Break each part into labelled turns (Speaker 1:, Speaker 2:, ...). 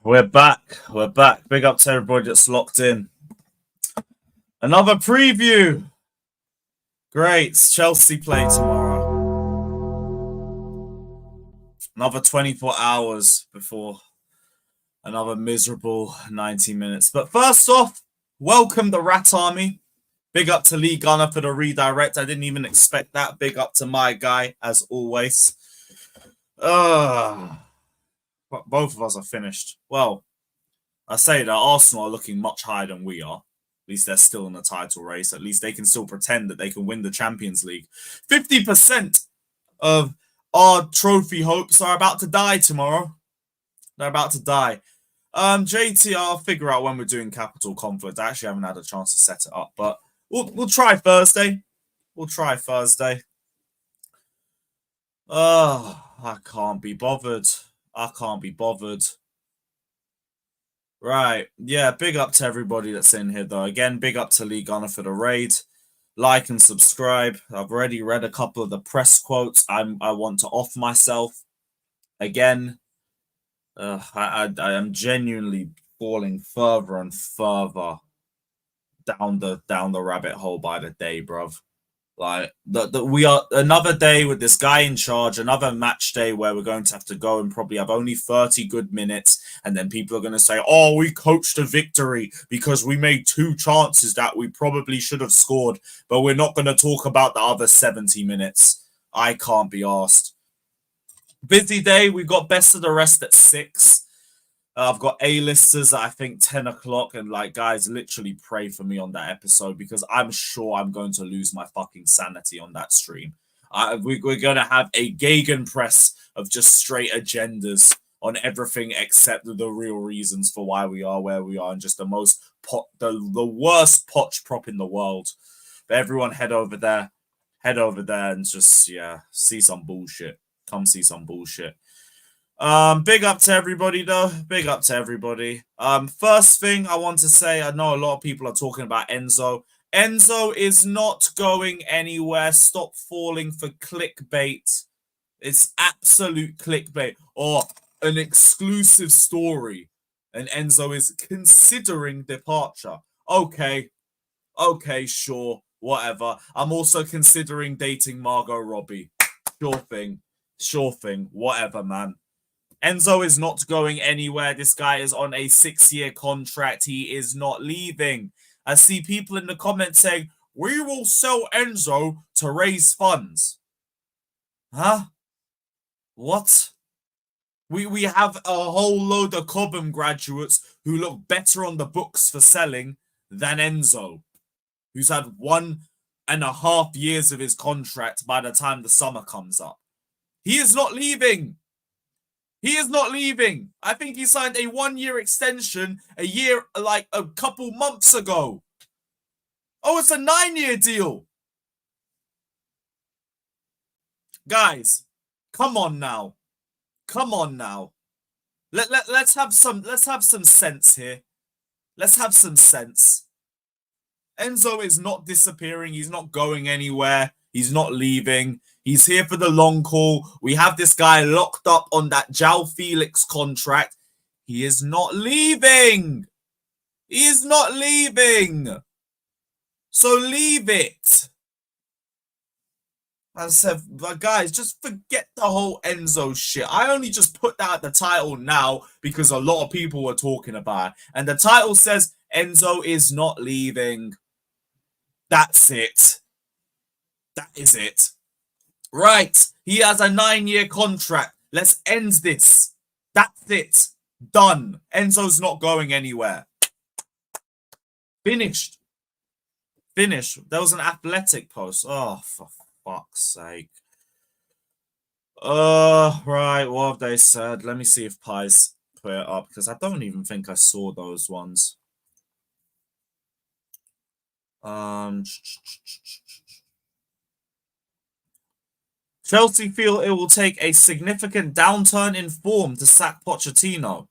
Speaker 1: We're back. We're back. Big up to everybody that's locked in. Another preview. Great. Chelsea play tomorrow. Another 24 hours before another miserable 90 minutes. But first off, welcome the Rat Army. Big up to Lee Gunner for the redirect. I didn't even expect that. Big up to my guy, as always. Both of us are finished. Well, I say that Arsenal are looking much higher than we are. At least they're still in the title race. At least they can still pretend that they can win the Champions League. 50% of our trophy hopes are about to die tomorrow. They're about to die. JT, I'll figure out when we're doing Capital Conflict. I actually haven't had a chance to set it up, but we'll try Thursday. We'll try Thursday. I can't be bothered. I can't be bothered. Right. Yeah, big up to everybody that's in here, though. Again, big up to Lee Gunner for the raid. Like and subscribe. I've already read a couple of the press quotes. I want to off myself. Again, I am genuinely falling further and further down the rabbit hole by the day, bruv. Like we are another day with this guy in charge, another match day where we're going to have to go and probably have only 30 good minutes, and then people are going to say, "Oh, we coached a victory because we made 2 chances that we probably should have scored," but we're not going to talk about the other 70 minutes. I can't be asked. Busy day. We've got best of the rest at 6. I've got A-listers at I think 10 o'clock, and like, guys, literally pray for me on that episode because I'm sure I'm going to lose my fucking sanity on that stream. We're going to have a gegenpress of just straight agendas on everything except the real reasons for why we are where we are, and just the worst potch prop in the world. But everyone head over there and just, yeah, see some bullshit. Come see some bullshit. Big up to everybody though. Big up to everybody. First thing I want to say, I know a lot of people are talking about Enzo. Enzo is not going anywhere. Stop falling for clickbait. It's absolute clickbait or an exclusive story. And Enzo is considering departure. Okay, sure, whatever. I'm also considering dating Margot Robbie. Sure thing, whatever, man. Enzo is not going anywhere. This guy is on a 6-year contract. He is not leaving. I see people in the comments saying, "We will sell Enzo to raise funds." Huh? What? We have a whole load of Cobham graduates who look better on the books for selling than Enzo, who's had 1.5 years of his contract by the time the summer comes up. He is not leaving. He is not leaving. I think he signed a 1-year extension like a couple months ago. Oh, it's a 9-year deal. Guys, come on now. Let's have some sense here. Let's have some sense. Enzo is not disappearing. He's not going anywhere. He's not leaving. He's here for the long haul. We have this guy locked up on that João Felix contract. He is not leaving. He is not leaving. So leave it. I said, but guys, just forget the whole Enzo shit. I only just put that at the title now because a lot of people were talking about it. And the title says Enzo is not leaving. That's it. That is it. Right. He has a 9-year contract. Let's end this. That's it. Done. Enzo's not going anywhere. Finished. There was an Athletic post. Oh, for fuck's sake. Right. What have they said? Let me see if Pies put it up because I don't even think I saw those ones. Chelsea feel it will take a significant downturn in form to sack Pochettino.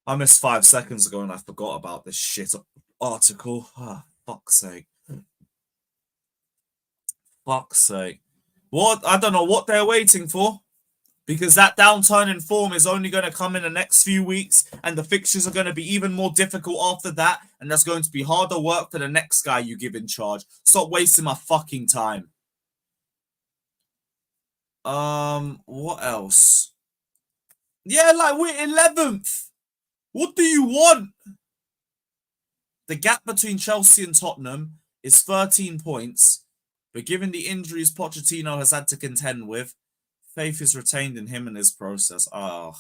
Speaker 1: I missed 5 seconds ago and I forgot about this shit article. Ah, fuck's sake. Fuck's sake. What? I don't know what they're waiting for. Because that downturn in form is only going to come in the next few weeks, and the fixtures are going to be even more difficult after that, and that's going to be harder work for the next guy you give in charge. Stop wasting my fucking time. What else? Yeah, like, we're 11th. What do you want? The gap between Chelsea and Tottenham is 13 points, but given the injuries Pochettino has had to contend with, faith is retained in him and his process. I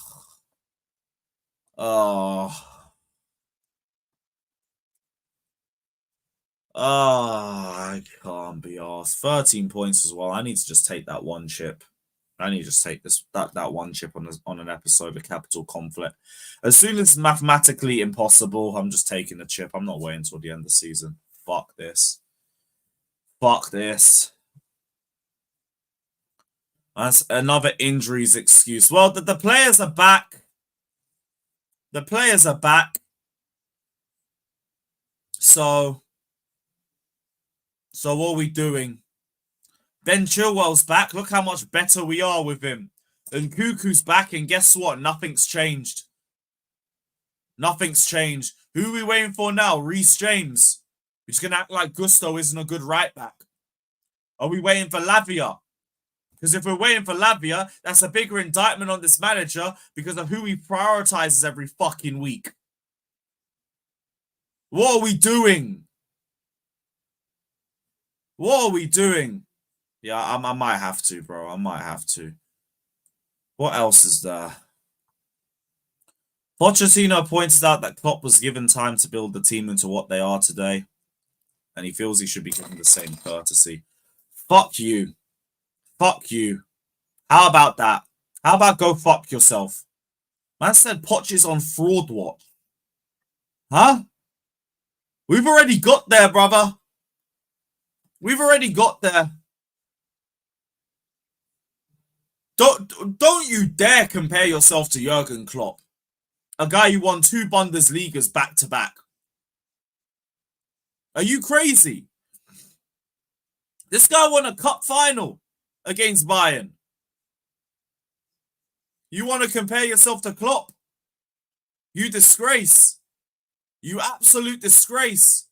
Speaker 1: can't be arsed. 13 points as well. I need to just take that one chip. I need to just take that one chip on an episode of Capital Conflict. As soon as it's mathematically impossible, I'm just taking the chip. I'm not waiting until the end of the season. Fuck this. That's another injuries excuse. Well, the players are back. So what are we doing? Ben Chilwell's back. Look how much better we are with him. And Cuckoo's back, and guess what? Nothing's changed. Who are we waiting for now? Reece James. We're just going to act like Gusto isn't a good right back. Are we waiting for Lavia? Because if we're waiting for Lavia, that's a bigger indictment on this manager because of who he prioritizes every fucking week. What are we doing? What are we doing? Yeah, I might have to, bro. I might have to. What else is there? Pochettino pointed out that Klopp was given time to build the team into what they are today, and he feels he should be given the same courtesy. Fuck you. Fuck you. How about that? How about go fuck yourself? Man said Poch is on fraud watch. Huh? We've already got there, brother. We've already got there. Don't you dare compare yourself to Jurgen Klopp, a guy who won 2 Bundesligas back to back. Are you crazy? This guy won a cup final against Bayern. You want to compare yourself to Klopp? You disgrace. You absolute disgrace.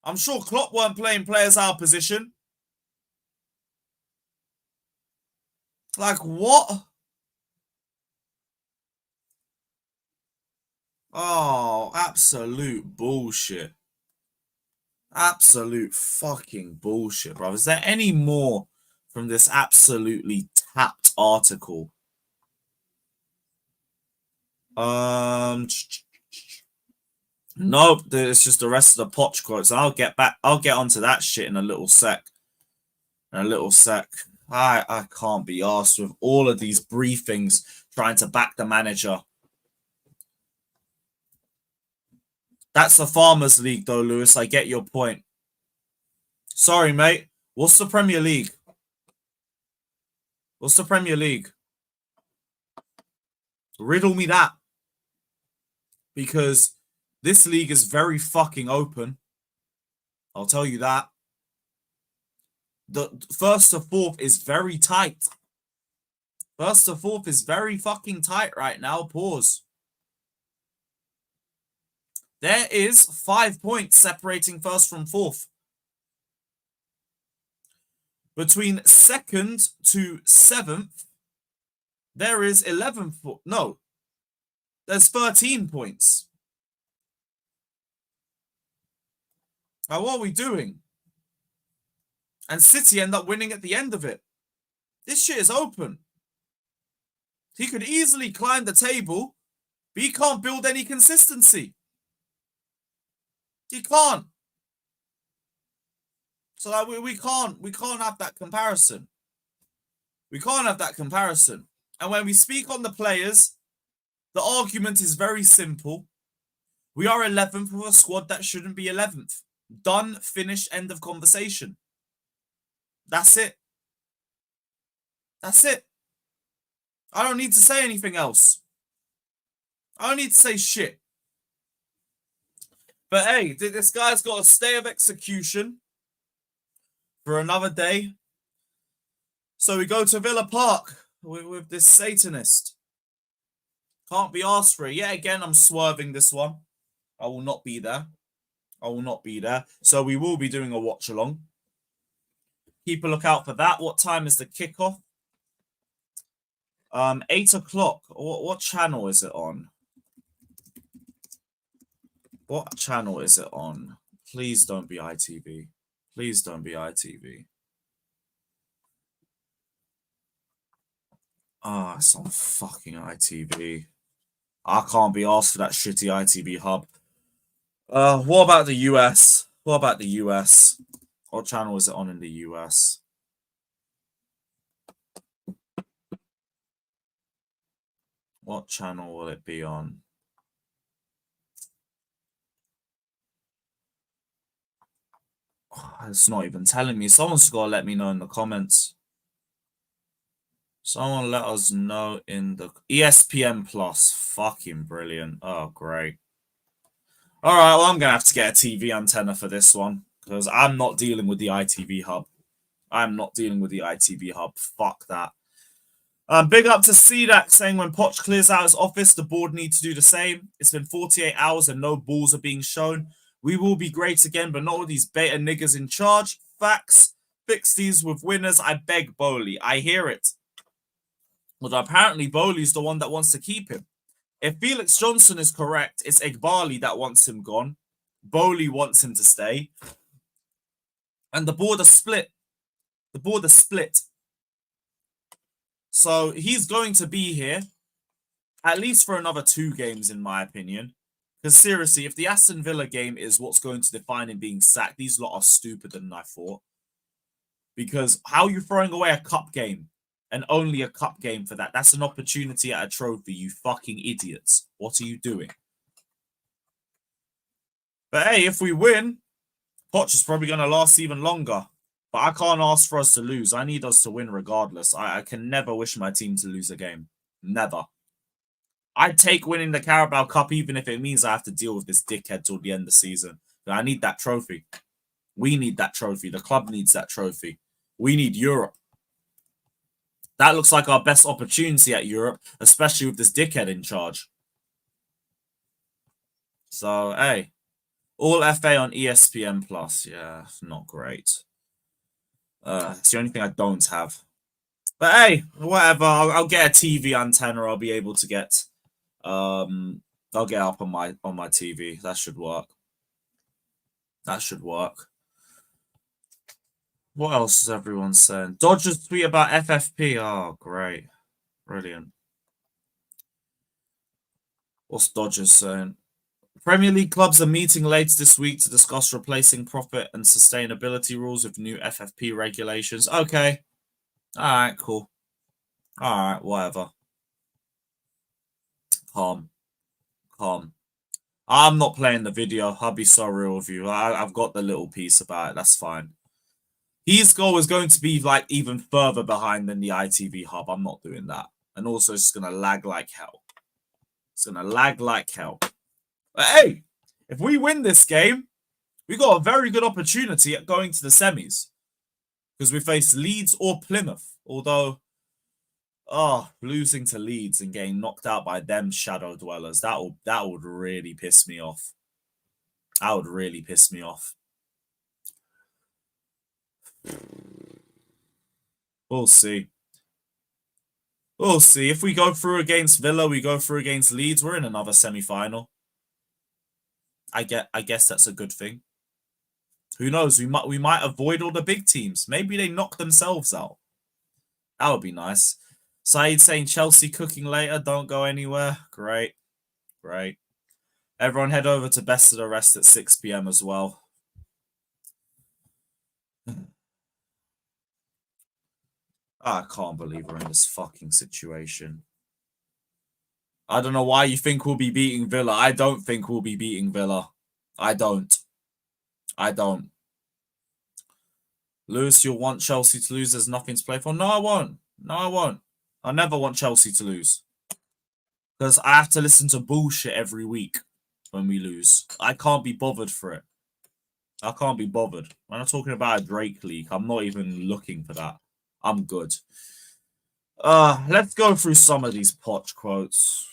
Speaker 1: I'm sure Klopp weren't playing players out of position. Like, what? Oh, absolute bullshit. Absolute fucking bullshit, bro. Is there any more from this absolutely tapped article? Nope, it's just the rest of the Poch quotes. I'll get onto that shit in a little sec. I can't be arsed with all of these briefings trying to back the manager. That's the Farmers League, though, Lewis. I get your point. Sorry, mate. What's the Premier League? What's the Premier League? Riddle me that. Because this league is very fucking open. I'll tell you that. The 1st to 4th is very tight. 1st to 4th is very fucking tight right now. Pause. There is 5 points separating 1st from 4th. Between 2nd to 7th, there is 11. No, there's 13 points. Now, what are we doing? And City end up winning at the end of it. This shit is open. He could easily climb the table, but he can't build any consistency. He can't. So like, we can't have that comparison. We can't have that comparison. And when we speak on the players, the argument is very simple. We are 11th with a squad that shouldn't be 11th. Done, finished, end of conversation. That's it. That's it. I don't need to say anything else. I don't need to say shit. But hey, this guy's got a stay of execution for another day. So we go to Villa Park with this Satanist. Can't be asked for it. Yet again, I'm swerving this one. I will not be there. I will not be there. So we will be doing a watch along. Keep a lookout for that. What time is the kickoff? 8 o'clock. What channel is it on? What channel is it on? Please don't be ITV. Please don't be ITV. Ah, it's on fucking ITV. I can't be asked for that shitty ITV hub. What about the US? What about the US? What channel is it on in the US? What channel will it be on? It's not even telling me. Someone's got to let me know in the comments. Someone let us know in the ESPN Plus. Fucking brilliant. Oh, great. All right, well, I'm going to have to get a TV antenna for this one because I'm not dealing with the ITV hub. I'm not dealing with the ITV hub. Fuck that. Big up to CDAC saying when Poch clears out his office, the board needs to do the same. It's been 48 hours and no balls are being shown. We will be great again, but not with these beta niggas in charge. Facts. Fix these with winners. I beg Bowley. I hear it. Although apparently Bowley's the one that wants to keep him. If Felix Johnson is correct, it's Egbali that wants him gone. Bowley wants him to stay. And the board are split. The board are split. So he's going to be here at least for another 2 games, in my opinion. Because seriously, if the Aston Villa game is what's going to define him being sacked, these lot are stupider than I thought. Because how are you throwing away a cup game? And only a cup game for that? That's an opportunity at a trophy, you fucking idiots. What are you doing? But hey, if we win, Poch is probably going to last even longer. But I can't ask for us to lose. I need us to win regardless. I can never wish my team to lose a game. Never. I'd take winning the Carabao Cup even if it means I have to deal with this dickhead till the end of the season. But I need that trophy. We need that trophy. The club needs that trophy. We need Europe. That looks like our best opportunity at Europe, especially with this dickhead in charge. So, hey. All FA on ESPN Plus. Yeah, not great. It's the only thing I don't have. But hey, whatever. I'll get a TV antenna. I'll be able to get. I'll get up on my TV. That should work. That should work. What else is everyone saying? Dodgers tweet about FFP. Oh, great. Brilliant. What's Dodgers saying? Premier League clubs are meeting later this week to discuss replacing profit and sustainability rules with new FFP regulations. Okay. All right, cool. All right, whatever. Calm. I'm not playing the video. I'll be so real with you. I've got the little piece about it. That's fine. His goal is going to be like even further behind than the ITV hub. I'm not doing that. And also it's going to lag like hell. It's going to lag like hell. But hey, if we win this game, we got a very good opportunity at going to the semis. Because we face Leeds or Plymouth. Although, losing to Leeds and getting knocked out by them shadow dwellers, that would really piss me off. That would really piss me off. We'll see. We'll see. If we go through against Villa, we go through against Leeds, we're in another semi-final. I guess that's a good thing. Who knows? We might avoid all the big teams. Maybe they knock themselves out. That would be nice. Said saying Chelsea cooking later. Don't go anywhere. Great. Great. Everyone head over to Best of the Rest at 6 p.m. as well. I can't believe we're in this fucking situation. I don't know why you think we'll be beating Villa. I don't think we'll be beating Villa. I don't. Lewis, you'll want Chelsea to lose. There's nothing to play for. No, I won't. I never want Chelsea to lose. Because I have to listen to bullshit every week when we lose. I can't be bothered for it. I can't be bothered. When I'm talking about a Drake leak, I'm not even looking for that. I'm good. Let's go through some of these Poch quotes.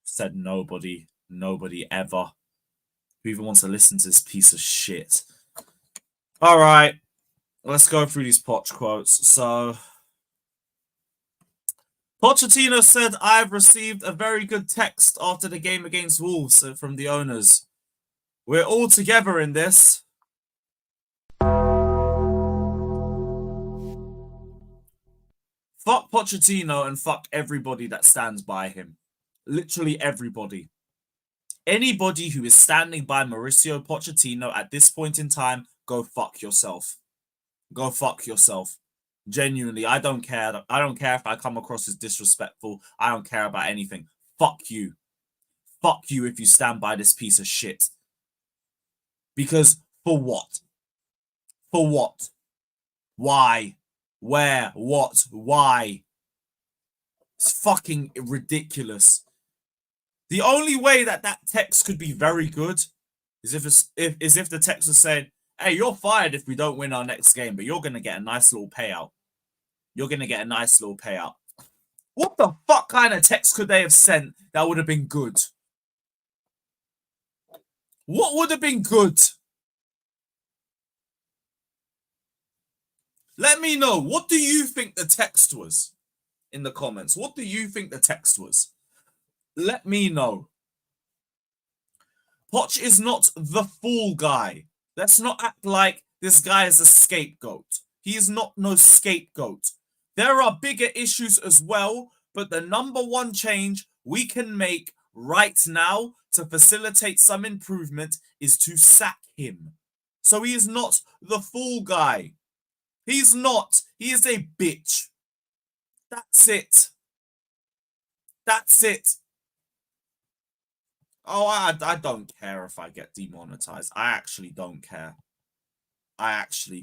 Speaker 1: Said nobody ever. Who even wants to listen to this piece of shit? All right. Let's go through these Poch quotes. So, Pochettino said, I've received a very good text after the game against Wolves from the owners. We're all together in this. Fuck Pochettino and fuck everybody that stands by him. Literally everybody. Anybody who is standing by Mauricio Pochettino at this point in time, go fuck yourself. Go fuck yourself. Genuinely, I don't care. I don't care if I come across as disrespectful. I don't care about anything. Fuck you. Fuck you if you stand by this piece of shit. Because for what? For what? Why? Where? What? Why? It's fucking ridiculous. The only way that text could be very good is if the text was saying, hey, you're fired if we don't win our next game, but you're going to get a nice little payout. You're going to get a nice little payout. What the fuck kind of text could they have sent that would have been good? What would have been good? Let me know. What do you think the text was in the comments? What do you think the text was? Let me know. Poch is not the fool guy. Let's not act like this guy is a scapegoat. He is not no scapegoat. There are bigger issues as well, but the number one change we can make right now to facilitate some improvement is to sack him. So he is not the fool guy. He's not. He is a bitch. That's it. That's it. Oh, I don't care if I get demonetized. I actually don't care. I actually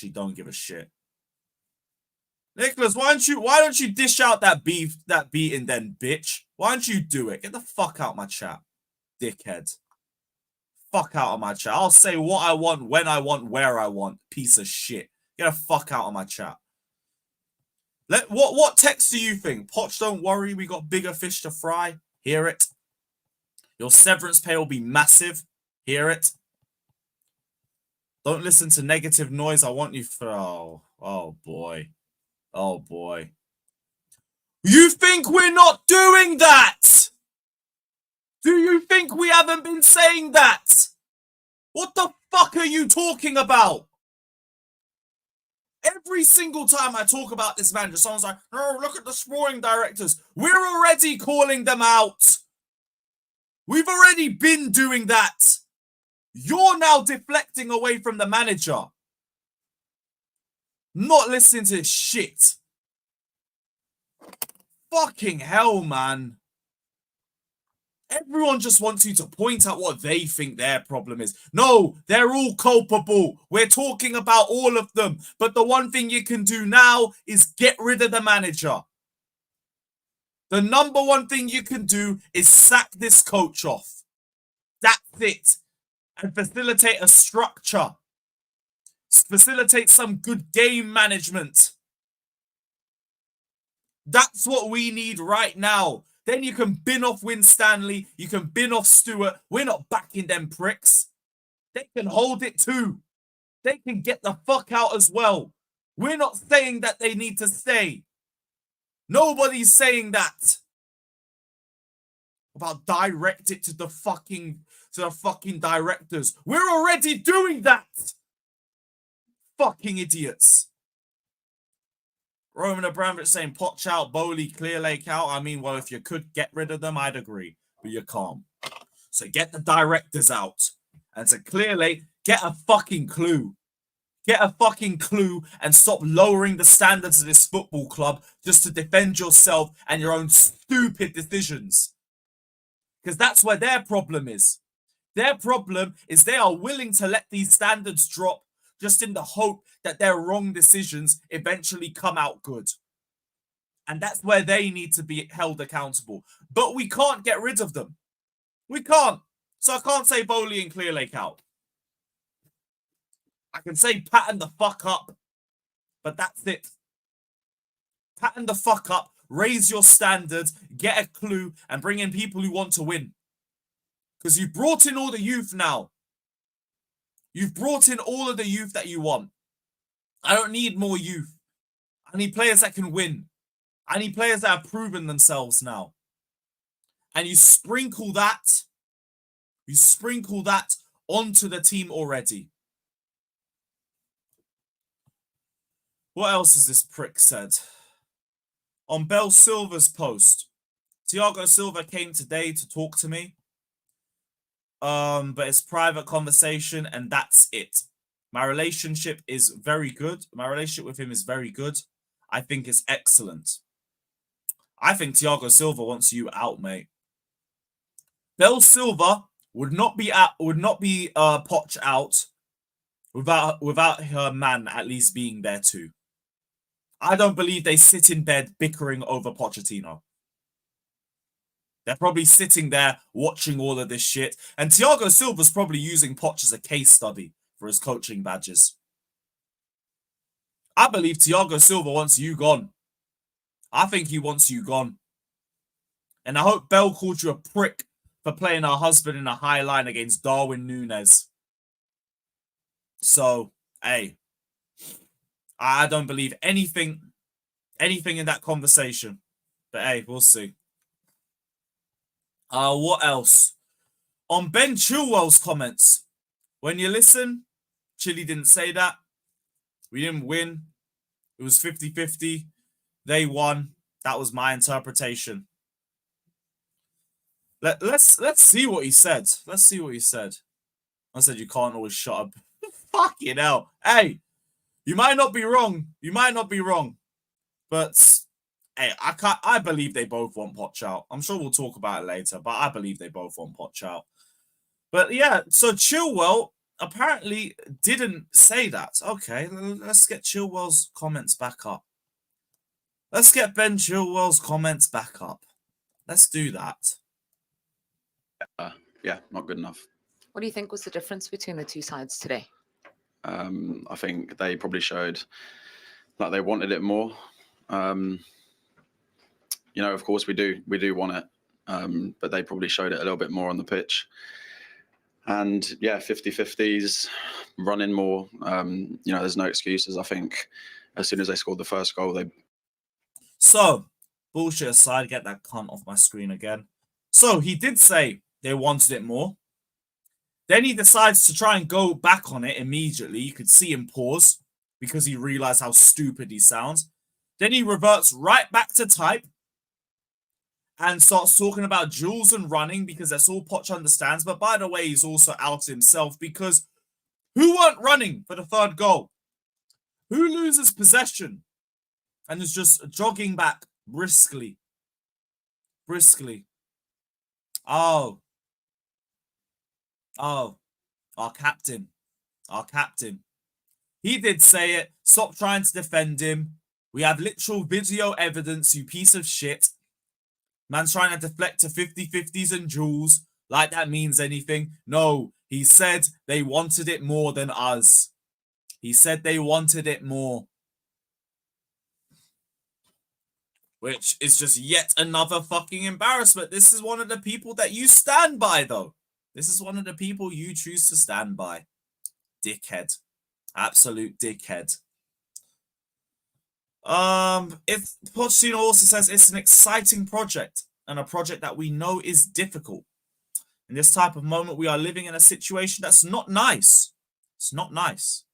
Speaker 1: don't give a shit. Nicholas, why don't you dish out that beating then, bitch? Why don't you do it? Get the fuck out of my chat, dickhead. Fuck out of my chat. I'll say what I want, when I want, where I want. Piece of shit. Get the fuck out of my chat. What text do you think? Poch, don't worry, we got bigger fish to fry. Hear it. Your severance pay will be massive. Hear it. Don't listen to negative noise. I want you for... Oh, boy. Oh, boy. You think we're not doing that? Do you think we haven't been saying that? What the fuck are you talking about? Every single time I talk about this manager, someone's like, oh, look at the sporting directors. We're already calling them out. We've already been doing that. You're now deflecting away from the manager. Not listening to this shit. Fucking hell, man. Everyone just wants you to point out what they think their problem is. No, they're all culpable. We're talking about all of them. But the one thing you can do now is get rid of the manager. The number one thing you can do is sack this coach off. That's it. And facilitate a structure. Facilitate some good game management. That's what we need right now. Then you can bin off Winstanley. You can bin off Stewart. We're not backing them pricks. They can hold it too. They can get the fuck out as well. We're not saying that they need to stay. Nobody's saying that. About direct it to the fucking directors. We're already doing that. Fucking idiots. Roman Abramovich saying Poch out, Bowley, Clearlake out. I mean, well, if you could get rid of them, I'd agree. But you can't. So get the directors out. And to Clearlake, get a fucking clue. Get a fucking clue and stop lowering the standards of this football club just to defend yourself and your own stupid decisions. Because that's where their problem is. Their problem is they are willing to let these standards drop just in the hope that their wrong decisions eventually come out good. And that's where they need to be held accountable. But we can't get rid of them. We can't. So I can't say Bowley and Clearlake out. I can say pattern the fuck up. But that's it. Pattern the fuck up. Raise your standards. Get a clue. And bring in people who want to win. Because you've brought in all the youth now. You've brought in all of the youth that you want. I don't need more youth. I need players that can win. I need players that have proven themselves now. And you sprinkle that onto the team already. What else has this prick said? On Bell Silva's post, Thiago Silva came today to talk to me. But it's private conversation and that's it. My relationship is very good. My relationship with him is very good. I think it's excellent. I think Thiago Silva wants you out, mate. Bell Silva would not be Poch out without her man at least being there too. I don't believe they sit in bed bickering over Pochettino. They're probably sitting there watching all of this shit. And Thiago Silva's probably using Poch as a case study for his coaching badges. I believe Thiago Silva wants you gone. I think he wants you gone. And I hope Bell called you a prick for playing her husband in a high line against Darwin Núñez. So, hey, I don't believe anything in that conversation. But hey, we'll see. What else? On Ben Chilwell's comments, when you listen, Chile didn't say that. We didn't win. It was 50-50. They won. That was my interpretation. Let's see what he said. Let's see what he said. I said you can't always shut up. Fucking hell. Hey, you might not be wrong. You might not be wrong. But hey, I believe they both want Poch out. I'm sure we'll talk about it later, but I believe they both want Poch out. But yeah, so Chilwell apparently didn't say that. Okay, let's get Chilwell's comments back up. Let's get Ben Chilwell's comments back up. Let's do that.
Speaker 2: Yeah, not good enough.
Speaker 3: What do you think was the difference between the two sides today?
Speaker 2: I think they probably showed that they wanted it more. You know, of course we do want it, but they probably showed it a little bit more on the pitch. And yeah, 50-50s, running more. You know, there's no excuses. I think as soon as they scored the first goal, they...
Speaker 1: So, bullshit aside, get that cunt off my screen again. So, he did say they wanted it more. Then he decides to try and go back on it immediately. You could see him pause because he realized how stupid he sounds. Then he reverts right back to type and starts talking about duels and running because that's all Poch understands. But by the way, he's also out himself because who weren't running for the third goal? Who loses possession and is just jogging back briskly? Oh, our captain. He did say it. Stop trying to defend him. We have literal video evidence, you piece of shit. Man's trying to deflect to 50-50s and duels like that means anything. No, he said they wanted it more than us. He said they wanted it more. Which is just yet another fucking embarrassment. This is one of the people that you stand by, though. This is one of the people you choose to stand by. Dickhead. Absolute dickhead. If Pochettino also says it's an exciting project and a project that we know is difficult. In this type of moment, we are living in a situation that's not nice. It's not nice.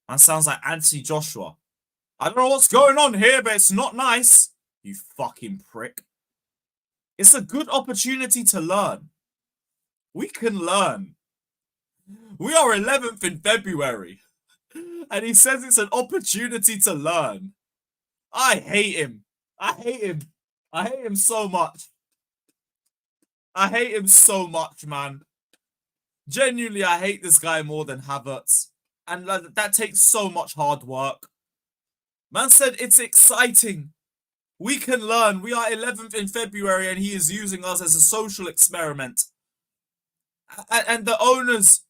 Speaker 1: That sounds like Anthony Joshua. I don't know what's going on here, but it's not nice. You fucking prick. It's a good opportunity to learn. We can learn. We are 11th in February. And he says it's an opportunity to learn. I hate him. I hate him so much. I hate him so much, man. Genuinely, I hate this guy more than Havertz. And that takes so much hard work. Man said it's exciting. We can learn. We are 11th in February and he is using us as a social experiment. And the owners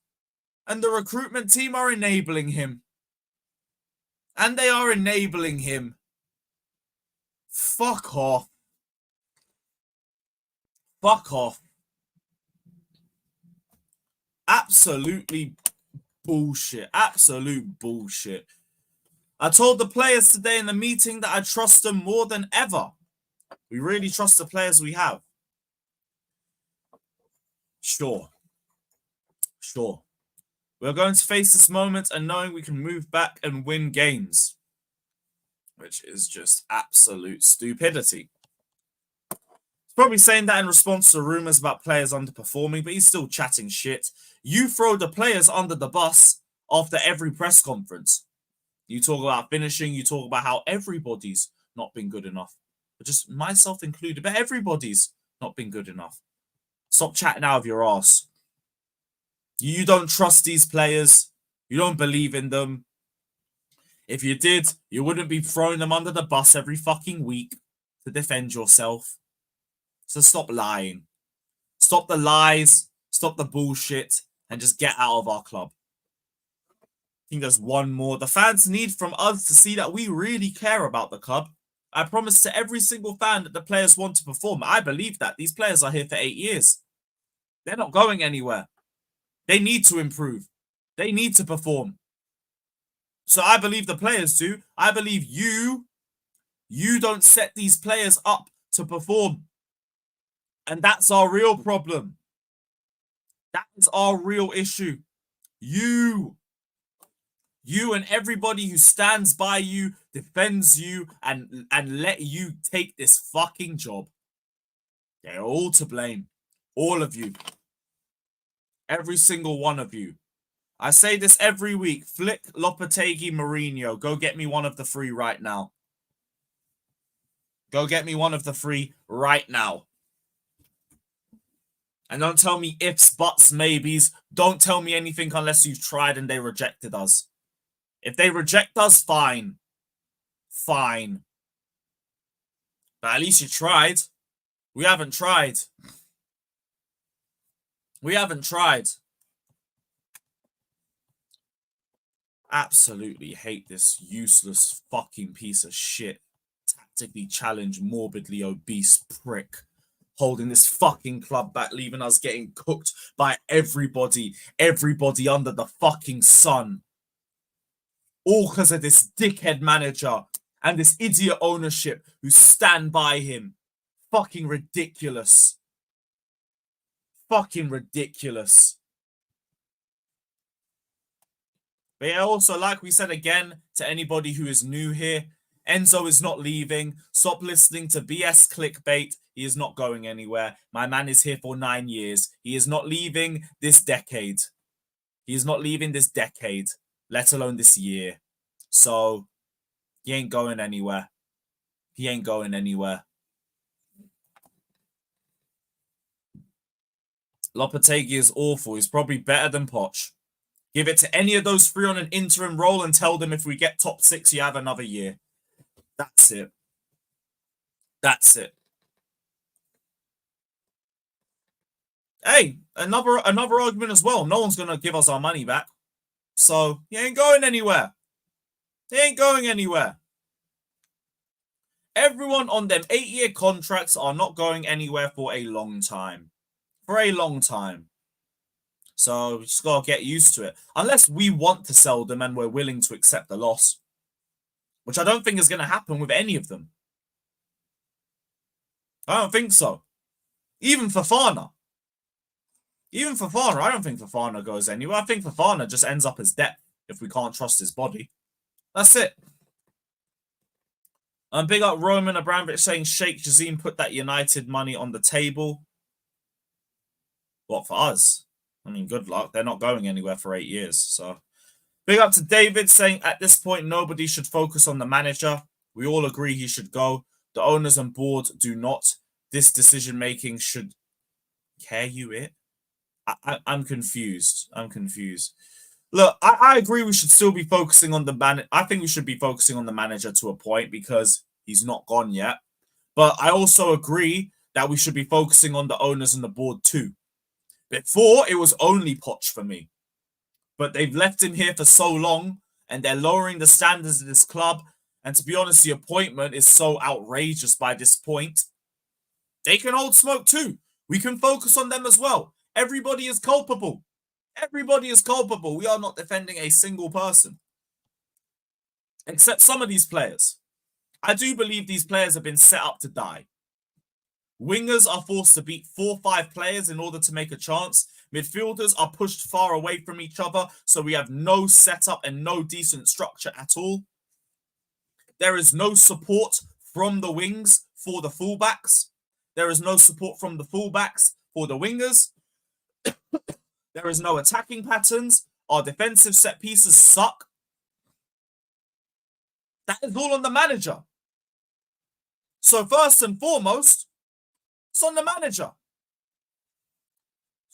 Speaker 1: and the recruitment team are enabling him. And they are enabling him. Fuck off. Fuck off. Absolutely bullshit. Absolute bullshit. I told the players today in the meeting that I trust them more than ever. We really trust the players we have. Sure. We're going to face this moment and knowing we can move back and win games. Which is just absolute stupidity. He's probably saying that in response to rumors about players underperforming, but he's still chatting shit. You throw the players under the bus after every press conference. You talk about finishing, you talk about how everybody's not been good enough. But just myself included, but everybody's not been good enough. Stop chatting out of your ass. You don't trust these players. You don't believe in them. If you did, you wouldn't be throwing them under the bus every fucking week to defend yourself. So stop lying. Stop the lies. Stop the bullshit. And just get out of our club. I think there's one more. The fans need from us to see that we really care about the club. I promised to every single fan that the players want to perform. I believe that. These players are here for 8 years. They're not going anywhere. They need to improve. They need to perform. So I believe the players do. I believe you don't set these players up to perform. And that's our real problem. That is our real issue. You and everybody who stands by you, defends you, and let you take this fucking job. They're all to blame. All of you. Every single one of you. I say this every week. Flick, Lopetegui, Mourinho. Go get me one of the 3 right now. Go get me one of the 3 right now. And don't tell me ifs, buts, maybes. Don't tell me anything unless you've tried and they rejected us. If they reject us, fine. Fine. But at least you tried. We haven't tried. We haven't tried. Absolutely hate this useless fucking piece of shit. Tactically challenged, morbidly obese prick. Holding this fucking club back, leaving us getting cooked by everybody. Everybody under the fucking sun. All because of this dickhead manager and this idiot ownership who stand by him. Fucking ridiculous. Fucking ridiculous. But yeah, also, like we said again, to anybody who is new here, Enzo is not leaving. Stop listening to BS clickbait. He is not going anywhere. My man is here for 9 years. He is not leaving this decade. He is not leaving this decade, let alone this year. So, he ain't going anywhere. He ain't going anywhere. Lopetegui is awful. He's probably better than Poch. Give it to any of those 3 on an interim role and tell them if we get top 6, you have another year. That's it. That's it. Hey, another argument as well. No one's going to give us our money back. So, he ain't going anywhere. He ain't going anywhere. Everyone on them 8-year contracts are not going anywhere for a long time. For a long time. So, we just got to get used to it. Unless we want to sell them and we're willing to accept the loss. Which I don't think is going to happen with any of them. I don't think so. Even Fofana. Even Fofana, I don't think Fofana goes anywhere. I think Fofana just ends up as depth if we can't trust his body. That's it. Big up Roman Abramovich saying Sheikh Jazim put that United money on the table. What, for us? I mean, good luck. They're not going anywhere for 8 years. So, big up to David saying at this point, nobody should focus on the manager. We all agree he should go. The owners and board do not. This decision-making should... Care you it? I'm confused. I'm confused. Look, I agree we should still be focusing on the manager. I think we should be focusing on the manager to a point because he's not gone yet. But I also agree that we should be focusing on the owners and the board too. Before, it was only Poch for me. But they've left him here for so long and they're lowering the standards of this club. And to be honest, the appointment is so outrageous by this point. They can hold smoke too. We can focus on them as well. Everybody is culpable. Everybody is culpable. We are not defending a single person. Except some of these players. I do believe these players have been set up to die. Wingers are forced to beat 4 or 5 players in order to make a chance. Midfielders are pushed far away from each other, so we have no setup and no decent structure at all. There is no support from the wings for the fullbacks. There is no support from the fullbacks for the wingers. There is no attacking patterns. Our defensive set pieces suck. That is all on the manager. So first and foremost, it's on the manager.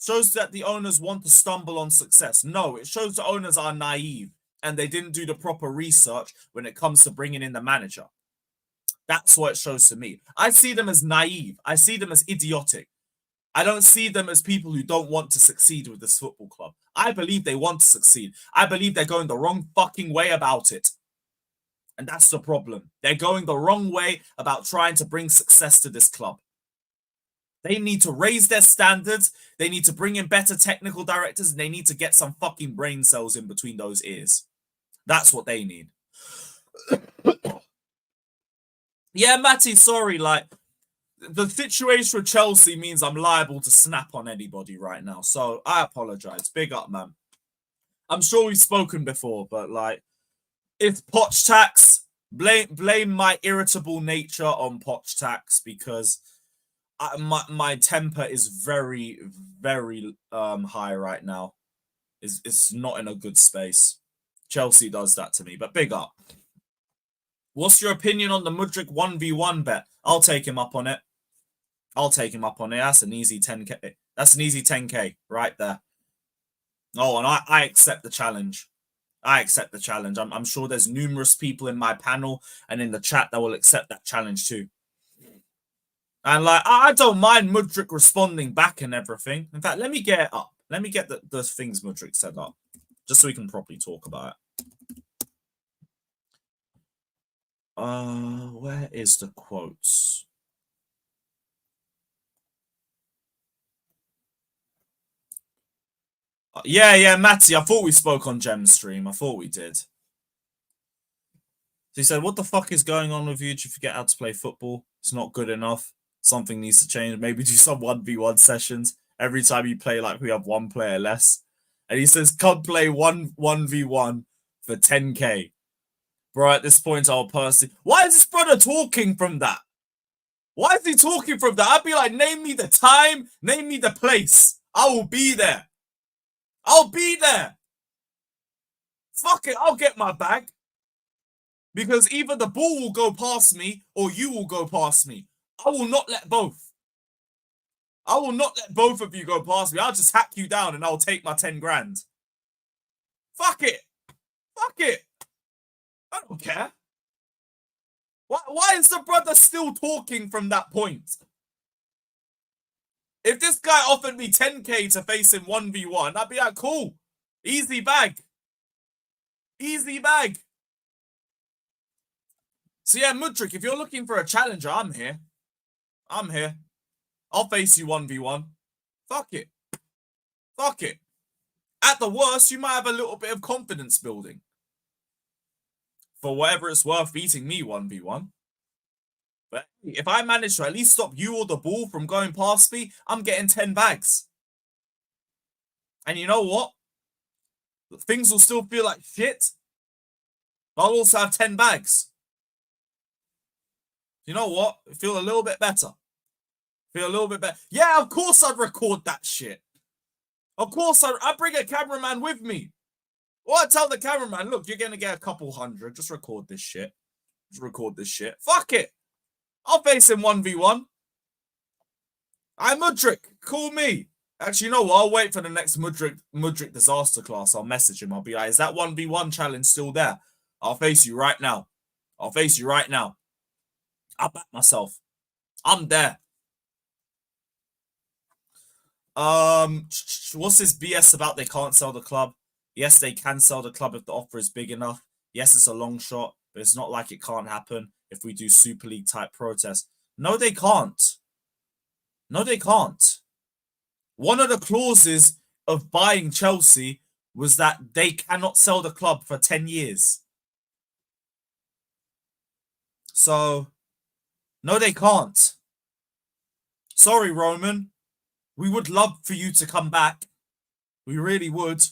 Speaker 1: Shows that the owners want to stumble on success. No, it shows the owners are naive and they didn't do the proper research when it comes to bringing in the manager. That's what it shows to me. I see them as naive. I see them as idiotic. I don't see them as people who don't want to succeed with this football club. I believe they want to succeed. I believe they're going the wrong fucking way about it. And that's the problem. They're going the wrong way about trying to bring success to this club. They need to raise their standards. They need to bring in better technical directors. And they need to get some fucking brain cells in between those ears. That's what they need. Yeah, Matty, sorry. Like, the situation with Chelsea means I'm liable to snap on anybody right now. So I apologize. Big up, man. I'm sure we've spoken before, but like, if Poch tax, blame my irritable nature on Poch tax, because my temper is very, very high right now. It's not in a good space. Chelsea does that to me, but big up. What's your opinion on the Mudryk 1v1 bet? I'll take him up on it. That's an easy 10k. That's an easy 10k right there. Oh, and I accept the challenge. I'm sure there's numerous people in my panel and in the chat that will accept that challenge too. And like, I don't mind Mudryk responding back and everything. In fact, let me get it up. Let me get the things Mudryk set up, just so we can properly talk about it. Where is the quotes? Yeah, Matty, I thought we spoke on Gem's stream. I thought we did. So he said, what the fuck is going on with you? Did you forget how to play football? It's not good enough. Something needs to change. Maybe do some 1v1 sessions. Every time you play, like, we have one player less. And he says, come play 1v1 for 10k. Bro, at this point, I'll personally... Why is this brother talking from that? Why is he talking from that? I'd be like, name me the time, name me the place. I will be there. I'll be there. Fuck it, I'll get my bag. Because either the ball will go past me or you will go past me. I will not let both. I will not let both of you go past me. I'll just hack you down and I'll take my 10 grand. Fuck it. Fuck it. I don't care. Why is the brother still talking from that point? If this guy offered me 10k to face him 1v1, I'd be like, cool. Easy bag. Easy bag. So yeah, Mudryk, if you're looking for a challenger, I'm here. I'm here. I'll face you 1v1. Fuck it. Fuck it. At the worst, you might have a little bit of confidence building. For whatever it's worth, beating me 1v1. But if I manage to at least stop you or the ball from going past me, I'm getting 10 bags. And you know what? Things will still feel like shit. I'll also have 10 bags. You know what? I feel a little bit better. Feel a little bit better. Yeah, of course I'd record that shit. Of course I'd bring a cameraman with me. Or I tell the cameraman, look, you're going to get a couple hundred. Just record this shit. Just record this shit. Fuck it. I'll face him 1v1. I'm Mudryk. Call me. Actually, you know what? I'll wait for the next Mudryk disaster class. I'll message him. I'll be like, is that 1v1 challenge still there? I'll face you right now. I'll face you right now. I'll back myself. I'm there. What's this BS about they can't sell the club? Yes, they can sell the club if the offer is big enough. Yes, it's a long shot, but it's not like it can't happen if we do Super League type protests. No, they can't. No, they can't. One of the clauses of buying Chelsea was that they cannot sell the club for 10 years. So, no, they can't. Sorry, Roman. We would love for you to come back. We really would.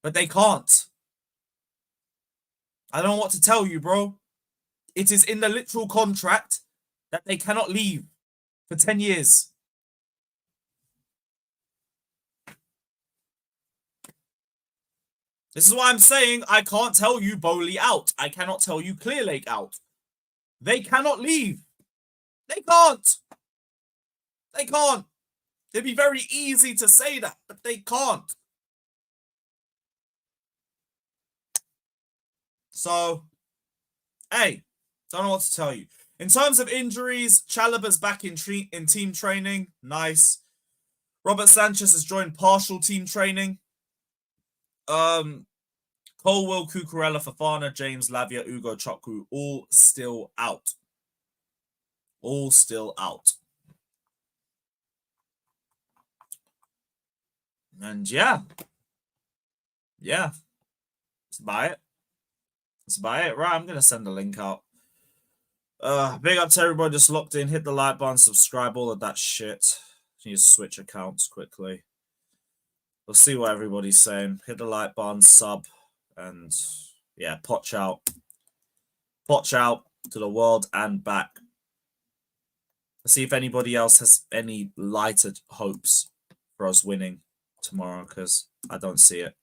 Speaker 1: But they can't. I don't know what to tell you, bro. It is in the literal contract that they cannot leave for 10 years. This is why I'm saying I can't tell you Bowley out. I cannot tell you Clearlake out. They cannot leave. They can't. They can't. It'd be very easy to say that, but they can't. So, hey, don't know what to tell you. In terms of injuries, Chalobah's back in team training. Nice. Robert Sanchez has joined partial team training. Colwell, Cucurella, Fafana, James, Lavia, Ugo, Chokwu, all still out. All still out. And yeah. That's about it. Right, I'm going to send the link out. Big up to everybody just locked in. Hit the like button, subscribe, all of that shit. Need to switch accounts quickly. We'll see what everybody's saying. Hit the like button, sub, and yeah, Poch out. Poch out to the world and back. Let's see if anybody else has any lighted hopes for us winning tomorrow, because I don't see it.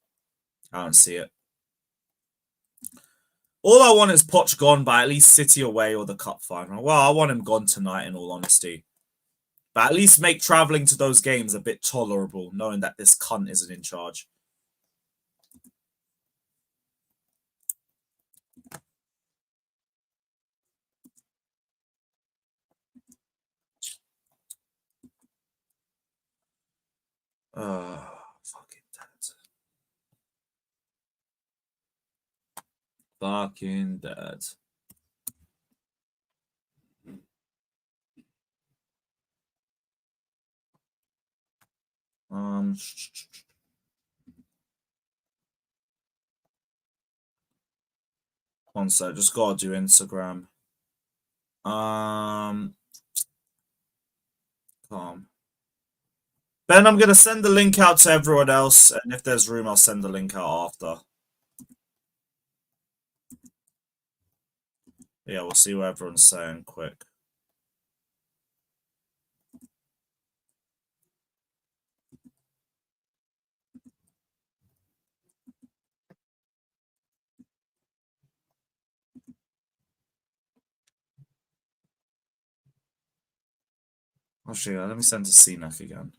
Speaker 1: All I want is Poch gone by at least City away or the cup final. Well, I want him gone tonight, in all honesty. But at least make travelling to those games a bit tolerable, knowing that this cunt isn't in charge. Fucking dead. Fucking dead. One sec, just gotta do Instagram. Calm. Ben, I'm gonna send the link out to everyone else, and if there's room, I'll send the link out after. Yeah, we'll see what everyone's saying quick. Actually, let me send to CNAC again.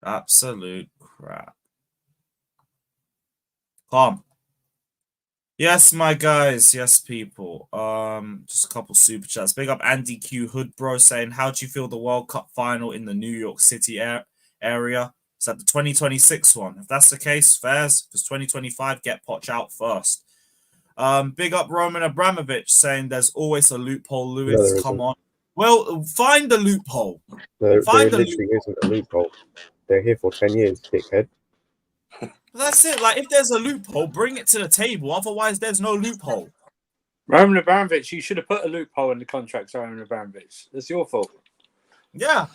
Speaker 1: Absolute crap. Calm. Yes, my guys. Yes, people. Just a couple super chats. Big up Andy Q Hood, bro, saying, how do you feel the World Cup final in the New York City area? Is that the 2026 one? If that's the case, fairs. If it's 2025, get Poch out first. Big up Roman Abramovich saying there's always a loophole, Lewis.
Speaker 4: No,
Speaker 1: come on. Well, find the loophole.
Speaker 4: There
Speaker 1: Find the
Speaker 4: literally isn't a loophole. They're here for 10 years, dickhead.
Speaker 1: That's it. Like, if there's a loophole, bring it to the table. Otherwise, there's no loophole.
Speaker 5: Roman Abramovich, you should have put a loophole in the contract, Roman Abramovich. That's your fault.
Speaker 1: Yeah.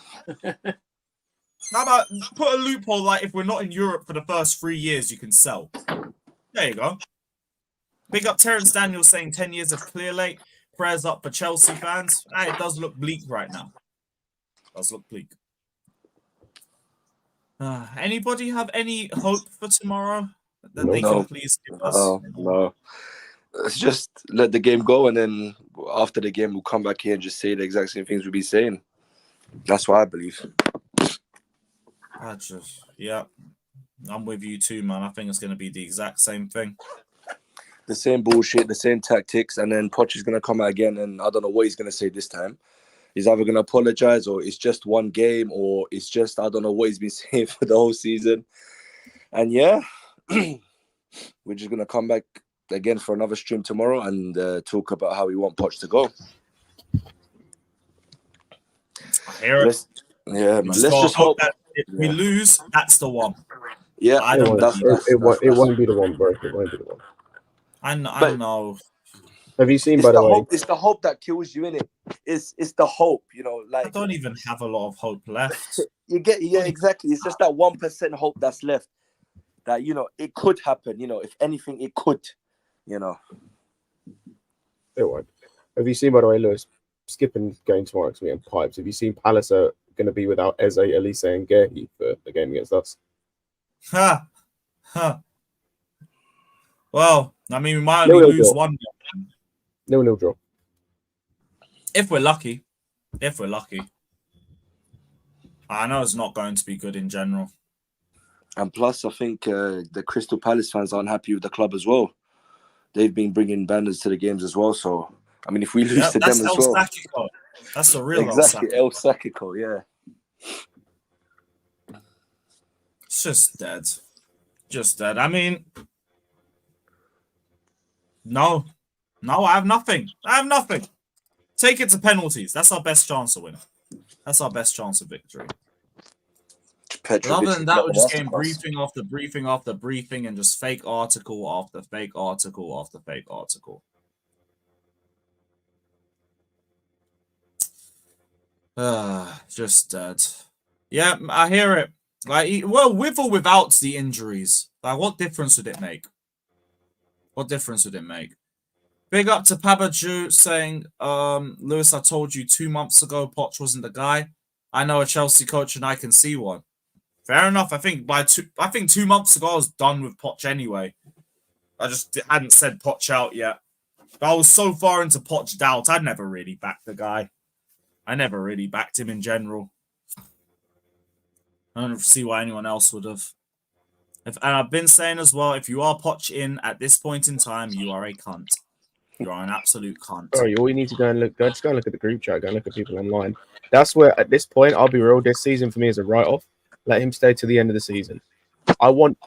Speaker 1: How about put a loophole like if we're not in Europe for the first 3 years, you can sell. There you go. Big up Terence Daniels saying 10 years of clear late. Prayers up for Chelsea fans. It does look bleak right now. It does look bleak. Anybody have any hope for tomorrow that they can please give us?
Speaker 6: No. Let's just let the game go, and then after the game, we'll come back here and just say the exact same things we'll be saying. That's what I believe.
Speaker 1: Yeah, I'm with you too, man. I think it's going to be the exact same thing.
Speaker 6: The same bullshit, the same tactics, and then Poch is going to come out again, and I don't know what he's going to say this time. He's either going to apologize, or it's just one game, or it's just, I don't know what he's been saying for the whole season. And yeah, we're just going to come back again for another stream tomorrow and talk about how we want Poch to go.
Speaker 1: I hear it.
Speaker 6: Let's just hope
Speaker 1: that if we lose, that's the one.
Speaker 6: Yeah,
Speaker 1: I don't
Speaker 4: it won't be the one, bro. It won't be the one.
Speaker 1: I know.
Speaker 4: Have you seen, by the way?
Speaker 6: Hope, it's the hope that kills you, innit? It's the hope, like...
Speaker 1: I don't even have a lot of hope left.
Speaker 6: Exactly. It's just that 1% hope that's left. That, it could happen, if anything, it could,
Speaker 4: It won't. Have you seen, by the way, Lewis, skipping game tomorrow because we're getting pipes. Have you seen Palace are going to be without Eze, Elise, and Gehi for the game against us?
Speaker 1: Well, I mean, we might only lose one.
Speaker 4: 0-0 draw.
Speaker 1: If we're lucky. I know it's not going to be good in general.
Speaker 6: And plus, I think the Crystal Palace fans aren't happy with the club as well. they've been bringing banners to the games as well. So I mean, if we lose to them
Speaker 1: that's
Speaker 6: as
Speaker 1: El
Speaker 6: well,
Speaker 1: Sacico. That's the real
Speaker 6: exactly
Speaker 1: El
Speaker 6: El Sacico, yeah.
Speaker 1: It's just dead. Just dead. I mean, no, I have nothing. Take it to penalties. That's our best chance of winning. That's our best chance of victory. But other than that, we're just getting briefing after briefing after briefing and just fake article after fake article after fake article. Just dead. Yeah, I hear it. Like, well, with or without the injuries, like, what difference would it make? What difference would it make? Big up to Pabaju saying, Lewis, I told you 2 months ago Poch wasn't the guy. I know a Chelsea coach and I can see one. Fair enough. I think 2 months ago I was done with Poch anyway. I just hadn't said Poch out yet. But I was so far into Poch doubt, I'd never really backed the guy. I never really backed him in general. I don't see why anyone else would have. And I've been saying as well, if you are Poch in at this point in time, you are a cunt. You are an absolute cunt.
Speaker 4: Bro, all you need to go and look. Just go and look at the group chat. Go and look at people online. That's where, at this point, I'll be real. This season for me is a write-off. Let him stay to the end of the season. I want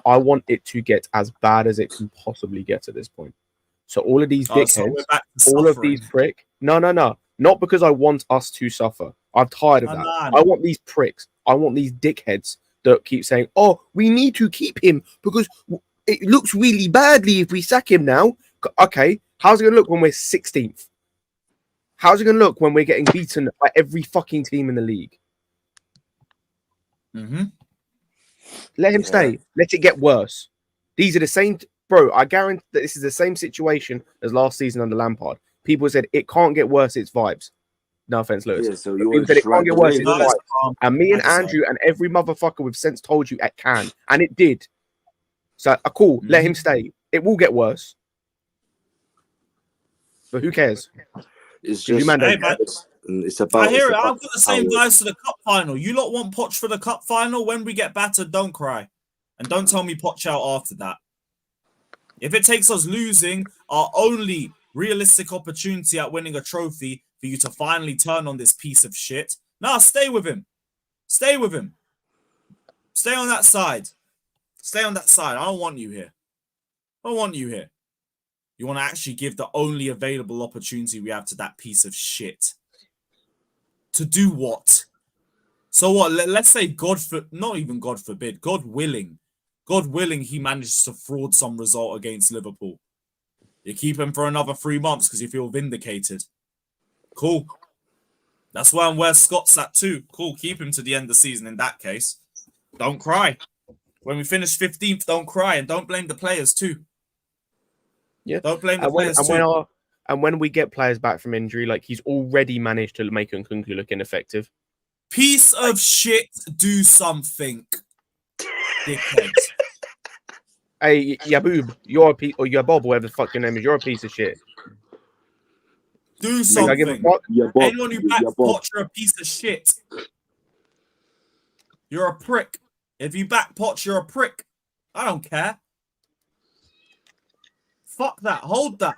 Speaker 4: it to get as bad as it can possibly get at this point. So all of these dickheads, all of these prick. No. Not because I want us to suffer. I'm tired of that. I want these pricks. I want these dickheads that keep saying, "Oh, we need to keep him because it looks really badly if we sack him now." Okay, how's it going to look when we're 16th? How's it going to look when we're getting beaten by every fucking team in the league?
Speaker 1: Mm-hmm.
Speaker 4: Let him stay. Let it get worse. These are the same, bro. I guarantee that this is the same situation as last season under Lampard. People said it can't get worse. It's vibes. No offense, Lewis.
Speaker 6: Yeah, so
Speaker 4: People said it can't get worse. It's vibes. And me and Andrew and every motherfucker with sense told you it can, and it did. So cool. Let him stay. It will get worse. But who cares?
Speaker 6: It's just it's about.
Speaker 1: I hear it. I've got the same guys to the cup final. You lot want Poch for the cup final? When we get battered, don't cry. And don't tell me Poch out after that. If it takes us losing our only realistic opportunity at winning a trophy for you to finally turn on this piece of shit, stay with him. Stay with him. Stay on that side. Stay on that side. I don't want you here. I don't want you here. You want to actually give the only available opportunity we have to that piece of shit. To do what? So what? Let's say not even God forbid, God willing, he manages to fraud some result against Liverpool. You keep him for another 3 months because you feel vindicated. Cool. That's where Scott's at too. Cool. Keep him to the end of the season in that case. Don't cry. When we finish 15th, don't cry and don't blame the players too.
Speaker 4: Yeah.
Speaker 1: Don't blame the players too.
Speaker 4: And when we get players back from injury, like he's already managed to make Nkunku look ineffective.
Speaker 1: Piece of shit, do something. Dickhead.
Speaker 4: Hey, Yaboob, you're a piece, or Yabob, whatever the fuck your name is, you're a piece of shit.
Speaker 1: Do something. Anyone who backs Poch, you're a piece of shit. You're a prick. If you back Poch, you're a prick. I don't care. Fuck that. Hold that.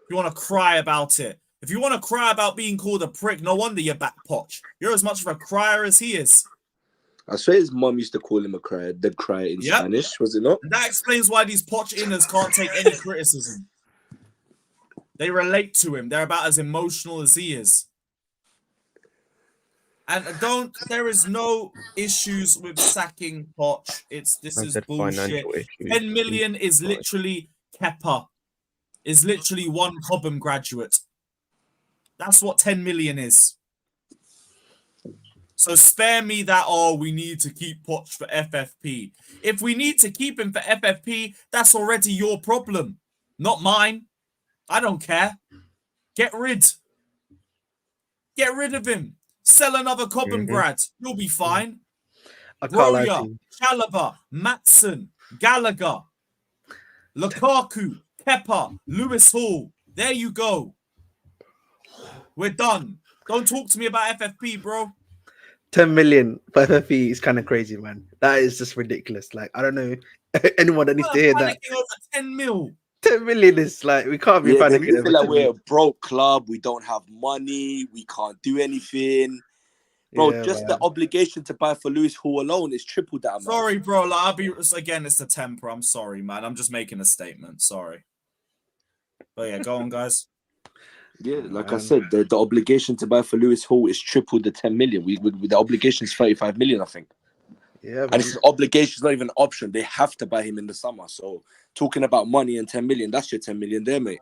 Speaker 1: If you want to cry about it. If you want to cry about being called a prick, no wonder you back Poch. You're as much of a crier as he is.
Speaker 6: I swear his mum used to call him a crier, the crier in Spanish, was it not?
Speaker 1: And that explains why these Poch inners can't take any criticism. They relate to him. They're about as emotional as he is. And there is no issues with sacking Poch. This is bullshit. 10 million is literally Kepa. Is literally one Cobham graduate. That's what 10 million is. So spare me that, we need to keep Poch for FFP. If we need to keep him for FFP, that's already your problem. Not mine. I don't care. Get rid of him. Sell another Cobham grad. You'll be fine. Broya, Chalobah, Maatsen, Gallagher, Lukaku, Kepa, Lewis Hall. There you go. We're done. Don't talk to me about FFP, bro.
Speaker 7: 10 million for FFP is kind of crazy, man. That is just ridiculous. Like, I don't know anyone that needs to hear that.
Speaker 1: Over 10 mil.
Speaker 7: 10 million is like we can't be
Speaker 6: Yeah, they
Speaker 7: panicking.
Speaker 6: feel like we're a broke club. We don't have money. We can't do anything. Bro,
Speaker 7: Yeah,
Speaker 6: just
Speaker 7: man.
Speaker 6: the obligation to buy for Lewis Hall alone is triple that amount.
Speaker 1: Sorry, bro. Like, again, it's the temper. I'm sorry, man. I'm just making a statement. Sorry. But yeah, go on, guys.
Speaker 6: Yeah, like I said, the obligation to buy for Lewis Hall is triple the 10 million. With the obligation is 35 million, I think.
Speaker 7: Yeah, man.
Speaker 6: And it's an obligation, it's not even an option. They have to buy him in the summer. So talking about money and 10 million, that's your 10 million there, mate.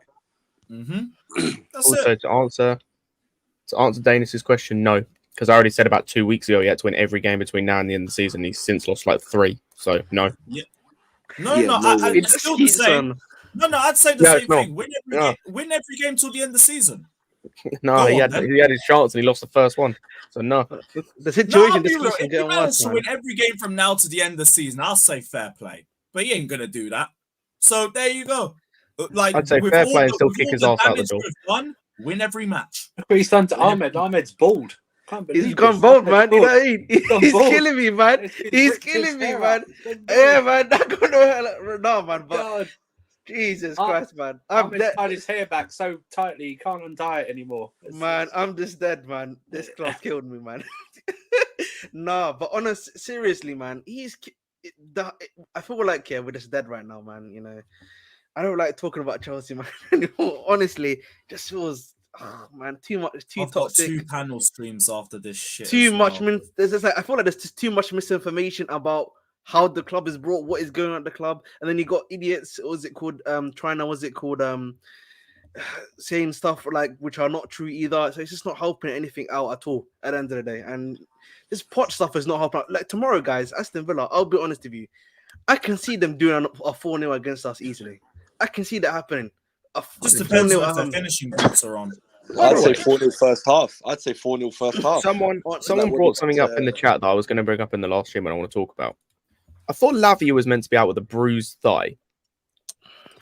Speaker 1: That's
Speaker 4: Also,
Speaker 1: it.
Speaker 4: to answer Danis's question, no, because I already said about 2 weeks ago he had to win every game between now and the end of the season. He's since lost like 3, so no.
Speaker 1: No,
Speaker 6: Yeah, no way.
Speaker 1: it's still the same. No, I'd say the
Speaker 4: No,
Speaker 1: same
Speaker 4: it's not.
Speaker 1: thing. Win every game till the end of the season.
Speaker 4: No,
Speaker 1: Go
Speaker 4: he
Speaker 1: on,
Speaker 4: had
Speaker 1: then.
Speaker 4: he had his chance and he lost the first one. So no.
Speaker 7: The situation
Speaker 1: If
Speaker 7: discussion
Speaker 1: he
Speaker 7: getting
Speaker 1: managed
Speaker 7: worse,
Speaker 1: to
Speaker 7: man.
Speaker 1: win every game from now to the end of the season, I'll say fair play. But he ain't gonna do that. So there you go. Like
Speaker 4: I'd say
Speaker 1: with
Speaker 4: fair
Speaker 1: all
Speaker 4: play and
Speaker 1: the-
Speaker 4: still
Speaker 1: with
Speaker 4: kick
Speaker 1: all
Speaker 4: his
Speaker 1: the
Speaker 4: ass out the
Speaker 1: damage
Speaker 4: door.
Speaker 1: we've done, win every match.
Speaker 5: Look what he's done to Ahmed. Ahmed's bald. Can't believe
Speaker 7: He's gone
Speaker 5: this.
Speaker 7: bold,
Speaker 5: Ahmed's
Speaker 7: man. You know
Speaker 5: bald.
Speaker 7: what I mean?
Speaker 5: gone
Speaker 7: He's
Speaker 5: bald.
Speaker 7: killing me, man. He's killing me, man. Yeah, man. Not gonna no, man. But
Speaker 5: God,
Speaker 7: Jesus
Speaker 5: Ah,
Speaker 7: Christ, man. I'm
Speaker 5: Ahmed's
Speaker 7: dead,
Speaker 5: tied his hair back so tightly he can't untie it anymore.
Speaker 7: man. I'm just dead, man. This club killed me, man. No, but seriously, man. I feel like we're just dead right now, man. You know, I don't like talking about Chelsea, man. Anymore. Honestly, just feels, oh, man, too much, too
Speaker 1: I've got
Speaker 7: toxic.
Speaker 1: 2 panel streams after this shit.
Speaker 7: Too
Speaker 1: as
Speaker 7: much.
Speaker 1: well.
Speaker 7: There's just like, I feel like there's just too much misinformation about how the club is brought, what is going on at the club, and then you got idiots. What was it called? Saying stuff like which are not true either. So it's just not helping anything out at all at the end of the day. And this Poch stuff is not helping out. Like tomorrow, guys, Aston Villa. I'll be honest with you. I can see them doing a 4-0 against us easily. I can see that happening.
Speaker 1: Just depends
Speaker 7: 4-0
Speaker 1: what
Speaker 7: at
Speaker 1: their
Speaker 7: home.
Speaker 1: finishing boots are on.
Speaker 6: I'd say 4-0 first half. I'd say 4-0 first half.
Speaker 4: Someone
Speaker 6: what
Speaker 4: brought
Speaker 6: we
Speaker 4: something
Speaker 6: got
Speaker 4: up in the chat that I was going to bring up in the last stream and I want to talk about. I thought Lavia was meant to be out with a bruised thigh.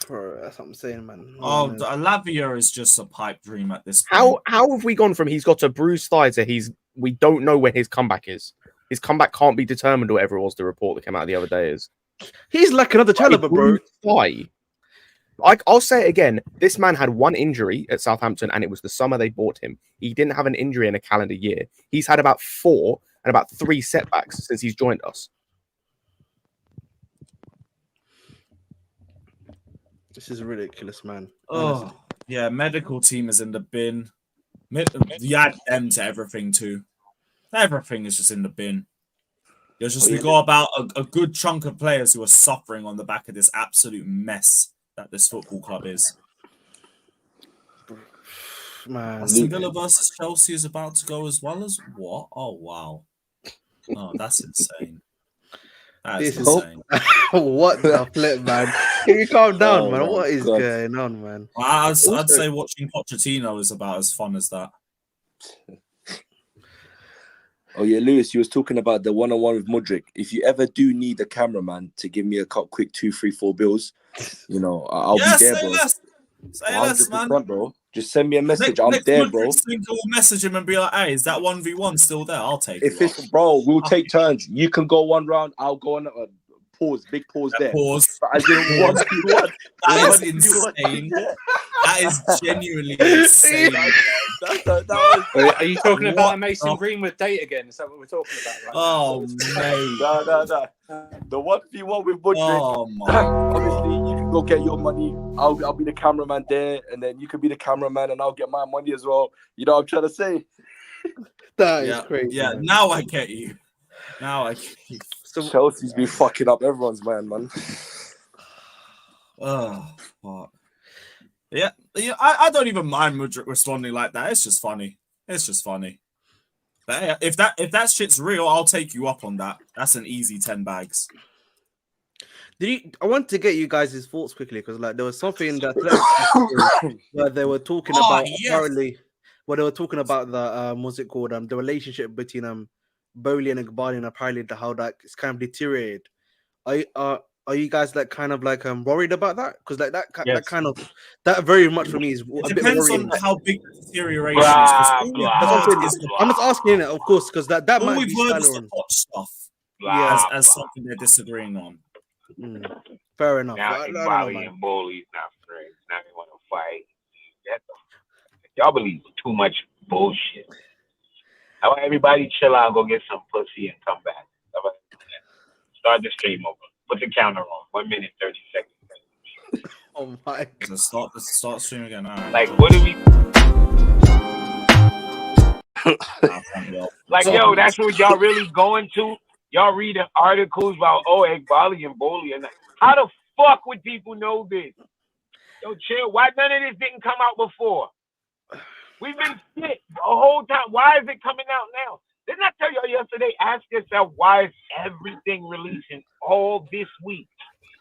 Speaker 7: Bro, that's what I'm saying, man.
Speaker 1: Oh,
Speaker 7: No.
Speaker 1: Lavia is just a pipe dream at this point.
Speaker 4: How have we gone from he's got a bruised thigh to we don't know when his comeback is? His comeback can't be determined, or whatever it was the report that came out the other day is.
Speaker 7: He's like another caliber, bro.
Speaker 4: Thigh. I'll say it again. This man had 1 injury at Southampton, and it was the summer they bought him. He didn't have an injury in a calendar year. He's had about 4 and about 3 setbacks since he's joined us.
Speaker 7: This is ridiculous, man.
Speaker 1: Oh, yeah, medical team is in the bin. You add them to everything too. Everything is just in the bin. We got about a good chunk of players who are suffering on the back of this absolute mess that this football club is.
Speaker 7: Man,
Speaker 1: Aston Villa versus Chelsea is about to go as well as what? Oh wow! Oh, that's insane. That is
Speaker 7: This is-
Speaker 1: insane.
Speaker 7: what the flip, man? Can you calm down,
Speaker 6: Oh,
Speaker 7: man?
Speaker 6: my
Speaker 7: What is
Speaker 6: God.
Speaker 7: going on, man?
Speaker 1: I'd say watching Pochettino is about as fun as that.
Speaker 6: Oh yeah, Lewis, you was talking about the 1-on-1 with Mudryk. If you ever do need a cameraman to give me a quick 2, 3, 4 bills, you know, I'll be there,
Speaker 1: say
Speaker 6: bro.
Speaker 1: less. Say less, man.
Speaker 6: 100%, bro. Just send me a message. I'm
Speaker 1: Next
Speaker 6: there,
Speaker 1: month,
Speaker 6: bro.
Speaker 1: We'll message him and be like, "Hey, is that 1v1 still there? I'll take
Speaker 6: If
Speaker 1: you."
Speaker 6: it's bro, we'll take turns. You can go one round. I'll go on. Pause. Big pause there.
Speaker 1: Pause.
Speaker 6: But I did 1v1.
Speaker 1: That is insane. That is genuinely insane.
Speaker 6: That was,
Speaker 5: Are you talking
Speaker 1: What
Speaker 5: about a Mason
Speaker 1: the-
Speaker 5: Greenwood date again? Is that what we're talking about right
Speaker 1: Oh mate.
Speaker 6: no. The 1v1 with Mudryk.
Speaker 1: Oh my.
Speaker 6: Obviously, you can go get your money. I'll be the cameraman there, and then you can be the cameraman, and I'll get my money as well. You know what I'm trying to say?
Speaker 7: That is
Speaker 1: Yeah,
Speaker 7: crazy.
Speaker 1: yeah.
Speaker 7: man.
Speaker 1: Now I get you. Now I get you.
Speaker 7: So,
Speaker 6: Chelsea's been fucking up everyone's man.
Speaker 1: Oh fuck. Yeah. I don't even mind Mudryk responding like that. It's just funny. It's just funny. But yeah, if that shit's real, I'll take you up on that. That's an easy 10 bags.
Speaker 7: I want to get you guys' thoughts quickly because like there was something that where they were talking about apparently where they were talking about the what's it called the relationship between Bowley and Iqbali, and apparently how that it's kind of deteriorated. Are you guys like kind of like worried about that? Because like that
Speaker 4: Yes.
Speaker 7: that very much for me is
Speaker 1: It
Speaker 7: a bit
Speaker 1: depends
Speaker 7: worrying.
Speaker 1: on how big the deterioration is. 'cause all we've
Speaker 7: That's what I'm
Speaker 1: heard
Speaker 7: saying.
Speaker 1: is the-
Speaker 7: I'm just asking it, of course, because that
Speaker 1: all
Speaker 7: might
Speaker 1: we've
Speaker 7: be
Speaker 1: heard is the
Speaker 7: Salah
Speaker 1: Poch stuff
Speaker 7: Yeah.
Speaker 1: as something they're disagreeing on.
Speaker 7: Fair enough.
Speaker 8: Now
Speaker 7: I don't know,
Speaker 8: Iqbali
Speaker 7: man.
Speaker 8: and Bowley's not friends. Y'all believe too much bullshit. How about everybody chill out and go get some pussy and come back? How about that? Start the stream over. Put the counter on. 1 minute, 30 seconds.
Speaker 7: Oh my
Speaker 1: Let's start streaming again. All right.
Speaker 8: Like, what do we... Like, yo, that's what y'all really going to? Y'all reading articles about, Bali and Boli. And how the fuck would people know this? Yo, chill. Why none of this didn't come out before? We've been shit the whole time. Why is it coming out now? Didn't I tell y'all yesterday? Ask yourself, why is everything releasing all this week?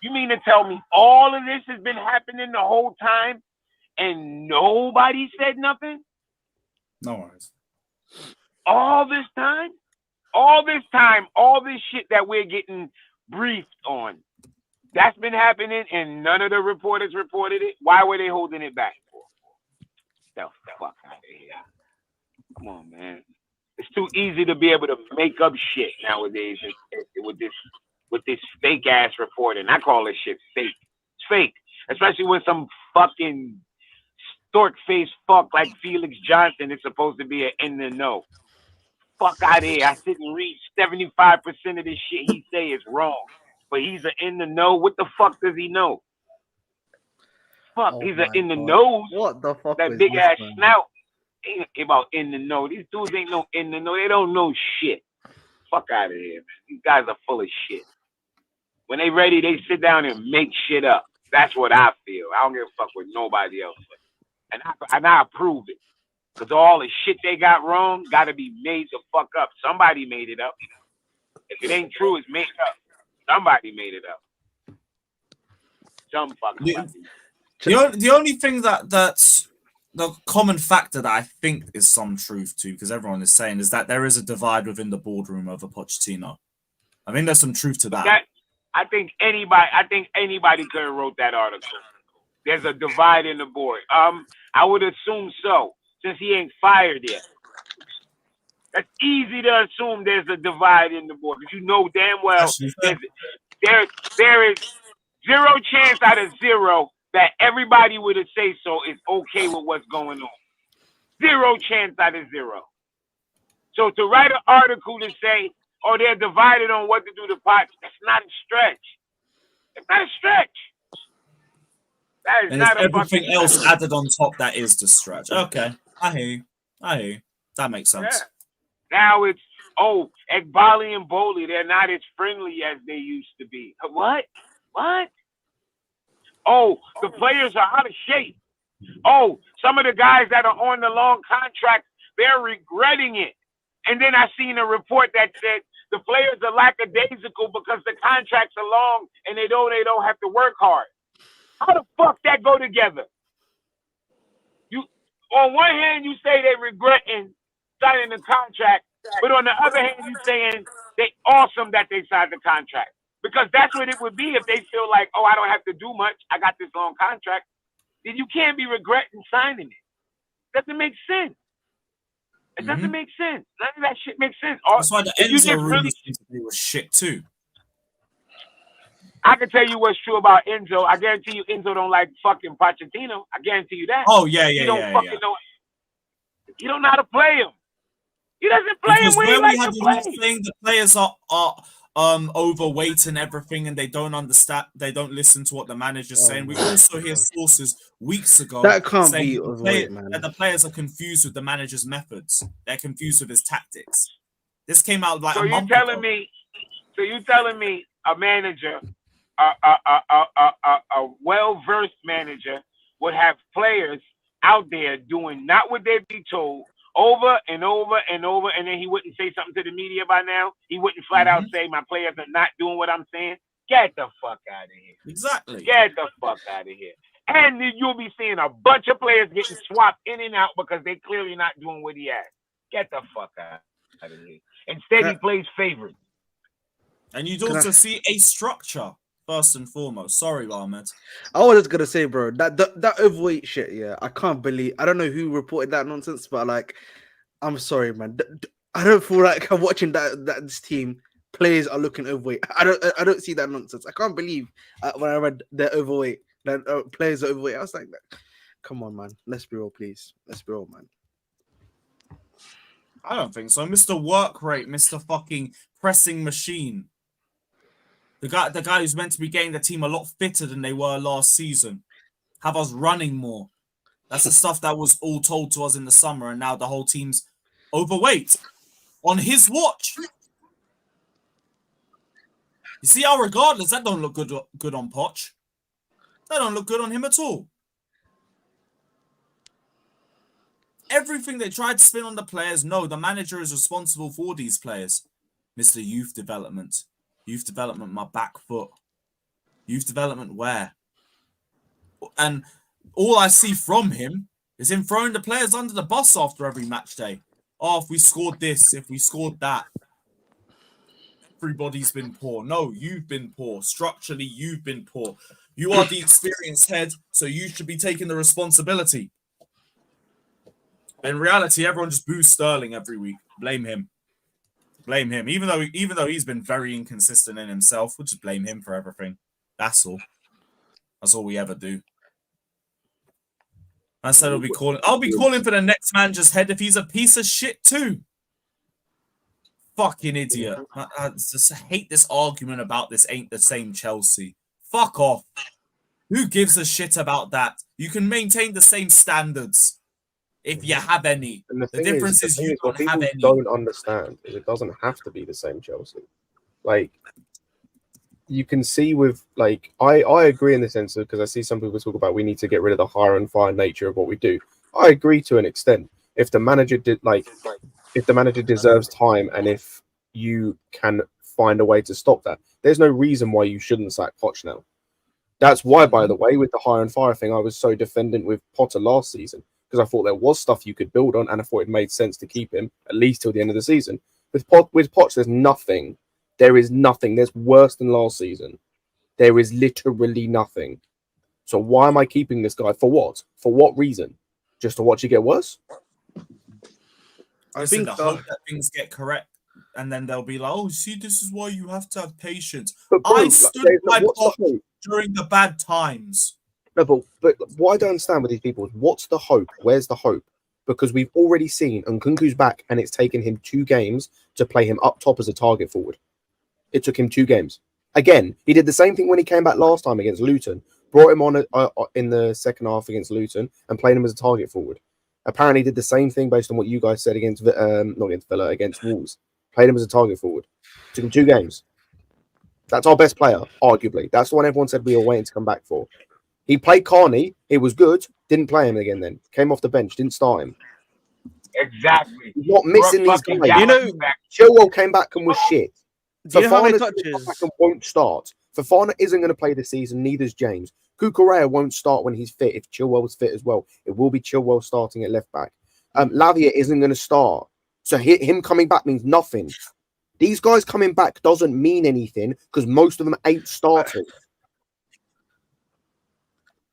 Speaker 8: You mean to tell me all of this has been happening the whole time and nobody said nothing?
Speaker 1: No worries.
Speaker 8: All this time, all this shit that we're getting briefed on, that's been happening and none of the reporters reported it. Why were they holding it back for? The fuck out of here. Come on, man. It's too easy to be able to make up shit nowadays with this fake ass reporting. I call this shit fake. It's fake. Especially when some fucking stork face fuck like Felix Johnson is supposed to be in the know. Fuck out of here. I sit and read 75% of this shit he say is wrong. But he's in the know. What the fuck does he know? Fuck,
Speaker 7: Oh
Speaker 8: he's
Speaker 7: my
Speaker 8: in the
Speaker 7: God.
Speaker 8: nose.
Speaker 7: What the fuck?
Speaker 8: That
Speaker 7: was
Speaker 8: big
Speaker 7: this,
Speaker 8: ass
Speaker 7: man?
Speaker 8: snout. Ain't about in the know. These dudes ain't no in the know. They don't know shit. Fuck out of here, man. These guys are full of shit. When they ready, they sit down and make shit up. That's what I feel. I don't give a fuck with nobody else. And I approve it. Because all the shit they got wrong got to be made the fuck up. Somebody made it up. If it ain't true, it's made up. Somebody made it up. Some fucking
Speaker 1: The only thing that's the common factor that I think is some truth to, because everyone is saying, is that there is a divide within the boardroom over Pochettino. I think there's some truth to that.
Speaker 8: I think anybody could have wrote that article. There's a divide in the board. I would assume so, since he ain't fired yet. That's easy to assume there's a divide in the board, because you know damn well there is 0 chance out of 0 that everybody with a say so is okay with what's going on. 0 chance out of 0. So to write an article to say, they're divided on what to do to Poch, that's not a stretch. It's not a stretch. That is
Speaker 1: And
Speaker 8: not
Speaker 1: it's
Speaker 8: a fucking
Speaker 1: everything else added on top that is the stretch. Okay, I hear you. That makes sense.
Speaker 8: Yeah. Now it's, Ekbali and Boli, they're not as friendly as they used to be. What? The players are out of shape. Some of the guys that are on the long contract, they're regretting it. And then I seen a report that said the players are lackadaisical because the contracts are long and they don't have to work hard. How the fuck that go together? You, on one hand, you say they regretting signing the contract, but on the other hand, you saying they awesome that they signed the contract. Because that's what it would be if they feel like, I don't have to do much. I got this long contract. Then you can't be regretting signing it. Doesn't make sense. It doesn't make sense. None of that shit makes sense.
Speaker 1: That's why the Enzo rumors seem to be shit too.
Speaker 8: I can tell you what's true about Enzo. I guarantee you Enzo don't like fucking Pochettino. I guarantee you that.
Speaker 1: Oh, yeah.
Speaker 8: He don't fucking know. He don't know how to play him. He doesn't play him when he likes to play.
Speaker 1: Saying the players are overweight and everything, and they don't understand. They don't listen to what the manager's saying. We also hear sources weeks ago
Speaker 7: that can't
Speaker 1: saying
Speaker 7: be overweight, man.
Speaker 1: that the players are confused with the manager's methods. They're confused with his tactics. This came out like a month ago.
Speaker 8: So you telling me a manager, a well-versed manager would have players out there doing not what they'd be told over and over and over, and then he wouldn't say something to the media by now? He wouldn't flat out say, my players are not doing what I'm saying? Get the fuck out of here.
Speaker 1: Exactly.
Speaker 8: Get the fuck out of here. And then you'll be seeing a bunch of players getting swapped in and out because they clearly not doing what he asked. Get the fuck out of here. Instead, he plays favorites.
Speaker 1: And you'd also see a structure, first and foremost. Sorry, Ahmed.
Speaker 7: I was just gonna say, bro, that overweight shit, yeah. I can't believe. I don't know who reported that nonsense, but like, I'm sorry, man. I don't feel like I'm watching that this team players are looking overweight. I don't see that nonsense. I can't believe when I read they're overweight, that players are overweight. I was like, Come on, man. Let's be real, please. Let's be real, man.
Speaker 1: I don't think so. Mr. Work Rate, Mr. fucking pressing machine. The guy who's meant to be getting the team a lot fitter than they were last season. Have us running more. That's the stuff that was all told to us in the summer, and now the whole team's overweight. On his watch. You see how regardless, that don't look good on Poch. That don't look good on him at all. Everything they tried to spin on the players, no, the manager is responsible for these players. Mr. Youth Development. Youth Development, my back foot. Youth Development where? And all I see from him is him throwing the players under the bus after every match day. Oh, if we scored this, if we scored that. Everybody's been poor. No, you've been poor. Structurally, you've been poor. You are the experienced head, so you should be taking the responsibility. In reality, everyone just boos Sterling every week. Blame him. Blame him. Even though he's been very inconsistent in himself, we'll just blame him for everything. That's all. That's all we ever do. I said I'll be calling for the next manager's head if he's a piece of shit too. Fucking idiot. I just hate this argument about this ain't the same Chelsea. Fuck off. Who gives a shit about that? You can maintain the same standards if you have any.
Speaker 4: And
Speaker 1: the difference is you
Speaker 4: what
Speaker 1: don't have
Speaker 4: people
Speaker 1: any.
Speaker 4: don't understand is it doesn't have to be the same Chelsea. Like, you can see with, like, I agree in the sense of, because I see some people talk about we need to get rid of the hire and fire nature of what we do. I agree to an extent. If the manager if the manager deserves time and if you can find a way to stop that, there's no reason why you shouldn't sack Poch now. That's why, by the way, with the hire and fire thing, I was so defendant with Potter last season, because I thought there was stuff you could build on and I thought it made sense to keep him at least till the end of the season. With Poch, there's nothing. There is nothing. There's worse than last season. There is literally nothing. So why am I keeping this guy? For what? For what reason? Just to watch it get worse?
Speaker 7: I think
Speaker 1: hope that things get correct, and then they'll be like, "Oh, see, this is why you have to have patience."
Speaker 4: But bro,
Speaker 1: I stood by Poch during the bad times.
Speaker 4: No, but what I don't understand with these people is what's the hope? Where's the hope? Because we've already seen Nkunku's back, and it's taken him 2 games to play him up top as a target forward. It took him 2 games. Again, he did the same thing when he came back last time against Luton. Brought him on in the second half against Luton and played him as a target forward. Apparently, did the same thing based on what you guys said against not against Villa, against Wolves. Played him as a target forward. Took him 2 games. That's our best player, arguably. That's the one everyone said we were waiting to come back for. He played Carney. It was good. Didn't play him again then. Came off the bench. Didn't start him.
Speaker 8: Exactly.
Speaker 4: He's not missing these
Speaker 8: Fucking
Speaker 4: guys. You know, Chilwell came back and was shit.
Speaker 7: Do you know how many
Speaker 4: Fofana's
Speaker 7: touches?
Speaker 4: back and won't start. Fofana isn't going to play this season. Neither's James. Cucurella won't start when he's fit. If Chilwell's fit as well, it will be Chilwell starting at left back. Lavia isn't going to start. So him coming back means nothing. These guys coming back doesn't mean anything because most of them ain't starting.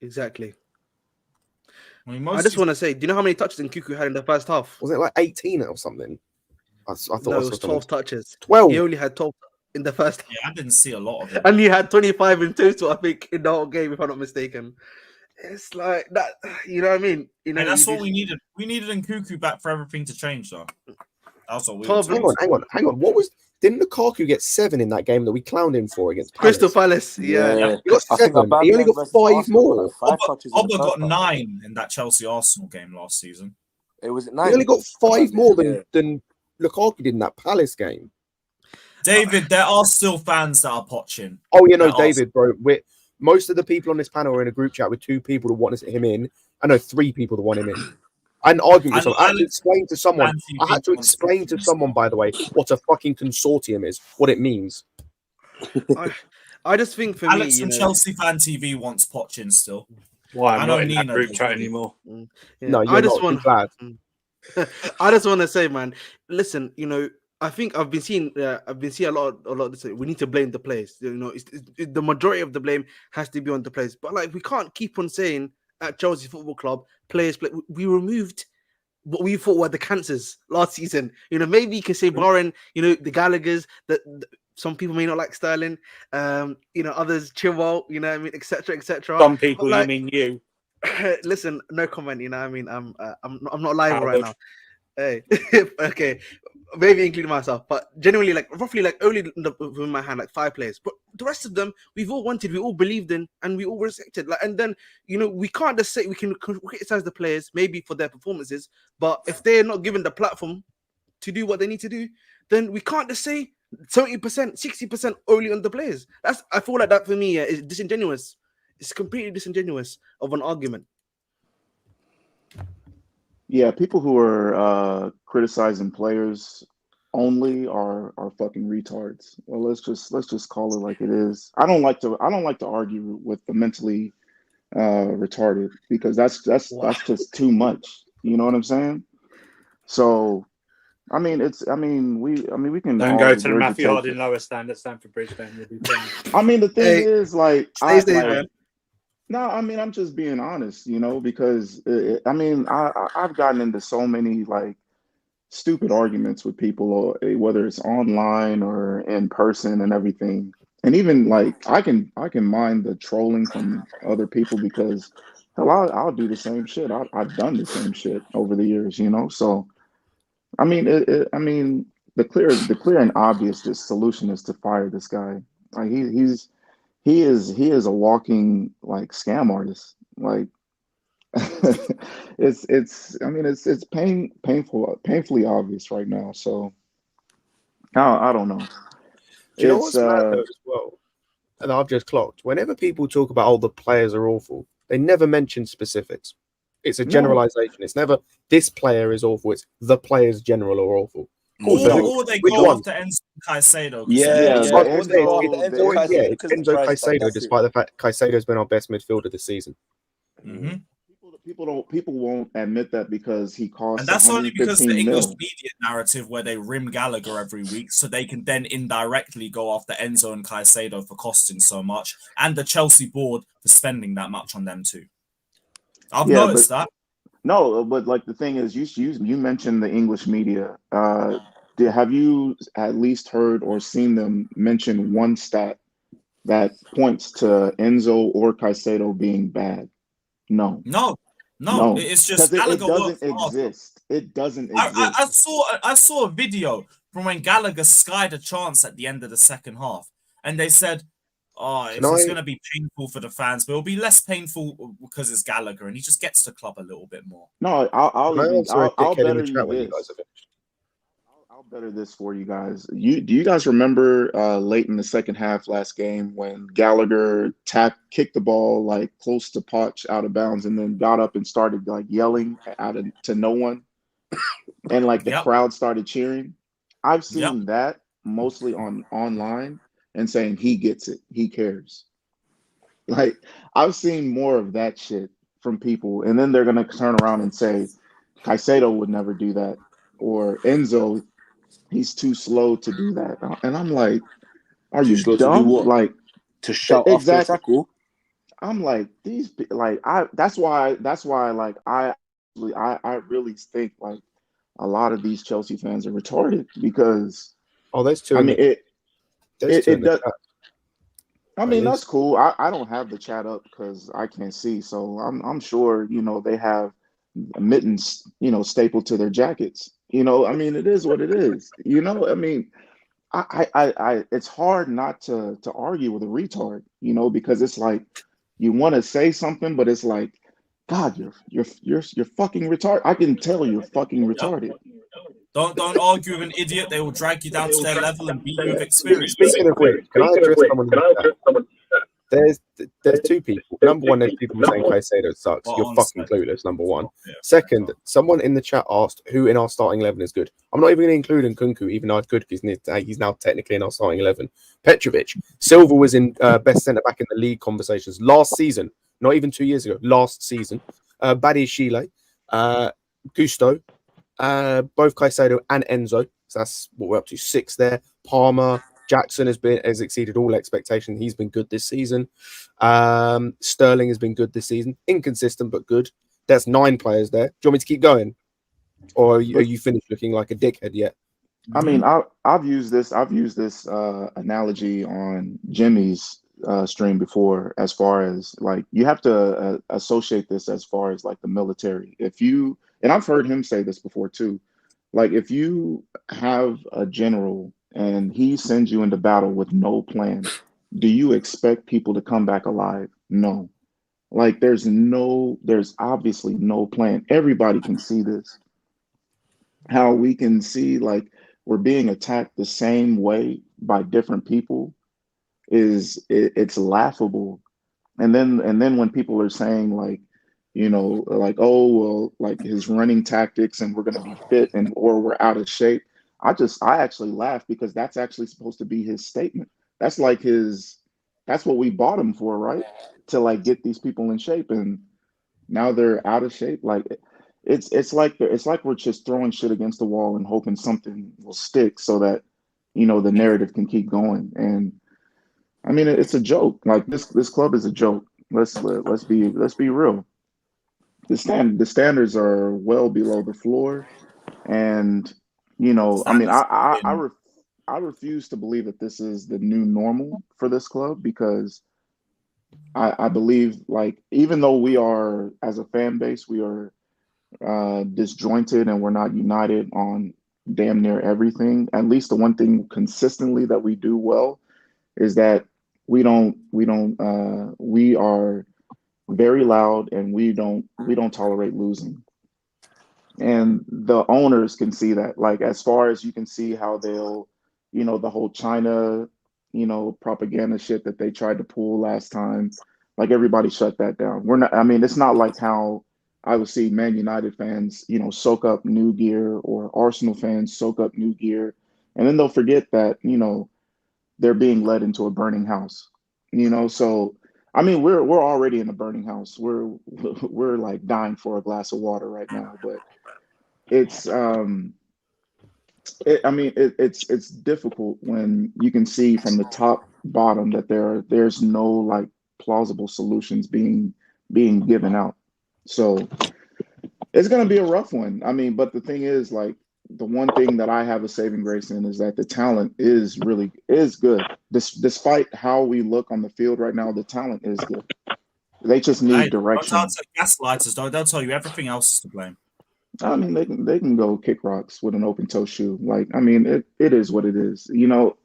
Speaker 7: Exactly.
Speaker 1: I mean,
Speaker 7: I just want to say, do you know how many touches Nkunku had in the first half?
Speaker 4: Was it like 18 or something? I thought
Speaker 7: No,
Speaker 4: I
Speaker 7: it
Speaker 4: saw
Speaker 7: was
Speaker 4: something.
Speaker 7: 12 touches.
Speaker 4: 12.
Speaker 7: He only had 12 in the first half.
Speaker 1: Yeah, I didn't see a lot of it.
Speaker 7: And he had 25 in total, I think, in the whole game, if I'm not mistaken. It's like that, you know what I mean? You know,
Speaker 1: And that's
Speaker 7: you
Speaker 1: what
Speaker 7: just-
Speaker 1: we needed. We needed Nkunku back for everything to change, though. That's what we
Speaker 7: 12
Speaker 1: were told.
Speaker 4: Hang on. Didn't Lukaku get 7 in that game that we clowned him for against
Speaker 7: Crystal
Speaker 4: Palace?
Speaker 7: Palace, yeah.
Speaker 4: He got
Speaker 6: I think
Speaker 4: 7. He only got 5 more.
Speaker 1: Oba got 9 in that Chelsea Arsenal game last season.
Speaker 6: It was
Speaker 4: He
Speaker 6: 9.
Speaker 4: only got 5 more
Speaker 6: Yeah.
Speaker 4: than Lukaku did in that Palace game.
Speaker 1: David, there are still fans that are potching.
Speaker 4: Oh, you know,
Speaker 1: That
Speaker 4: David, bro. Most of the people on this panel are in a group chat with 2 people that want him in. I know 3 people that want him in. I had an argument with someone. I had to explain to someone. I had to explain to someone, by the way, what a fucking consortium is, what it means.
Speaker 7: I just think for
Speaker 1: Alex
Speaker 7: me,
Speaker 1: from Chelsea Fan TV wants potching still.
Speaker 5: Why
Speaker 1: I
Speaker 5: I'm
Speaker 1: know
Speaker 5: not in that
Speaker 1: Nina
Speaker 5: group
Speaker 1: does,
Speaker 5: chat
Speaker 1: really.
Speaker 5: anymore.
Speaker 7: yeah,
Speaker 4: No, you're
Speaker 7: I just
Speaker 4: not.
Speaker 7: want
Speaker 4: Be glad.
Speaker 7: I just want to say, man, listen, you know, I think I've been seeing a lot of this. We need to blame the players. You know, the majority of the blame has to be on the players. But like, we can't keep on saying at Chelsea Football Club, players play. We removed what we thought were the cancers last season. You know, maybe you can say barring, you know, the Gallaghers, that some people may not like Sterling, you know, others Chilwell, you know what I mean, etc.
Speaker 5: Some people,
Speaker 7: Like,
Speaker 5: you mean you.
Speaker 7: Listen, no comment. You know, what I mean, I'm not live right now. Hey, okay, maybe including myself, but genuinely, like roughly, like only with my hand, like 5 players. But the rest of them, we've all wanted, we all believed in, and we all respected. Like, and then we can't just say we can criticize the players maybe for their performances, but if they're not given the platform to do what they need to do, then we can't just say 70%, 60% only on the players. I feel like that for me is disingenuous. It's completely disingenuous of an argument.
Speaker 9: Yeah, people who are criticizing players only are fucking retards. Well, let's just call it like it is. I don't like to argue with the mentally retarded because that's just too much. You know what I'm saying? So, we can.
Speaker 5: Don't go to the Matthew Harding lower stand at Stamford Bridge. Then you'll be fine.
Speaker 9: I mean, the thing is, like,
Speaker 7: man.
Speaker 9: No, I mean, I'm just being honest, because I've gotten into so many like stupid arguments with people, or whether it's online or in person and everything. And even like I can mind the trolling from other people because hell, I'll do the same shit. I've done the same shit over the years, So I mean, the clear and obvious solution is to fire this guy. Like he is a walking like scam artist. Like it's painfully obvious right now. So I don't know.
Speaker 4: Do you know what's mad though as well? And I've just clocked. Whenever people talk about the players are awful, they never mention specifics. It's a generalization. It's never this player is awful. It's the players general are awful.
Speaker 1: Or they go after Enzo Caicedo.
Speaker 4: Enzo Caicedo, despite the fact Caicedo's been our best midfielder this season.
Speaker 1: Mm-hmm.
Speaker 9: People won't admit that because he costs.
Speaker 1: And that's only because the English media narrative where they rim Gallagher every week, so they can then indirectly go after Enzo and Caicedo for costing so much, and the Chelsea board for spending that much on them too. I've noticed that.
Speaker 9: No, but like the thing is, you mentioned the English media. Have you at least heard or seen them mention one stat that points to Enzo or Caicedo being bad? No.
Speaker 1: It's just Gallagher
Speaker 9: doesn't exist. It doesn't exist.
Speaker 1: I saw a video from when Gallagher skied a chance at the end of the second half, and they said, it's going to be painful for the fans, but it'll be less painful because it's Gallagher, and he just gets the club a little bit more.
Speaker 9: No, I'll better you this. I'll better this for you guys. Do you guys remember late in the second half last game when Gallagher kicked the ball like close to Poch out of bounds, and then got up and started like yelling to no one, and like the crowd started cheering? I've seen that mostly online. And saying he gets it, he cares. Like I've seen more of that shit from people, and then they're gonna turn around and say Caicedo would never do that, or Enzo, he's too slow to do that. And I'm like, are you dumb? Like
Speaker 6: to shout off the tackle?
Speaker 9: I'm like that's why like I really think like a lot of these Chelsea fans are retarded because
Speaker 4: there's two.
Speaker 9: It does. I mean, that's cool. I don't have the chat up because I can't see. So I'm sure, they have mittens, stapled to their jackets. I mean, it is what it is. I mean, I it's hard not to argue with a retard, because it's like you want to say something, but it's like, God, you're fucking retarded. I can tell you're fucking retarded.
Speaker 1: Don't argue with an idiot. They will drag you down to their level and beat you with experience.
Speaker 4: Speaking of which, can I address someone? There's two people. Number one, there's people saying Caicedo sucks. You're fucking clueless, number one. Yeah. Second, someone in the chat asked who in our starting 11 is good. I'm not even going to include Nkunku, even though I could because he's now technically in our starting 11. Petrovic. Silva was in best centre-back in the league conversations last season, not even 2 years ago, last season. Badiashile, Gusto, both Caicedo and Enzo. So that's what we're up to, 6 there. Palmer, Jackson has exceeded all expectation. He's been good this season. Sterling has been good this season. Inconsistent but good. That's 9 players there. Do you want me to keep going, or are you finished looking like a dickhead yet?
Speaker 9: I mean, I've used this analogy on Jimmy's stream before, as far as like you have to associate this as far as like the military. If you, and I've heard him say this before too, like if you have a general and he sends you into battle with no plan, do you expect people to come back alive? No. Like there's obviously no plan. Everybody can see this. How we can see like we're being attacked the same way by different people it's laughable. And then when people are saying like, you know, like, oh well, like his running tactics and we're gonna be fit and or we're out of shape. I actually laugh because that's actually supposed to be his statement. That's like that's what we bought him for, right? To like get these people in shape, and now they're out of shape. Like it's like we're just throwing shit against the wall and hoping something will stick so that, you know, the narrative can keep going. And I mean, it's a joke. Like this club is a joke. Let's be real. The standards are well below the floor, and you know, I mean, I refuse to believe that this is the new normal for this club, because I believe, like, even though we are, as a fan base, we are disjointed and we're not united on damn near everything. At least the one thing consistently that we do well is that we are very loud, and we don't tolerate losing. And the owners can see that. Like, as far as you can see how they'll, you know, the whole China, you know, propaganda shit that they tried to pull last time, like everybody shut that down. We're not, I mean, it's not like how I would see Man United fans, you know, soak up new gear, or Arsenal fans soak up new gear, and then they'll forget that, you know, they're being led into a burning house, you know. So I mean, we're already in a burning house. We're like dying for a glass of water right now. But it's it's difficult when you can see from the top bottom that there's no like plausible solutions being given out. So it's gonna be a rough one. I mean, but the thing is, like, the one thing that I have a saving grace in is that the talent is good. Despite how we look on the field right now, the talent is good. They just need direction.
Speaker 1: Gaslighters, though. They'll tell you everything else is to blame.
Speaker 9: I mean, they can go kick rocks with an open toe shoe. Like, I mean, it is what it is. You know,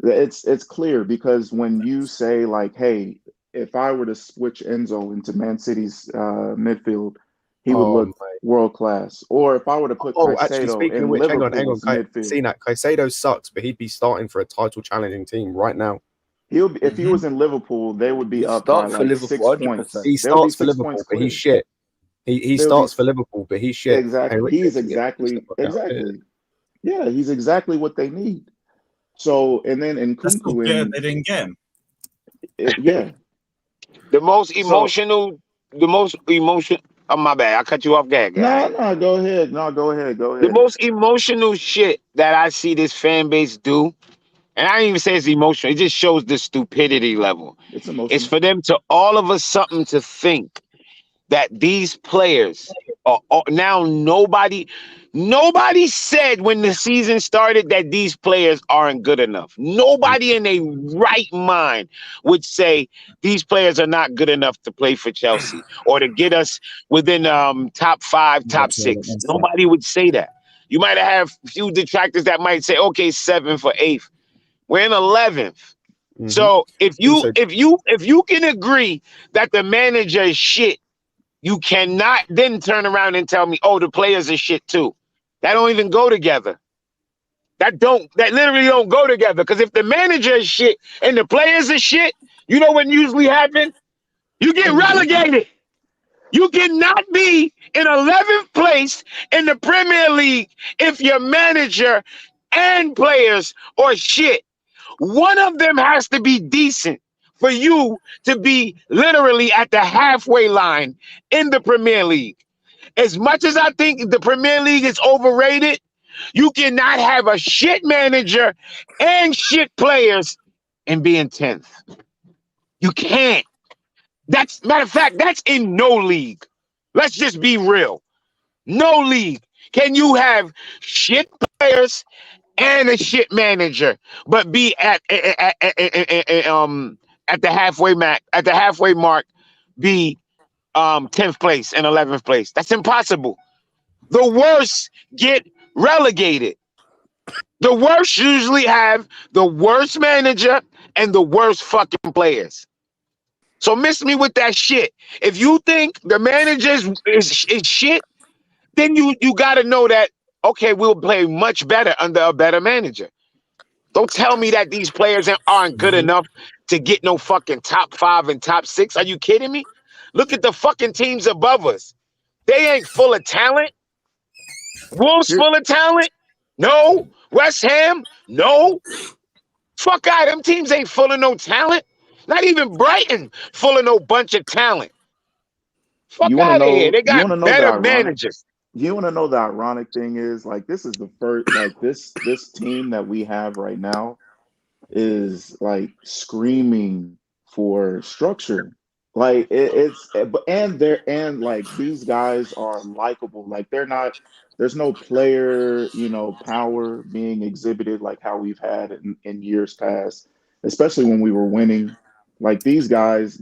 Speaker 9: it's clear, because when you say like, hey, if I were to switch Enzo into Man City's midfield, he would look world class. Or if I were to put
Speaker 4: actually, speaking of which, hang on, Caicedo sucks, but he'd be starting for a title challenging team right now.
Speaker 9: He'll be, if he was in Liverpool, they would be up by like 6 points.
Speaker 4: He starts for Liverpool, but he's shit. He starts for Liverpool, but he's shit.
Speaker 9: Exactly. He's exactly. Yeah, he's exactly what they need. So, and then in Kunku,
Speaker 1: they didn't get him.
Speaker 9: Yeah.
Speaker 8: The most emotional. Oh, my bad. I cut you off, gag.
Speaker 9: No, go ahead. Go ahead.
Speaker 8: The most emotional shit that I see this fan base do, and I didn't even say it's emotional, it just shows the stupidity level.
Speaker 9: It's emotional.
Speaker 8: It's for them to all of a sudden to think that these players are now nobody said when the season started that these players aren't good enough. Nobody in a right mind would say these players are not good enough to play for Chelsea or to get us within top 5, top 6. Nobody would say that. You might have a few detractors that might say, okay, 7th or 8th. We're in 11th. Mm-hmm. So if you can agree that the manager is shit, you cannot then turn around and tell me, oh, the players are shit too. That don't even go together. That literally don't go together. Because if the manager is shit and the players are shit, you know what usually happens? You get relegated. You cannot be in 11th place in the Premier League if your manager and players are shit. One of them has to be decent for you to be literally at the halfway line in the Premier League. As much as I think the Premier League is overrated, you cannot have a shit manager and shit players and be in 10th. You can't. That's, matter of fact, that's in no league. Let's just be real. No league can you have shit players and a shit manager, but be at at the halfway mark be 10th place and 11th place. That's impossible. The worst get relegated. The worst usually have the worst manager and the worst fucking players. So miss me with that shit. If you think the manager is shit, then you got to know that, okay, we'll play much better under a better manager. Don't tell me that these players aren't good enough to get no fucking top 5 and top 6. Are you kidding me? Look at the fucking teams above us. They ain't full of talent. Wolves full of talent? No. West Ham? No. Fuck out. Them teams ain't full of no talent. Not even Brighton full of no bunch of talent. Fuck out of here. They got better managers.
Speaker 9: You want to know the ironic thing is, like, this is the first, like, this team that we have right now is like screaming for structure. Like and like these guys are likable. Like there's no player, power being exhibited like how we've had in years past, especially when we were winning. Like these guys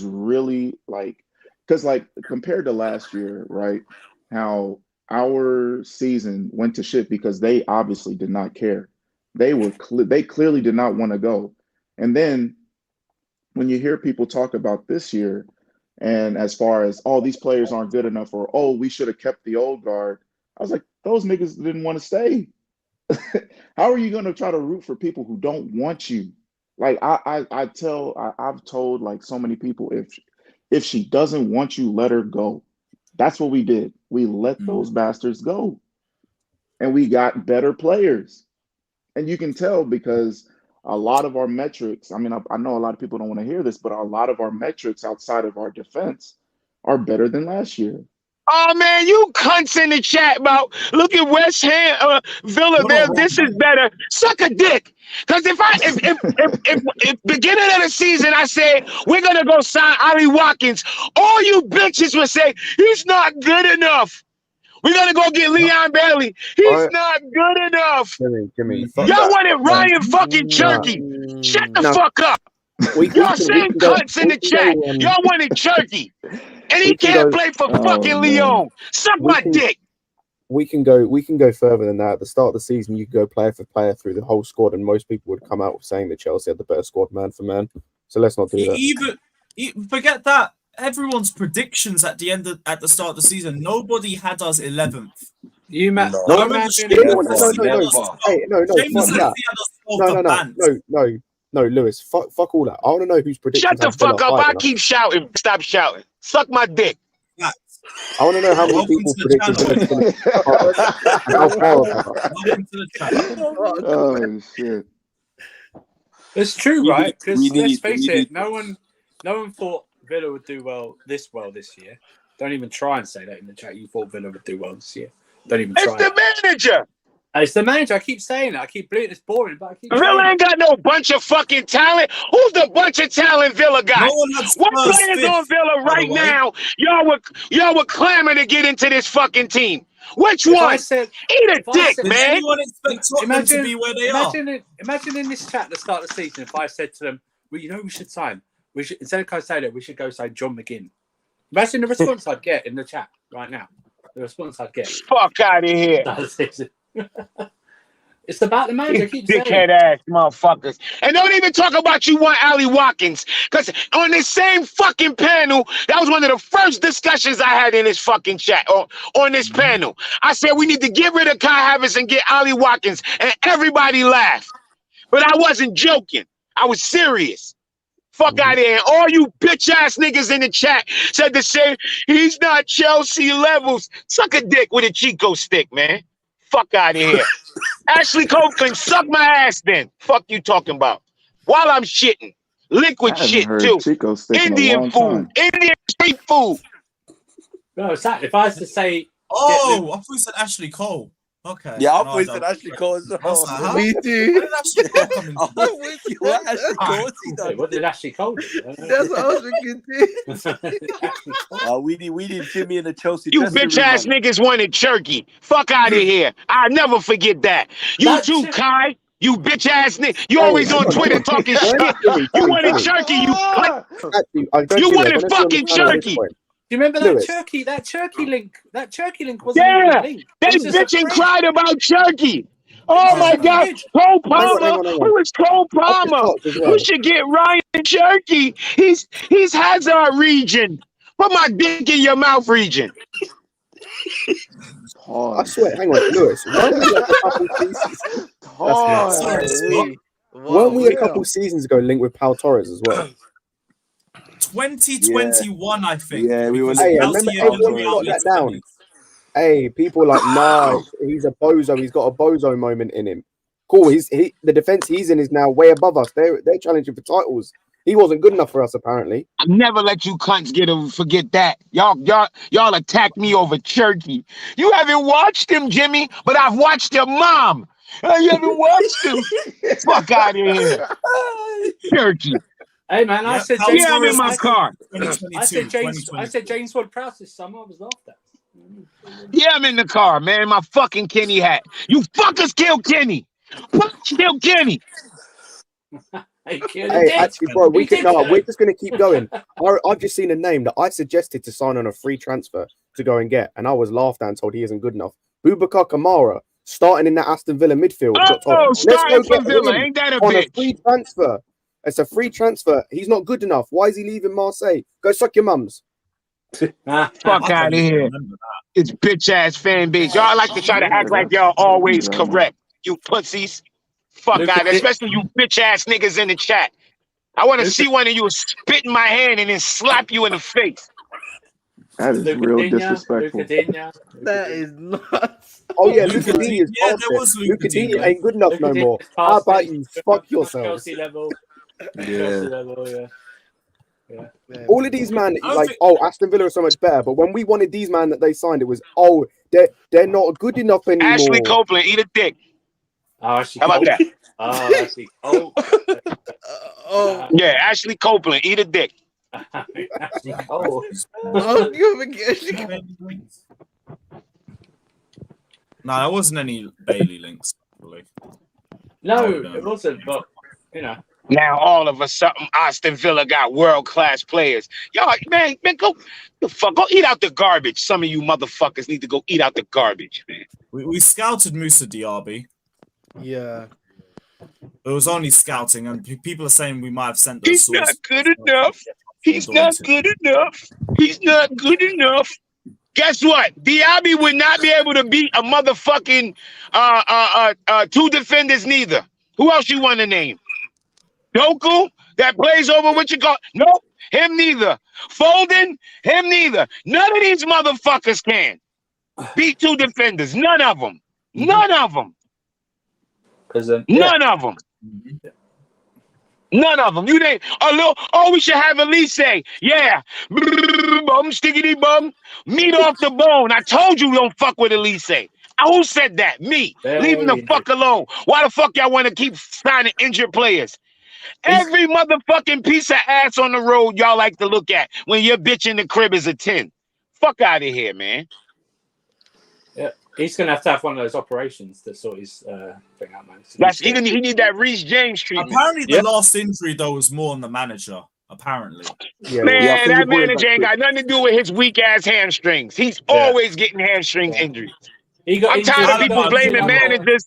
Speaker 9: really like, because like compared to last year, right? How our season went to shit because they obviously did not care. They clearly did not want to go. And then when you hear people talk about this year, and as far as, oh, these players aren't good enough, or, oh, we should have kept the old guard, I was like, those niggas didn't want to stay. How are you going to try to root for people who don't want you? Like I've told like so many people, if she doesn't want you, let her go. That's what we did. We let those bastards go, and we got better players. And you can tell because a lot of our metrics, I mean, I know a lot of people don't want to hear this, but a lot of our metrics outside of our defense are better than last year.
Speaker 8: Oh, man, you cunts in the chat about, look at West Ham, Villa, this is better. Suck a dick. Because if beginning of the season, I said, we're going to go sign Ollie Watkins, all you bitches would say, he's not good enough. We're going to go get Leon Bailey. He's not good enough.
Speaker 4: Jimmy,
Speaker 8: y'all wanted Ryan fucking Cherky. Shut the fuck up. Y'all saying cunts in the chat. Y'all wanted Cherky. And he can't play for fucking Lyon. Suck my dick.
Speaker 4: We can go further than that. At the start of the season, you could go player for player through the whole squad, and most people would come out saying that Chelsea had the better squad man for man. So let's not do that.
Speaker 1: Even forget that. Everyone's predictions at the start of the season, nobody had us 11th.
Speaker 4: No, Lewis, fuck all that. I want to know who's predictions.
Speaker 8: Shut the fuck up! I keep shouting. Stop shouting. Suck my dick.
Speaker 4: I want to know how many people predicted.
Speaker 9: Oh shit!
Speaker 5: It's true, right? Because let's face it, no one thought Villa would do well this year. Don't even try and say that in the chat. You thought Villa would do well this year. Don't even try.
Speaker 8: It's the manager.
Speaker 5: It's the manager. I keep saying it. I keep bleeding. It's boring, but I keep.
Speaker 8: Villa ain't got no bunch of fucking talent. Who's the bunch of talent Villa got? What players on Villa right now? Y'all were clamoring to get into this fucking team. Which one? Eat a dick, man.
Speaker 1: Imagine to be where they are.
Speaker 5: Imagine in this chat at the start of the season, if I said to them, "Well, you know, we should sign. We should instead of Caicedo, we should go sign John McGinn." Imagine the response I'd get in the chat right now. The response I'd get.
Speaker 8: Fuck out of here.
Speaker 5: It's about the manager. Keep
Speaker 8: dickhead ass motherfuckers. And don't even talk about you want Ollie Watkins. Because on this same fucking panel, that was one of the first discussions I had in this fucking chat on this panel. I said we need to get rid of Kai Havertz and get Ollie Watkins. And everybody laughed. But I wasn't joking. I was serious. Fuck out of here. And all you bitch ass niggas in the chat said the same. He's not Chelsea levels. Suck a dick with a Chico stick, man. Fuck out of here. Ashley Copeland, suck my ass then. Fuck you talking about. While I'm shitting. Liquid shit too. Indian food. Indian street food.
Speaker 5: No, if I was to say.
Speaker 1: Oh, I thought you said Ashley Cole. Okay.
Speaker 6: Yeah, I thought you said Ashley Cole as well.
Speaker 7: Me too.
Speaker 1: Where did Ashley Cole come in?
Speaker 6: I'm with you. What Ashley Cole has he done?
Speaker 5: What did Ashley Cole do?
Speaker 7: That's what I was thinking too.
Speaker 6: We need Jimmy in the Chelsea.
Speaker 8: You bitch ass niggas wanted Cherky. Fuck out of here. I'll never forget that. You too, Kai. You bitch ass nigga. You always on Twitter talking shit. You wanted Turkey. You wanted fucking Turkey.
Speaker 5: Do you remember
Speaker 4: Lewis.
Speaker 5: that Turkey link? That Turkey link wasn't even a link.
Speaker 8: They bitch and cried about Turkey. Oh my God, Cole Palmer. Who is Cole Palmer? Who should get Ryan Turkey? He's Hazard region. Put my dick in your mouth region.
Speaker 4: I swear, hang on, Lewis. Weren't we a couple seasons ago linked with Pau Torres as well?
Speaker 1: 2021, I think.
Speaker 6: Yeah, we were.
Speaker 4: Hey, remember everyone got that down. Hey, people like, nah, he's a bozo. He's got a bozo moment in him. Cool. The defense he's in is now way above us. They're challenging for titles. He wasn't good enough for us, apparently.
Speaker 8: I never let you cunts forget that. Y'all attacked me over Turkey. You haven't watched him, Jimmy, but I've watched your mom. You haven't watched him. Fuck out of here. Turkey.
Speaker 5: Hey man, I said
Speaker 8: James. Yeah, I'm in my car.
Speaker 5: I said James Ward-Prowse this summer. I was laughed at.
Speaker 8: Yeah, I'm in the car, man. My fucking Kenny hat. You fuckers kill Kenny. Kill Kenny.
Speaker 4: Hey, actually, bro, we're just going to keep going. I've just seen a name that I suggested to sign on a free transfer to go and get, and I was laughed at and told he isn't good enough. Boubacar Kamara, starting in that Aston Villa midfield.
Speaker 8: Starting for Villa. Ain't that a
Speaker 4: on
Speaker 8: bitch?
Speaker 4: A free transfer. It's a free transfer. He's not good enough. Why is he leaving Marseille? Go suck your mums.
Speaker 8: Fuck out of here. It's bitch ass fan base. Y'all like to try to act like y'all always correct. You pussies. Fuck out, especially you bitch ass niggas in the chat. I want to see one of you spit in my hand and then slap you in the face.
Speaker 9: That is real disrespectful.
Speaker 7: That is nuts.
Speaker 4: Oh yeah, Lucadini's
Speaker 1: Lucadini
Speaker 4: ain't good enough no more. How about you fuck yourselves?
Speaker 5: Chelsea level. Yeah.
Speaker 4: All of these man, Aston Villa are so much better. But when we wanted these man that they signed, it was they're not good enough anymore.
Speaker 8: Ashley Copeland, eat a dick.
Speaker 5: How
Speaker 8: about that?
Speaker 5: Ashley.
Speaker 8: Yeah, Ashley Copeland, eat a dick.
Speaker 1: No, there wasn't any Bailey links. Really.
Speaker 5: No, it wasn't. But
Speaker 8: Now all of a sudden, Aston Villa got world-class players. Y'all, man, go eat out the garbage. Some of you motherfuckers need to go eat out the garbage, man.
Speaker 1: We scouted Moussa Diaby.
Speaker 7: Yeah.
Speaker 1: It was only scouting, and people are saying we might have sent.
Speaker 8: He's not good enough. He's not good enough. He's not good enough. Guess what? Diaby would not be able to beat a motherfucking two defenders neither. Who else you want to name? Doku that plays over what you call? Nope, him neither. Foden, him neither. None of these motherfuckers can beat two defenders. None of them. None of them. None of them. None of them. You didn't. We should have Elise. Yeah. Bum, stickity bum. Meat off the bone. I told you don't fuck with Elise. Who said that? Me. Leave him the fuck alone. Why the fuck y'all want to keep signing injured players? Every motherfucking piece of ass on the road y'all like to look at when your bitch in the crib is a 10. Fuck out of here, man.
Speaker 5: Yeah, he's gonna have one of those operations to sort his thing out, man.
Speaker 8: He need that Reece James treatment.
Speaker 1: Apparently, the last injury though was more on the manager. Apparently,
Speaker 8: that manager ain't got nothing to do with his weak ass hamstrings. He's always getting hamstring injuries. I'm tired of people blaming managers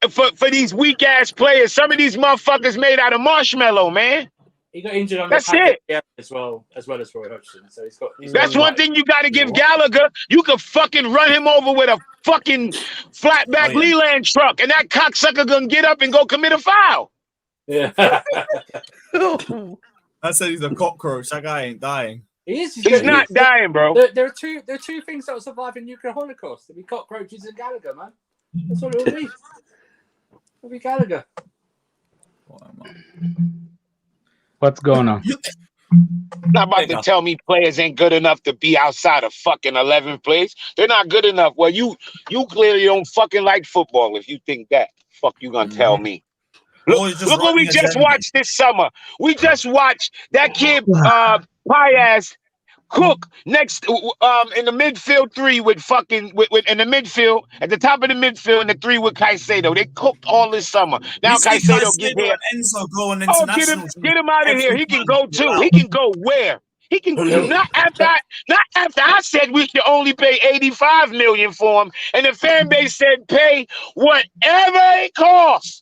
Speaker 8: for these weak ass players. Some of these motherfuckers made out of marshmallow, man.
Speaker 5: He got injured on
Speaker 8: That's it.
Speaker 5: as well as Roy Hodgson. So
Speaker 8: that's one thing you got to give Gallagher. You could fucking run him over with a fucking flatback Leland truck, and that cocksucker gonna get up and go commit a foul.
Speaker 5: Yeah.
Speaker 1: I said he's a cockroach. That guy ain't dying.
Speaker 8: He's not dying, bro.
Speaker 5: There are two things that will survive in nuclear holocaust. There'll be cockroaches and Gallagher, man. That's what it will be. It'll be Gallagher.
Speaker 10: What's going on?
Speaker 8: Not about to tell me players ain't good enough to be outside of fucking 11th place. They're not good enough. Well, you clearly don't fucking like football if you think that. Fuck you gonna tell me. Look what we just watched this summer. We just watched that kid Piaz Cook next in the midfield three with fucking with in the midfield at the top of the midfield and the three with Caicedo. They cooked all this summer. Now
Speaker 1: We see
Speaker 8: Caicedo get here.
Speaker 1: and Enzo go on
Speaker 8: Oh,
Speaker 1: international.
Speaker 8: get him out of here.
Speaker 1: every
Speaker 8: He can
Speaker 1: time
Speaker 8: go
Speaker 1: they
Speaker 8: too.
Speaker 1: go
Speaker 8: He
Speaker 1: out.
Speaker 8: can go where? He can not after I said we should only pay 85 million for him, and the fan base said pay whatever it costs.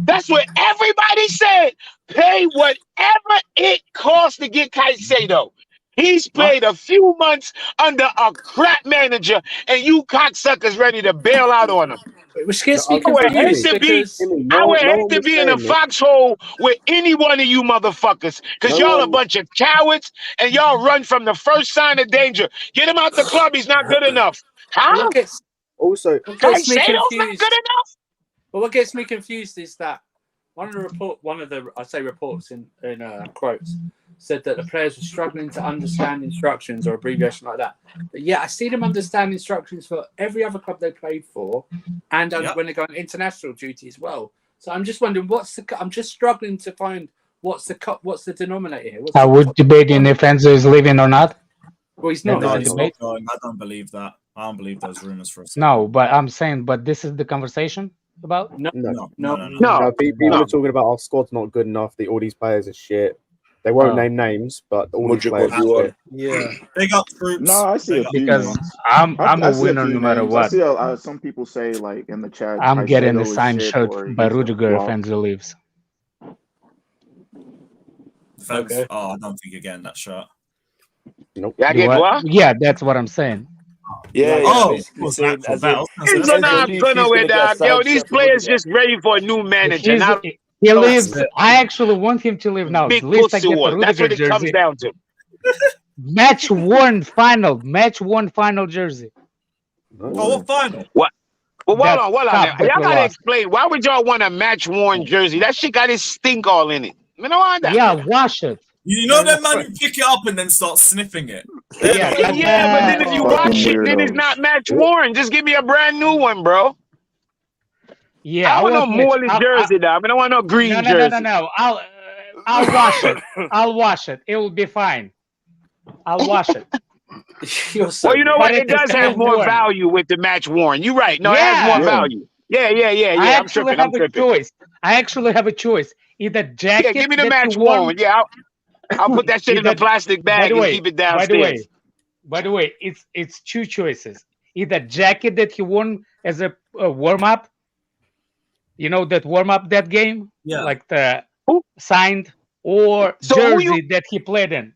Speaker 8: That's what everybody said. Pay whatever it costs to get Caicedo. He's played a few months under a crap manager, and you cocksuckers ready to bail out on him.
Speaker 5: Which gets me
Speaker 8: I would hate
Speaker 5: confused
Speaker 8: to be,
Speaker 5: because
Speaker 8: I would hate to be in a foxhole with any one of you motherfuckers, because y'all a bunch of cowards and y'all run from the first sign of danger. Get him out the club. He's not good enough. Huh?
Speaker 4: Also,
Speaker 5: what gets me
Speaker 8: Caicedo's not
Speaker 5: confused?
Speaker 8: good enough.
Speaker 5: But what gets me confused is that one of the I say reports in quotes said that the players were struggling to understand instructions or abbreviation like that. But yeah, I see them understand instructions for every other club they played for, and when they go on international duty as well. So I'm just wondering I'm just struggling to find what's the denominator here.
Speaker 10: I would debate if Enzo is leaving or not.
Speaker 5: Well, he's not.
Speaker 1: No, he's not going. I don't believe that. I don't believe those rumors for a second.
Speaker 10: No, but I'm saying, but this is the conversation about.
Speaker 5: No.
Speaker 4: People are talking about our squad's not good enough. All these players are shit. They won't name names, but all these players are shit.
Speaker 7: Yeah.
Speaker 1: Big up troops.
Speaker 9: No, I see a few
Speaker 10: Because
Speaker 9: names.
Speaker 10: I'm
Speaker 9: I
Speaker 10: a
Speaker 9: see
Speaker 10: winner
Speaker 9: few
Speaker 10: no matter
Speaker 9: names.
Speaker 10: what.
Speaker 9: I see some people say like in the chat.
Speaker 10: I'm getting the
Speaker 9: Caicedo is
Speaker 10: signed
Speaker 9: shit
Speaker 10: shirt
Speaker 9: or
Speaker 10: by
Speaker 9: he's a
Speaker 10: Rudiger if
Speaker 9: flop.
Speaker 10: Enzo leaves.
Speaker 1: Okay. Oh, I don't think you're getting that shirt.
Speaker 4: Nope.
Speaker 8: Yeah, I get what?
Speaker 10: Yeah, that's what I'm saying.
Speaker 6: Yeah.
Speaker 1: Oh,
Speaker 6: basically
Speaker 1: what's
Speaker 6: saying
Speaker 1: that?
Speaker 6: as in-
Speaker 8: Enzo not
Speaker 6: he's
Speaker 8: gonna
Speaker 6: gonna
Speaker 8: win,
Speaker 6: get a
Speaker 8: dog. Yo,
Speaker 6: signed
Speaker 8: these
Speaker 6: shirt for
Speaker 8: players
Speaker 6: Rudiger.
Speaker 8: just ready for a new manager. Now
Speaker 10: He leaves. I actually want him to leave now.
Speaker 8: big
Speaker 10: At least I
Speaker 8: pussy
Speaker 10: get the
Speaker 8: war. That's
Speaker 10: Rudiger
Speaker 8: what it comes
Speaker 10: jersey.
Speaker 8: down to.
Speaker 10: Match one final jersey.
Speaker 1: Oh, what final?
Speaker 8: What? Well,
Speaker 10: That
Speaker 8: hold on.
Speaker 10: cup that
Speaker 8: Y'all
Speaker 10: we
Speaker 8: gotta
Speaker 10: lost.
Speaker 8: explain. Why would y'all want a match worn jersey? That shit got his stink all in it. You know why?
Speaker 10: Yeah, wash it.
Speaker 1: You know that man who pick it up and then start sniffing it.
Speaker 10: Yeah,
Speaker 8: Yeah, but then if you wash it, then it's
Speaker 9: weirdos.
Speaker 8: not match worn. Just give me a brand new one, bro.
Speaker 10: Yeah,
Speaker 8: I want no
Speaker 10: will
Speaker 8: Morley jersey, dog. I don't want no green
Speaker 10: No.
Speaker 8: jersey.
Speaker 10: I'll wash it. I'll wash it. It will be fine. I'll wash it.
Speaker 8: Well, you know what?
Speaker 10: But
Speaker 8: It does have more
Speaker 10: worn.
Speaker 8: value with the match worn. You're right. No, it
Speaker 10: Yeah.
Speaker 8: has more value. Yeah.
Speaker 10: I
Speaker 8: I'm
Speaker 10: actually
Speaker 8: tripping. I'm
Speaker 10: have a
Speaker 8: tripping.
Speaker 10: choice. I actually have a choice. Either jacket.
Speaker 8: Yeah, give me the
Speaker 10: that
Speaker 8: match
Speaker 10: you won-
Speaker 8: worn. Yeah, I'll put that shit in a
Speaker 10: Either-
Speaker 8: plastic
Speaker 10: By
Speaker 8: bag
Speaker 10: the
Speaker 8: and
Speaker 10: way,
Speaker 8: keep it
Speaker 10: by
Speaker 8: downstairs.
Speaker 10: the way, it's two choices. Either jacket that he won as a warm up. You know that warm up that game, like the signed, or
Speaker 8: So
Speaker 10: jersey that he played in.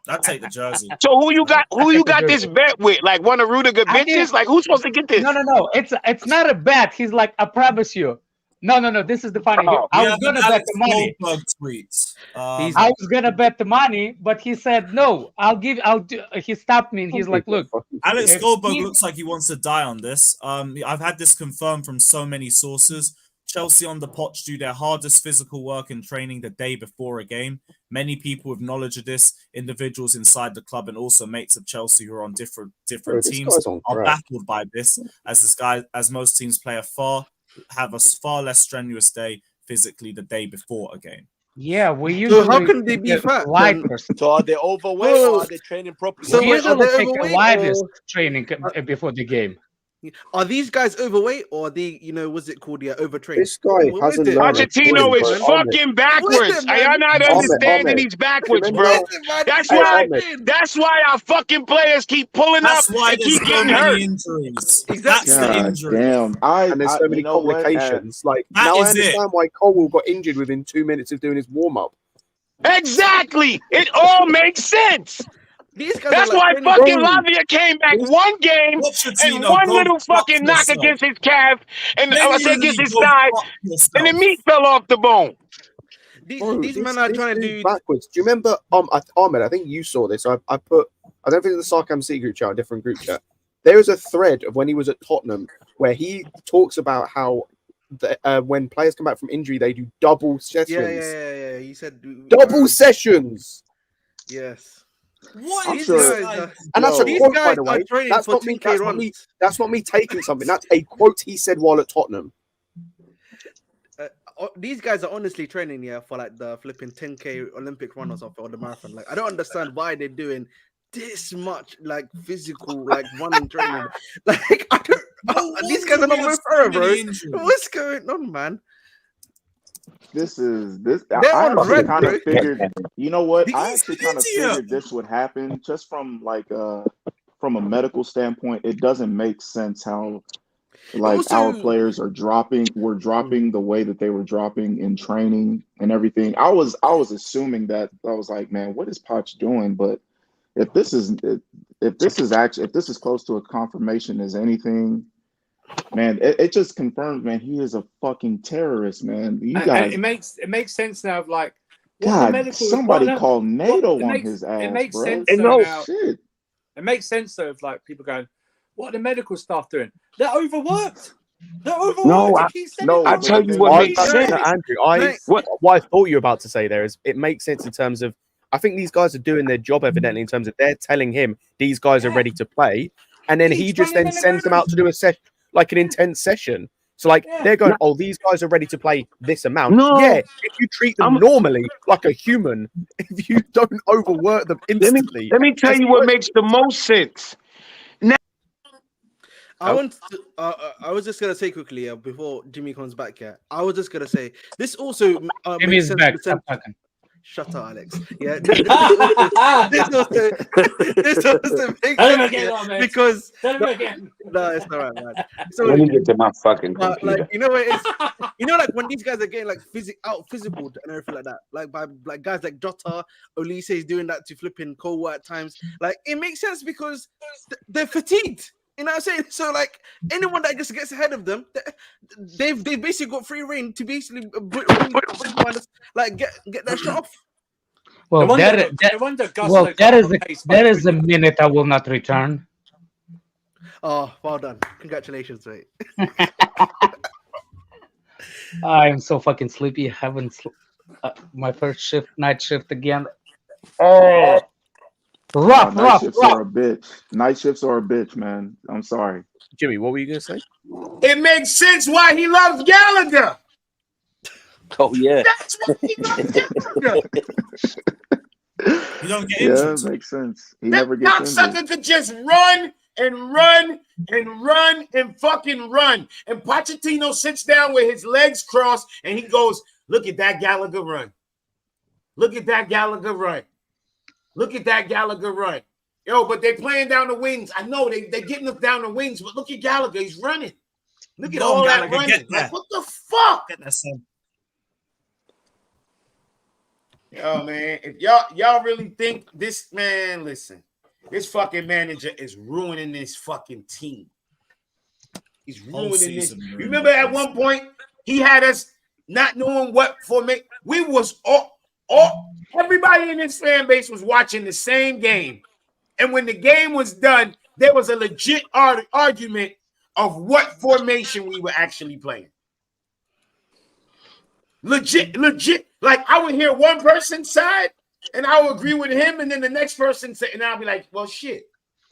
Speaker 1: I'd take the jersey.
Speaker 8: So who you got? Who you
Speaker 10: the
Speaker 8: got this
Speaker 10: jersey.
Speaker 8: bet with? Like one of Rudiger
Speaker 10: I
Speaker 8: bitches?
Speaker 10: did-
Speaker 8: Like who's supposed to get this?
Speaker 10: No. It's not a bet. He's like, I promise you. No. This is the funny.
Speaker 8: Oh.
Speaker 10: I
Speaker 1: We
Speaker 10: was
Speaker 1: have
Speaker 10: gonna
Speaker 1: an
Speaker 10: bet
Speaker 1: Alex
Speaker 10: the money.
Speaker 1: Goldberg tweets.
Speaker 10: I was gonna bet the money, but he said no. He stopped me and he's like, look,
Speaker 1: Alex
Speaker 10: if
Speaker 1: Goldberg
Speaker 10: he-
Speaker 1: looks like he wants to die on this. I've had this confirmed from so many sources. Chelsea on the Poch do their hardest physical work and training the day before a game. Many people with knowledge of this, individuals inside the club and also mates of Chelsea who are on different
Speaker 4: this
Speaker 1: teams,
Speaker 4: guy's on
Speaker 1: are
Speaker 4: crack.
Speaker 1: baffled by this, as most teams have a far less strenuous day physically the day before a game.
Speaker 10: yeah, we
Speaker 7: So
Speaker 10: usually
Speaker 7: how can they be
Speaker 10: get
Speaker 7: fat?
Speaker 10: light
Speaker 7: then?
Speaker 10: person.
Speaker 6: So are they overweight or are they training properly?
Speaker 7: So
Speaker 10: We
Speaker 7: wait, are
Speaker 10: usually
Speaker 7: they
Speaker 10: take the
Speaker 7: overweight
Speaker 10: lightest
Speaker 7: or-
Speaker 10: training before the game.
Speaker 7: Are these guys overweight or are they, what's it called? Yeah, overtrained.
Speaker 4: This guy
Speaker 7: What
Speaker 4: hasn't
Speaker 7: is it?
Speaker 4: learned.
Speaker 8: Pochettino is
Speaker 4: Ahmed.
Speaker 8: fucking backwards.
Speaker 7: What is it,
Speaker 8: Are y'all
Speaker 7: man?
Speaker 8: not understanding
Speaker 4: Ahmed.
Speaker 8: he's backwards,
Speaker 4: Remember-
Speaker 8: bro?
Speaker 7: What is it, man?
Speaker 8: That's
Speaker 4: Hey,
Speaker 8: why.
Speaker 4: Ahmed.
Speaker 8: That's why our fucking players keep pulling
Speaker 1: That's
Speaker 8: up
Speaker 1: why
Speaker 8: and
Speaker 1: there's
Speaker 8: keep
Speaker 1: so
Speaker 8: getting
Speaker 1: many
Speaker 8: hurt.
Speaker 1: injuries.
Speaker 7: Exactly.
Speaker 1: That's the
Speaker 9: God
Speaker 1: injury.
Speaker 9: damn.
Speaker 4: And there's so many
Speaker 9: you know what?
Speaker 4: complications. Like
Speaker 1: That
Speaker 4: now, I
Speaker 1: is it.
Speaker 4: understand why Colwell got injured within 2 minutes of doing his warm up.
Speaker 8: Exactly. It all makes sense.
Speaker 7: These guys
Speaker 8: That's
Speaker 7: are
Speaker 8: why
Speaker 7: like
Speaker 8: fucking
Speaker 4: Bro.
Speaker 8: Lavia came back one game and
Speaker 1: Pochettino,
Speaker 8: one
Speaker 1: go
Speaker 8: little
Speaker 1: fuck
Speaker 8: fucking knock
Speaker 1: yourself.
Speaker 8: against his calf, and I said against
Speaker 1: Genuinely
Speaker 8: his
Speaker 1: go
Speaker 8: thigh,
Speaker 1: fuck yourself.
Speaker 8: and the meat fell off the bone.
Speaker 7: These men are trying to do.
Speaker 4: backwards. Do you remember, Ahmed? I think you saw this. I put. I don't think it's the Sarkam C group chat, a different group chat. There is a thread of when he was at Tottenham where he talks about how when players come back from injury, they do double sessions.
Speaker 7: Yeah. He said
Speaker 4: Double sessions.
Speaker 7: Yes.
Speaker 1: What
Speaker 9: I'm
Speaker 1: is
Speaker 9: sure-
Speaker 1: this guy?
Speaker 4: And that's a
Speaker 7: These
Speaker 4: quote, by
Speaker 7: guys
Speaker 4: the
Speaker 7: are
Speaker 4: way.
Speaker 7: training
Speaker 4: That's
Speaker 7: for
Speaker 4: not me.
Speaker 7: 2K
Speaker 4: That's not
Speaker 7: runs.
Speaker 4: me. That's not me taking something. That's a quote he said while at Tottenham.
Speaker 7: These guys are honestly training for like the flipping 10K Olympic run or something or the marathon. Like I don't understand why they're doing this much like physical, like running training. Like I don't. These guys are not moving forward, bro. What's going on, man?
Speaker 9: This.
Speaker 7: They're
Speaker 9: I
Speaker 7: on
Speaker 9: actually
Speaker 7: red,
Speaker 9: kind
Speaker 7: bro.
Speaker 9: of figured. You know what? I
Speaker 1: He's
Speaker 9: actually
Speaker 1: an
Speaker 9: kind of
Speaker 1: idiot.
Speaker 9: figured this would happen, just from like from a medical standpoint. It doesn't make sense how like
Speaker 7: Also-
Speaker 9: our players are dropping. We're dropping the way that they were dropping in training and everything. I was assuming that. I was like, man, what is Poch doing? But if this is close to a confirmation as anything, man, it just confirms, man, he is a fucking terrorist, man. You
Speaker 5: And
Speaker 9: guys,
Speaker 5: it makes sense now. Of like, what the
Speaker 9: God,
Speaker 5: medical,
Speaker 9: somebody
Speaker 5: what the-
Speaker 9: called NATO
Speaker 5: it
Speaker 9: on
Speaker 5: makes-
Speaker 9: his ass,
Speaker 5: It makes
Speaker 9: bro.
Speaker 5: sense
Speaker 8: And
Speaker 5: though
Speaker 8: no-
Speaker 5: now.
Speaker 9: Shit.
Speaker 5: It makes sense though of like people going, what are the medical staff doing? They're overworked. They're overworked.
Speaker 8: No,
Speaker 5: You keep saying
Speaker 9: no,
Speaker 5: it.
Speaker 8: I tell you what
Speaker 4: I,
Speaker 8: makes sense.
Speaker 4: Andrew,
Speaker 8: What?
Speaker 4: what I thought you were about to say there is it makes sense in terms of I think these guys are doing their job evidently in terms of they're telling him these guys are ready to play, and then he
Speaker 5: He's
Speaker 4: just
Speaker 5: running
Speaker 4: then
Speaker 5: in the
Speaker 4: sends them out to do a session like an intense session. So like
Speaker 5: Yeah.
Speaker 4: they're going, oh, these guys are ready to play this amount.
Speaker 8: No.
Speaker 4: Yeah, if you treat them normally like a human, if you don't overwork them instantly.
Speaker 8: Let me tell you what makes the most sense.
Speaker 7: I want to, I was just gonna say quickly before Jimmy comes back here. I was just gonna say this also
Speaker 10: Jimmy
Speaker 7: makes
Speaker 10: is
Speaker 7: sense.
Speaker 10: back.
Speaker 7: in the
Speaker 10: Stop
Speaker 7: sense-
Speaker 10: talking.
Speaker 7: Shut up, Alex. Yeah, this also makes
Speaker 5: Tell him
Speaker 7: sense
Speaker 5: again,
Speaker 7: here
Speaker 5: Ahmed.
Speaker 7: because
Speaker 5: Tell him again.
Speaker 7: no, it's all right, man. So
Speaker 8: Let me get to my fucking
Speaker 7: but
Speaker 8: computer.
Speaker 7: like you know what it is, you know, like when these guys are getting like physical and everything like that, like by like guys like Jota, Olise is doing that to flipping Cole at times. Like it makes sense because they're fatigued. You know what I'm saying? So like anyone that just gets ahead of them, they've basically got free reign to basically like get their shit off.
Speaker 10: Well,
Speaker 5: No
Speaker 10: that
Speaker 5: wonder Gus
Speaker 10: well,
Speaker 5: like
Speaker 10: that
Speaker 5: got
Speaker 10: is
Speaker 5: on
Speaker 10: a,
Speaker 5: pace by
Speaker 10: that is a
Speaker 5: 20.
Speaker 10: minute I will not return.
Speaker 7: Oh, well done! Congratulations, mate.
Speaker 10: I am so fucking sleepy. Haven't my first night shift again. Oh, rough.
Speaker 9: Night shifts are a bitch. Night shifts are a bitch, man. I'm sorry.
Speaker 4: Jimmy, what were you gonna say?
Speaker 8: It makes sense why he loves Gallagher.
Speaker 6: Oh yeah.
Speaker 8: That's why he loves Gallagher.
Speaker 1: You don't get
Speaker 9: Yeah,
Speaker 1: injured.
Speaker 9: makes sense. He
Speaker 8: That
Speaker 9: never gets injured.
Speaker 8: cocksucker could just run and run and run and fucking run. And Pochettino sits down with his legs crossed and he goes, look at that Gallagher run. Look at that Gallagher run. Look at that Gallagher run. Yo, but they're playing down the wings. I know they're getting us down the wings, but look at Gallagher. He's running. Look at
Speaker 1: Go on,
Speaker 8: all that
Speaker 1: Gallagher,
Speaker 8: running.
Speaker 1: get there.
Speaker 8: Like, what the fuck?
Speaker 1: Get that son.
Speaker 8: Yo, man, if y'all really think this, man, listen, this fucking manager is ruining this fucking team. He's
Speaker 1: Whole
Speaker 8: ruining this.
Speaker 1: season, ruining
Speaker 8: Remember
Speaker 1: this.
Speaker 8: at one point he had us not knowing what formation. We was all everybody in this fan base was watching the same game, and when the game was done, there was a legit argument of what formation we were actually playing. Legit. Like I would hear one person's side, and I would agree with him, and then the next person say, and I'll be like, "Well, shit,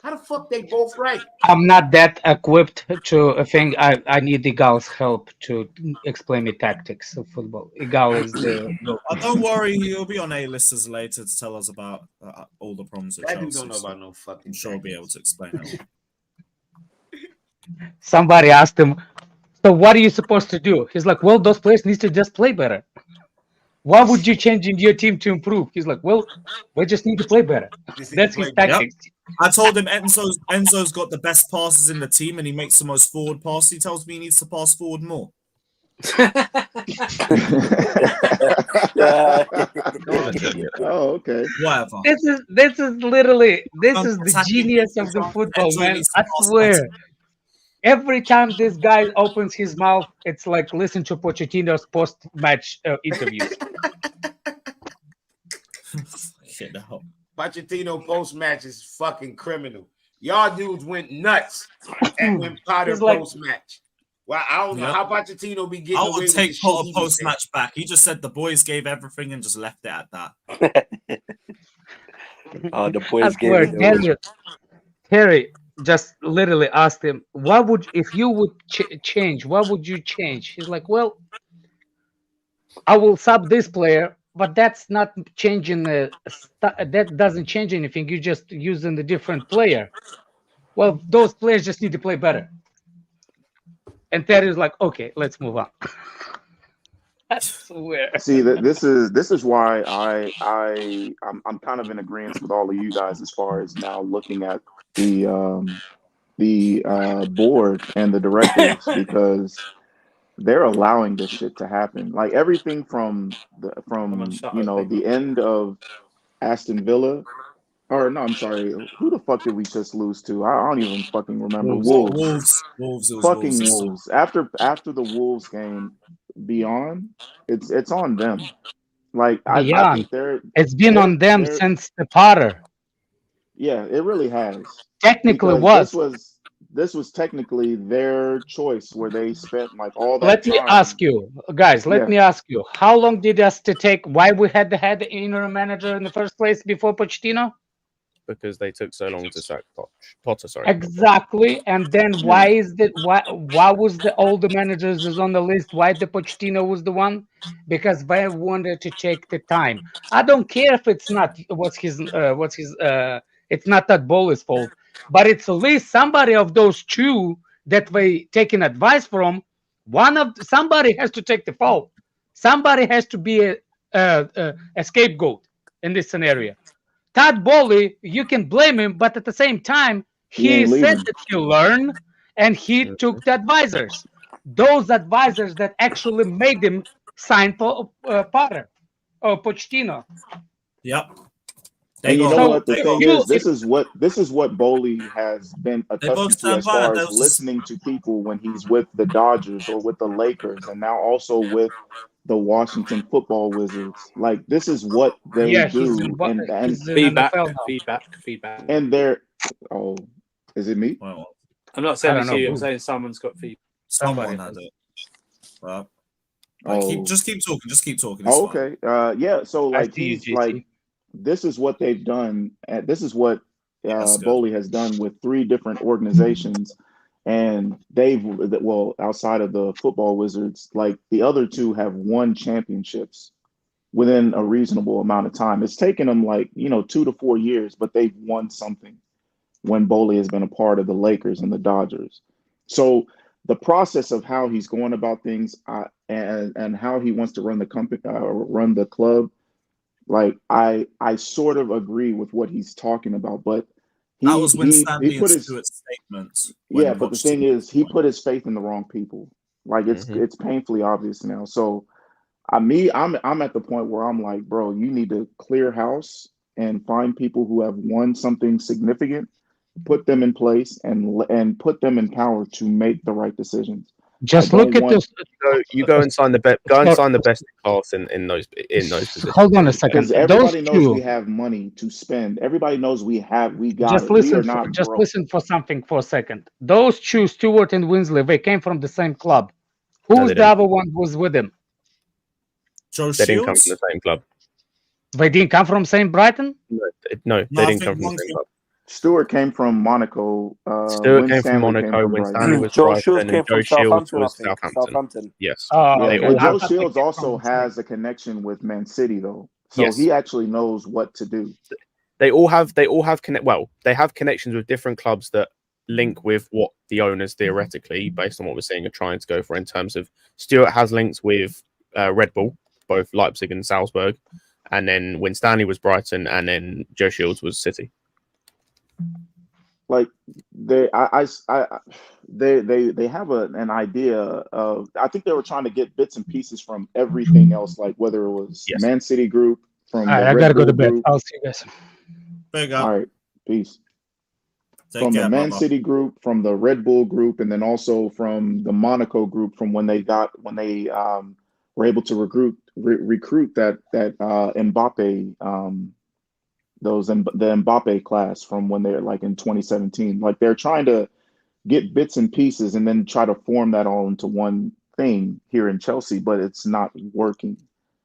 Speaker 8: how the fuck they both right?"
Speaker 10: I'm not that equipped to think I need Igal's help to explain me tactics of football. Igal is the
Speaker 1: Don't worry, he'll be on A-listers later to tell us about all the problems with
Speaker 8: That dude
Speaker 1: Chelsea.
Speaker 8: don't know
Speaker 1: so
Speaker 8: about no fucking.
Speaker 1: I'm sure he'll be able to explain it.
Speaker 10: somebody asked him, so what are you supposed to do? He's like, well, those players need to just play better. What would you change in your team to improve? He's like, well, we just need to play better. That's his tactics.
Speaker 1: I told him Enzo's got the best passes in the team and he makes the most forward passes. He tells me he needs to pass forward more.
Speaker 9: Oh, okay.
Speaker 1: Whatever.
Speaker 10: This is literally the genius of the football,
Speaker 1: Enzo
Speaker 10: man.
Speaker 1: needs to
Speaker 10: I
Speaker 1: pass
Speaker 10: swear.
Speaker 1: better.
Speaker 10: Every time this guy opens his mouth, it's like listen to Pochettino's post-match interviews.
Speaker 1: Shit, no.
Speaker 8: Pochettino post-match is fucking criminal. Y'all dudes went nuts and when Potter
Speaker 10: It's like-
Speaker 8: post-match. Well, I don't know how Pochettino be getting
Speaker 1: I
Speaker 8: away
Speaker 1: would
Speaker 8: with the
Speaker 1: take
Speaker 8: shit
Speaker 1: Potter
Speaker 8: he be
Speaker 1: post
Speaker 8: saying.
Speaker 1: match back. He just said the boys gave everything and just left it at that.
Speaker 6: The
Speaker 10: I
Speaker 6: boys gave
Speaker 10: swear,
Speaker 6: it.
Speaker 10: Terry just literally asked him, "What would if you would change? What would you change?" He's like, "Well, I will sub this player but that's not changing. That doesn't change anything. You're just using the different player. Well, those players just need to play better. And Terry's like, okay, let's move on. I swear.
Speaker 9: See, this is why I'm kind of in agreement with all of you guys as far as now looking at the board and the directors, because they're allowing this shit to happen. Like everything from the end of Aston Villa, or no, I'm sorry, who the fuck did we just lose to? I don't even fucking remember. Wolves. Fucking Wolves. After the Wolves game, beyond, it's on them. Like I think
Speaker 10: it's been on them since the Potter.
Speaker 9: Yeah, it really has.
Speaker 10: Technically,
Speaker 9: this was technically their choice where they spent like all that
Speaker 10: Let
Speaker 9: time.
Speaker 10: me ask you, guys, me ask you, how long did us to take, why we had the interim manager in the first place before Pochettino?
Speaker 4: Because they took so long to sack Potter. Sorry.
Speaker 10: Exactly. And then why was the older managers is on the list? Why the Pochettino was the one? Because they wanted to take the time. I don't care if it's not it's not that Bowley's fault, but it's at least somebody of those two that they taking advice from. Somebody has to take the fault. Somebody has to be a scapegoat in this scenario. Todd Bowley, you can blame him, but at the same time, he said that he learned and he took the advisors. Those advisors that actually made him sign for Potter or Pochettino.
Speaker 1: Yep.
Speaker 9: And you know what the thing is? This is what Bowley has been accustomed to as far as listening to people when he's with the Dodgers or with the Lakers, and now also with the Washington Football Wizards. Like this is what they do. And
Speaker 5: feedback.
Speaker 9: And they're is it me?
Speaker 5: Well, I'm not saying it's you. I'm saying someone's got feedback.
Speaker 1: Someone had it. Well, just keep talking. Just keep talking.
Speaker 9: Oh, okay. Yeah. So like he's like, this is what they've done. This is what Bowley has done with 3 different organizations. And outside of the Football Wizards, like the other 2 have won championships within a reasonable amount of time. It's taken them 2 to 4 years, but they've won something when Bowley has been a part of the Lakers and the Dodgers. So the process of how he's going about things and how he wants to run the company, run the club, like I sort of agree with what he's talking about, but
Speaker 1: that was when Stanley put his statement.
Speaker 9: Yeah, but the thing is, he put his faith in the wrong people. Like it's painfully obvious now. So, I'm at the point where I'm like, bro, you need to clear house and find people who have won something significant, put them in place, and put them in power to make the right decisions.
Speaker 10: Just look at this.
Speaker 4: You go and sign the best. Go and sign the best class in those positions.
Speaker 10: Hold on a second.
Speaker 9: Because everybody knows we have money to spend. Everybody knows we got
Speaker 10: just
Speaker 9: it.
Speaker 10: Listen for something for a second. Those 2, Stewart and Winsley, they came from the same club. Who's the other one was with him?
Speaker 1: Joe
Speaker 4: They didn't come
Speaker 1: Shields?
Speaker 4: from the same club.
Speaker 10: They didn't come from same Brighton?
Speaker 4: No, they didn't come from the same club.
Speaker 9: Stewart came from Monaco.
Speaker 4: Stewart came from Monaco. When Stanley was Brighton, and Joe Shields was Southampton. Yes.
Speaker 9: Joe Shields also has a connection with Man City, though, so he actually knows what to do.
Speaker 4: They all have they have connections with different clubs that link with what the owners theoretically, based on what we're seeing, are trying to go for. In terms of Stewart has links with Red Bull, both Leipzig and Salzburg, and then when Stanley was Brighton, and then Joe Shields was City.
Speaker 9: Like they have an idea of. I think they were trying to get bits and pieces from everything else, like whether it was Man City group from.
Speaker 10: All right, I gotta go to bed. I'll see you guys.
Speaker 9: All right, peace. From the Man City group, from the Red Bull group, and then also from the Monaco group, from when they were able to recruit that Mbappe. The Mbappe class from when they're like in 2017. Like they're trying to get bits and pieces and then try to form that all into one thing here in Chelsea, but it's not working.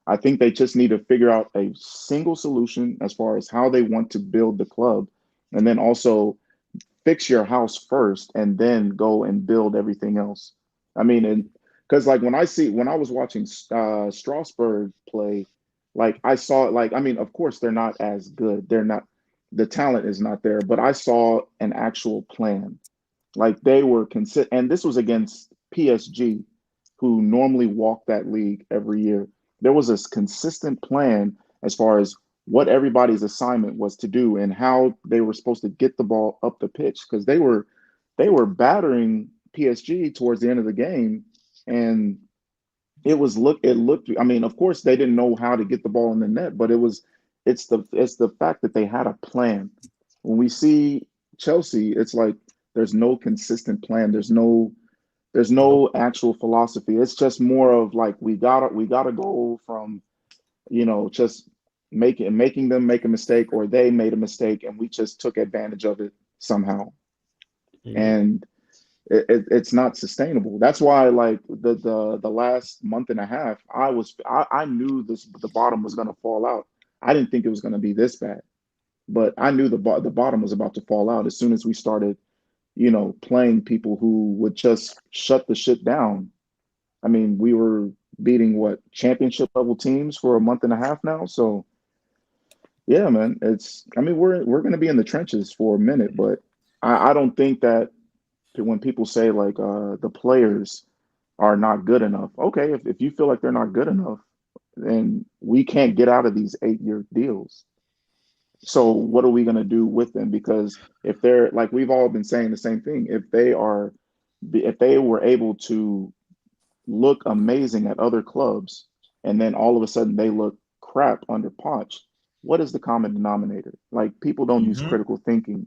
Speaker 9: I think they just need to figure out a single solution as far as how they want to build the club, and then also fix your house first and then go and build everything else. I mean, because like when I was watching Strasbourg play, like I saw, like I mean, of course they're not as good. They're not, the talent is not there, but I saw an actual plan. Like they were consistent, and this was against PSG, who normally walk that league every year. There was a consistent plan as far as what everybody's assignment was to do and how they were supposed to get the ball up the pitch, because they were battering PSG towards the end of the game, and it looked. I mean, of course, they didn't know how to get the ball in the net, but it's the fact that they had a plan. When we see Chelsea, it's like there's no consistent plan. There's no actual philosophy. It's just more of like we gotta go from, just making them make a mistake, or they made a mistake and we just took advantage of it somehow. And it's not sustainable. That's why, like the last month and a half, I knew the bottom was going to fall out. I didn't think it was going to be this bad, but I knew the bottom was about to fall out as soon as we started, playing people who would just shut the shit down. I mean, we were beating championship level teams for a month and a half now. So yeah, man, we're going to be in the trenches for a minute, but I don't think that when people say like the players are not good enough. Okay, if you feel like they're not good enough, then we can't get out of these 8-year deals. So what are we going to do with them? Because if they're, like we've all been saying the same thing, if they were able to look amazing at other clubs and then all of a sudden they look crap under Poch, what is the common denominator? Like, people don't use critical thinking.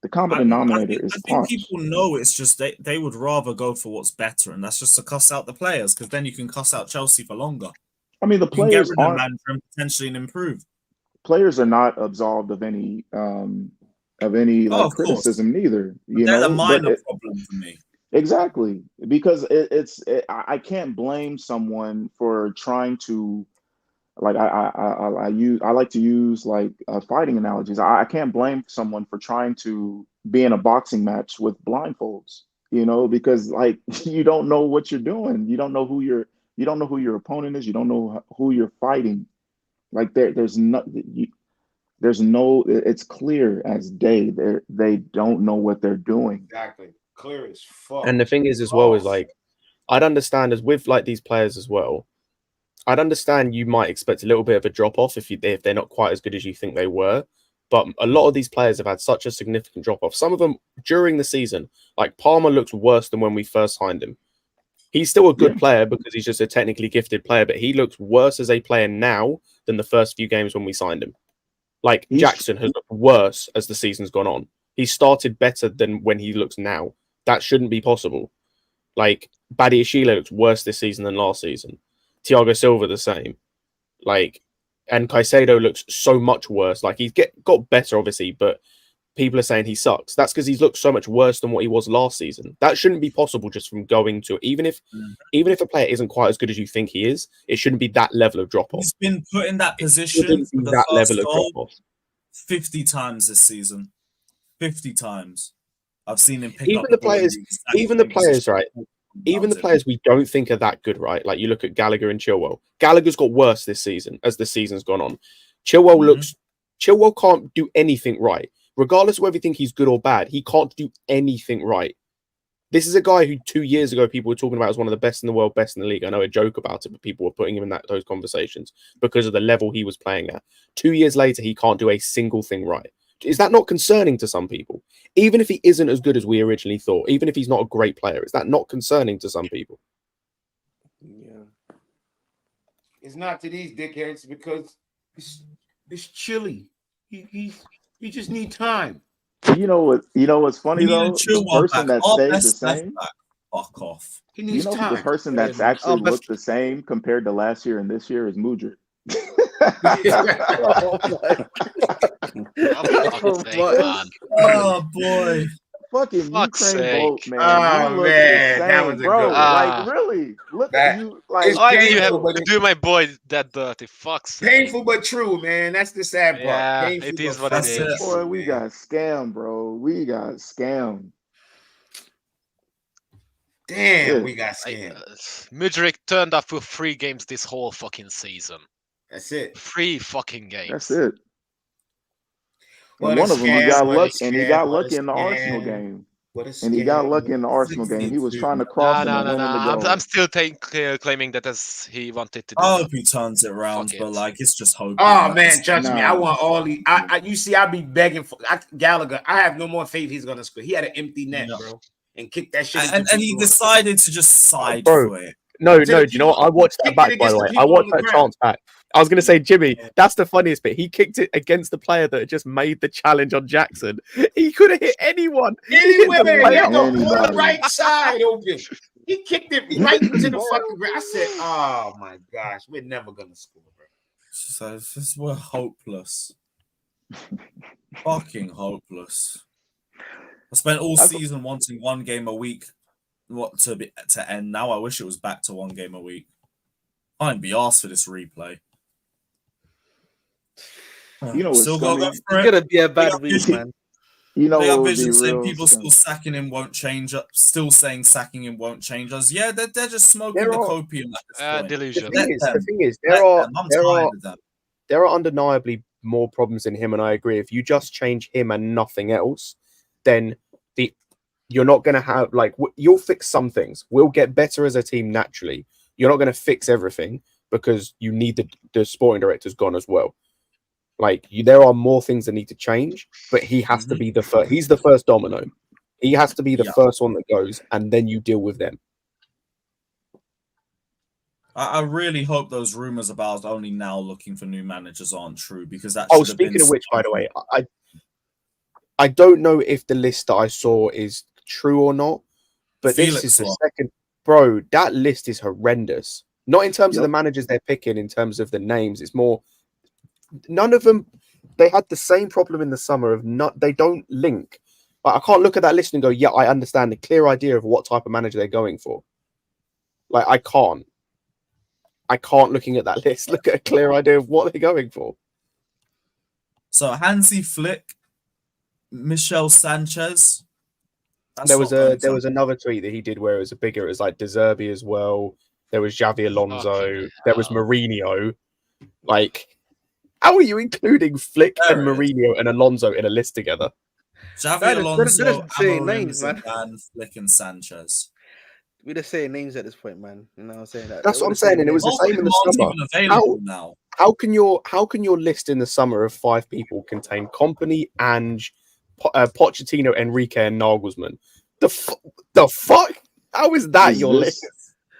Speaker 9: The common denominator is
Speaker 1: I think
Speaker 9: Poch.
Speaker 1: people know it's just they would rather go for what's better, and that's just to cuss out the players, because then you can cuss out Chelsea for longer.
Speaker 9: I mean, the
Speaker 1: You can get
Speaker 9: players
Speaker 1: rid of
Speaker 9: aren't.
Speaker 1: manager and potentially improve.
Speaker 9: Players are not absolved of any
Speaker 1: Of
Speaker 9: criticism neither.
Speaker 1: But they're the minor problem for me.
Speaker 9: Exactly, because I can't blame someone for trying to, like I like to use like fighting analogies. I can't blame someone for trying to be in a boxing match with blindfolds, because like you don't know what you're doing. You don't know who your opponent is. You don't know who you're fighting. Like there's no, it's clear as day. They don't know what they're doing.
Speaker 11: Exactly. Clear as fuck.
Speaker 4: And the thing is, as well, is like, I'd understand as with like these players as well. I'd understand you might expect a little bit of a drop off if they're not quite as good as you think they were. But a lot of these players have had such a significant drop off. Some of them during the season, like Palmer looks worse than when we first signed him. He's still a good player because he's just a technically gifted player, but he looks worse as a player now than the first few games when we signed him. Like Jackson has looked worse as the season's gone on. He started better than when he looks now. That shouldn't be possible. Like Badiashile looks worse this season than last season. Thiago Silva the same. Like, and Caicedo looks so much worse. Like he's got better, obviously, but people are saying he sucks. That's because he's looked so much worse than what he was last season. That shouldn't be possible just from going to, even if a player isn't quite as good as you think he is, it shouldn't be that level of drop off.
Speaker 1: He's been put in that position for the first goal 50 times this season. 50 times. I've seen him pick up
Speaker 4: the players, even the players, right? Even the players we don't think are that good, right? Like you look at Gallagher and Chilwell. Gallagher's got worse this season as the season's gone on. Chilwell can't do anything right. Regardless of whether you think he's good or bad, he can't do anything right. This is a guy who 2 years ago people were talking about as one of the best in the world, best in the league. I know a joke about it, but people were putting him in those conversations because of the level he was playing at. 2 years later, he can't do a single thing right. Is that not concerning to some people? Even if he isn't as good as we originally thought, even if he's not a great player, is that not concerning to some people?
Speaker 11: Yeah. It's not to these dickheads because it's chilly. He just need time.
Speaker 9: You know what's funny though? The person that stays the same.
Speaker 1: Fuck off.
Speaker 11: He needs time.
Speaker 9: The person that's actually looked the same compared to last year and this year is Mudryk.
Speaker 1: Oh boy.
Speaker 9: Fucking Ukraine boat, man.
Speaker 11: Oh man, that was a
Speaker 9: bro.
Speaker 11: good one.
Speaker 9: Like really, look at you. Like,
Speaker 12: why do you have to do my boy that dirty? Fuck's
Speaker 11: painful but true, man. That's the sad part.
Speaker 12: Yeah,
Speaker 11: painful
Speaker 12: it is what it is.
Speaker 9: Boy, we got scammed, bro. We got scammed.
Speaker 11: Damn, we got scammed.
Speaker 12: Mudryk turned up for 3 games this whole fucking season.
Speaker 11: That's it.
Speaker 12: 3 fucking games.
Speaker 9: That's it.
Speaker 11: What
Speaker 9: And
Speaker 11: a
Speaker 9: one of them, he
Speaker 11: scam,
Speaker 9: got
Speaker 11: what a
Speaker 9: lucky, and he
Speaker 11: scam,
Speaker 9: got
Speaker 11: what a
Speaker 9: lucky in the Arsenal
Speaker 11: scam.
Speaker 9: game.
Speaker 11: What a
Speaker 9: And he got
Speaker 11: scam.
Speaker 9: lucky in the Arsenal game. He was
Speaker 1: 62.
Speaker 9: trying to cross him and win him the goal.
Speaker 12: I'm still claiming that as he wanted to do
Speaker 1: I
Speaker 12: that.
Speaker 1: hope he turns it around,
Speaker 12: Fuck
Speaker 1: but
Speaker 12: it.
Speaker 1: like it's just hoping.
Speaker 11: Oh
Speaker 1: that
Speaker 11: man,
Speaker 1: this-
Speaker 11: trust me, I
Speaker 9: Nah.
Speaker 11: want all these. You see, I be begging for Gallagher. I have no more faith he's gonna score. He had an empty net,
Speaker 1: No.
Speaker 11: bro, and kicked that shit.
Speaker 1: and he decided to just side
Speaker 4: Bro.
Speaker 1: for it.
Speaker 4: No,
Speaker 11: To
Speaker 4: no.
Speaker 11: the
Speaker 4: Do you know what? I watched that
Speaker 11: kicked it
Speaker 4: back, by
Speaker 11: against
Speaker 4: the
Speaker 11: the
Speaker 4: way. I
Speaker 11: people on
Speaker 4: watched
Speaker 11: the
Speaker 4: that
Speaker 11: ground.
Speaker 4: chance back. I was going to say, Jimmy, that's the funniest bit. He kicked it against the player that had just made the challenge on Jackson. He could have hit anyone. He hit the
Speaker 11: Anywhere,
Speaker 4: player.
Speaker 11: yeah, on the
Speaker 9: Anybody.
Speaker 11: right side open. He kicked it right into the fucking ground. I said, "Oh my gosh, we're never gonna score, bro."
Speaker 1: So it's just, we're hopeless. Fucking hopeless. I spent all season wanting 1 game a week to end. Now I wish it was back to 1 game a week. I ain't be asked for this replay.
Speaker 9: You know what's
Speaker 1: Still gotta go
Speaker 9: scummy?
Speaker 1: for
Speaker 7: It's
Speaker 1: it.
Speaker 7: gonna be a bad week, man.
Speaker 9: You know
Speaker 1: They
Speaker 9: what
Speaker 1: got
Speaker 9: would be
Speaker 1: Vision saying
Speaker 9: real
Speaker 1: people
Speaker 9: scummy?
Speaker 1: still sacking him won't change up. Still saying sacking him won't change us. Yeah, they're just smoking
Speaker 4: There
Speaker 1: the
Speaker 4: are-
Speaker 1: copium at this point.
Speaker 12: Delusion.
Speaker 4: The thing is,
Speaker 1: Let them. I'm tired of them.
Speaker 4: there are undeniably more problems in him, and I agree. If you just change him and nothing else, then you're not going to have you'll fix some things. We'll get better as a team naturally. You're not going to fix everything because you need the sporting director's gone as well. There are more things that need to change, but he has to be the first. He's the first domino. He has to be the first one that goes, and then you deal with them.
Speaker 1: I really hope those rumors about only now looking for new managers aren't true, because that.
Speaker 4: Oh, speaking of which, by the way, I don't know if the list that I saw is true or not, but
Speaker 1: Felix
Speaker 4: this is the
Speaker 1: one.
Speaker 4: second. Bro, that list is horrendous. Not in terms of the managers they're picking, in terms of the names. It's more, none of them, they had the same problem in the summer of they don't link. I can't look at that list and go, yeah, I understand the clear idea of what type of manager they're going for. I can't looking at that list, look at a clear idea of what they're going for.
Speaker 1: So Hansi Flick, Michel Sanchez.
Speaker 4: There was another tweet that he did where it was like De Zerbi as well. There was Xavi Alonso. There was Mourinho. How are you including Flick and Mourinho and Alonso in a list together?
Speaker 1: Xavi Alonso,
Speaker 7: saying names, man.
Speaker 1: Flick and Sanchez.
Speaker 7: We're just saying names at this point, man. You know what I'm saying?
Speaker 4: That's what I'm saying, and it was the same in the summer. How can your list in the summer of 5 people contain Kompany, Ange, Pochettino, Enrique, and Nagelsmann? The fuck? How is that your list?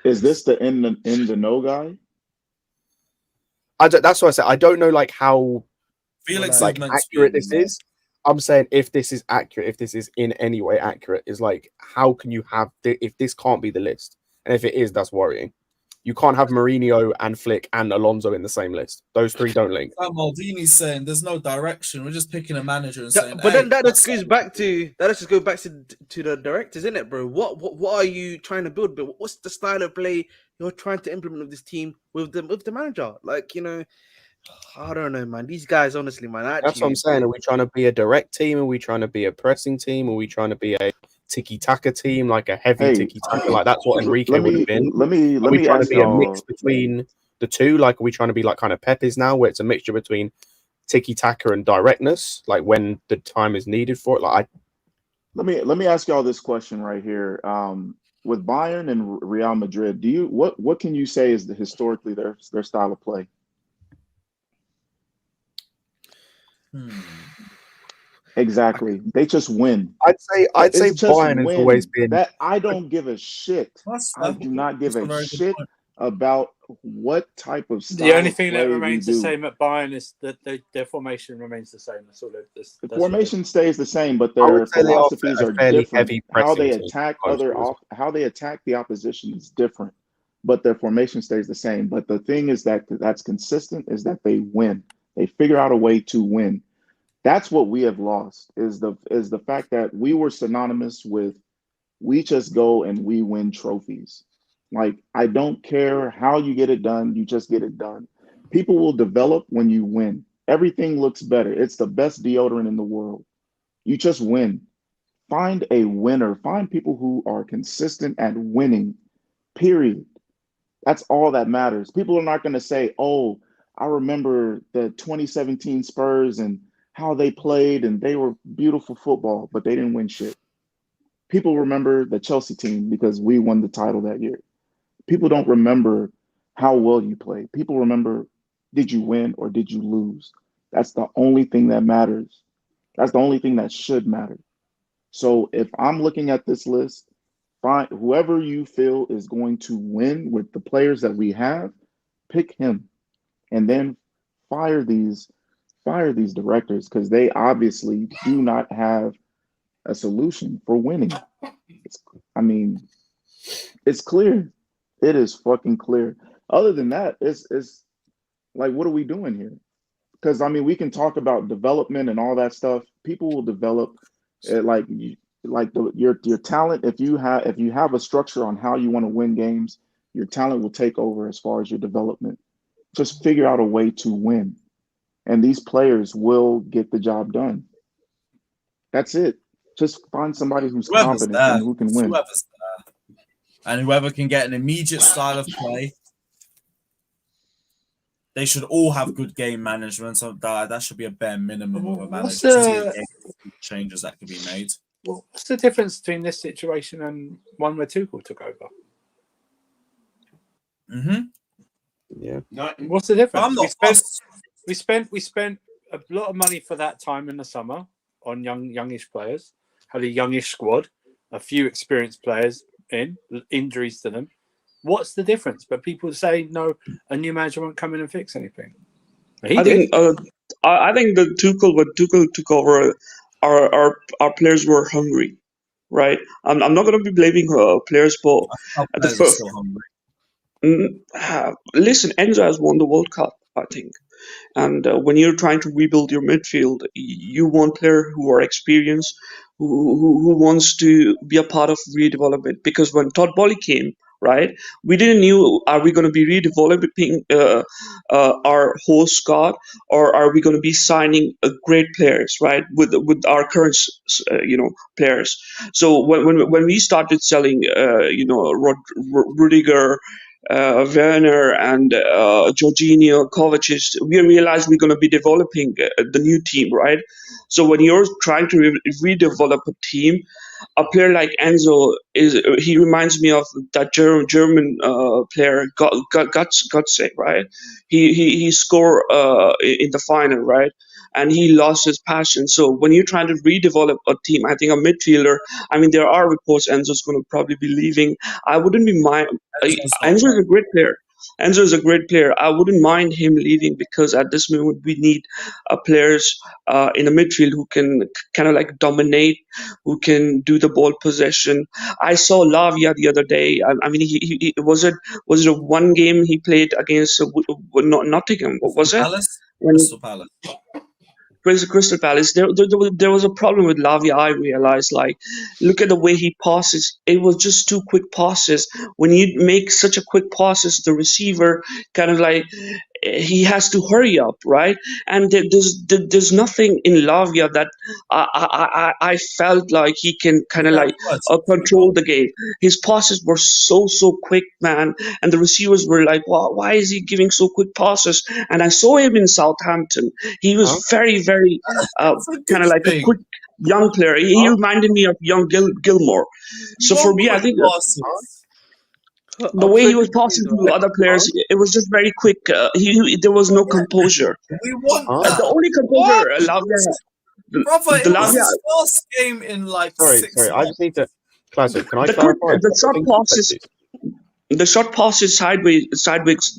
Speaker 9: Is this the in the know guy?
Speaker 4: That's what I said. I don't know how
Speaker 1: Felix
Speaker 4: accurate this is. I'm saying if this is accurate, if this is in any way accurate, is how can you have if this can't be the list? And if it is, that's worrying. You can't have Mourinho and Flick and Alonso in the same list. Those 3 don't link.
Speaker 1: Maldini's saying there's no direction. We're just picking a manager and saying.
Speaker 7: But then that just goes back to the directors, isn't it, bro? What are you trying to build? But what's the style of play you're trying to implement with this team with the manager? I don't know, man. These guys, honestly, man.
Speaker 4: That's what I'm saying. Are we trying to be a direct team? Are we trying to be a pressing team? Are we trying to be a tiki-taka team, like a heavy tiki-taka? That's what Enrique would have been.
Speaker 9: Let me
Speaker 4: trying
Speaker 9: ask
Speaker 4: to be a
Speaker 9: y'all,
Speaker 4: mix between the two? Are we trying to be kind of Pepe's now, where it's a mixture between tiki-taka and directness, when the time is needed for it?
Speaker 9: Let me ask y'all this question right here. With Bayern and Real Madrid, what can you say is historically their style of play? Exactly. They just win.
Speaker 4: I'd say Bayern has always been
Speaker 9: that. I don't give a shit. I do not give a shit about what type of style.
Speaker 5: The only thing
Speaker 9: that
Speaker 5: remains the same at Bayern is that their formation remains the same. That's all.
Speaker 9: The formation stays the same, but their philosophies are different. How they attack how they attack the opposition is different, but their formation stays the same. But the thing is that's consistent is that they win. They figure out a way to win. That's what we have lost is the fact that we were synonymous with we just go and we win trophies. I don't care how you get it done, you just get it done. People will develop when you win. Everything looks better. It's the best deodorant in the world. You just win. Find a winner. Find people who are consistent at winning, period. That's all that matters. People are not going to say, oh, I remember the 2017 Spurs and how they played, and they were beautiful football, but they didn't win shit. People remember the Chelsea team because we won the title that year. People don't remember how well you played. People remember, did you win or did you lose? That's the only thing that matters. That's the only thing that should matter. So if I'm looking at this list, find whoever you feel is going to win with the players that we have, pick him, and then fire these directors because they obviously do not have a solution for winning. It's clear. It is fucking clear. Other than that, it's like, what are we doing here? Because we can talk about development and all that stuff. People will develop your talent. If you have a structure on how you want to win games, your talent will take over as far as your development. Just figure out a way to win, and these players will get the job done. That's it. Just find somebody who's competent and who can win.
Speaker 1: Whoever's there. And whoever can get an immediate style of play. They should all have good game management. So that should be a bare minimum of a manager. Changes that can be made.
Speaker 5: Well, what's the difference between this situation and one where Tuchel took over?
Speaker 4: Yeah.
Speaker 5: What's the difference? We spent a lot of money for that time in the summer on youngish players. Had a youngish squad, a few experienced players injuries to them. What's the difference? But people say no, a new manager won't come in and fix anything.
Speaker 13: I think the when Tuchel took over, our players were hungry, right? I'm not going to be blaming players, but listen, Enzo has won the World Cup, I think. And when you're trying to rebuild your midfield, you want players who are experienced, who wants to be a part of redevelopment. Because when Todd Boehly came, right, we didn't know, are we going to be redeveloping our whole squad, or are we going to be signing great players, right, with our current players. So when we started selling Rudiger, Werner and Jorginho, Kovacic, we realized we're going to be developing the new team, right? So when you're trying to redevelop a team, a player like Enzo he reminds me of that German player Götze, right? He scored in the final, right? And he lost his passion. So when you're trying to redevelop a team, I think a midfielder, there are reports Enzo's going to probably be leaving. I wouldn't be mind. Enzo is a great player. Enzo is a great player. I wouldn't mind him leaving because at this moment we need players in the midfield who can kind of like dominate, who can do the ball possession. I saw Lavia the other day. He was it a one game he played against Nottingham? What was it?
Speaker 1: Crystal Palace.
Speaker 13: Crystal Palace. There was a problem with Lavia. I realized, look at the way he passes. It was just two quick passes. When you make such a quick passes, the receiver kind of he has to hurry up, right? And there's nothing in Lavia that I felt like he can kind of control the game. His passes were so quick, man, and the receivers were like, wow, why is he giving so quick passes? And I saw him in Southampton. He was very kind of like a quick young player. He reminded me of young Gilmore. So for me, I think the way he was passing to other players, it was just very quick. There was no composure.
Speaker 1: We want
Speaker 13: the only composure
Speaker 1: Brother, it was his first game in 6
Speaker 4: Sorry, I just need to. Classic, can I
Speaker 13: clarify? The short passes sideways,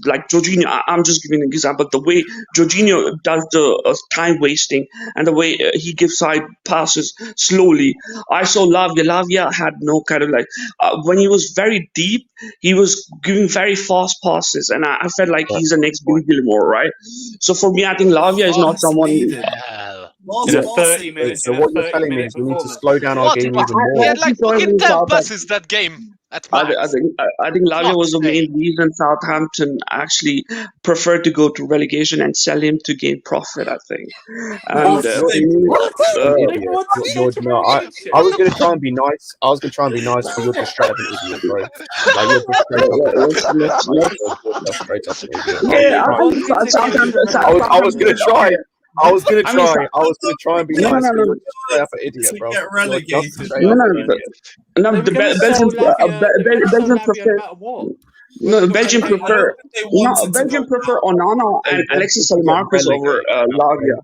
Speaker 13: like Jorginho. I'm just giving an example. The way Jorginho does the time wasting and the way he gives side passes slowly. I saw Lavia. Lavia had no kind of when he was very deep, he was giving very fast passes, and I felt like he's the next Billy Gilmore, right? So for me, I think Lavia is not someone.
Speaker 4: So what you're telling me is we need to slow down our game even more.
Speaker 12: He had 10 passes that game. At
Speaker 13: I
Speaker 12: max.
Speaker 13: think Lavia was the
Speaker 12: Fuck's
Speaker 13: main
Speaker 12: sake.
Speaker 13: reason Southampton actually preferred to go to relegation and sell him to gain profit. I think, and
Speaker 4: George, no, I was gonna try and be nice. I was gonna try and be nice, but you're just straight up an idiot, bro. Like you're just straight up an idiot. You're straight up an idiot.
Speaker 13: yeah,
Speaker 4: I was gonna try. I was gonna try and be nice, but you're just straight up an idiot, bro.
Speaker 1: Get relegated.
Speaker 13: No, the Belgium prefer. No, Belgium prefer. No, Belgium prefer Onana and Alexis Salmarcus over Lavia.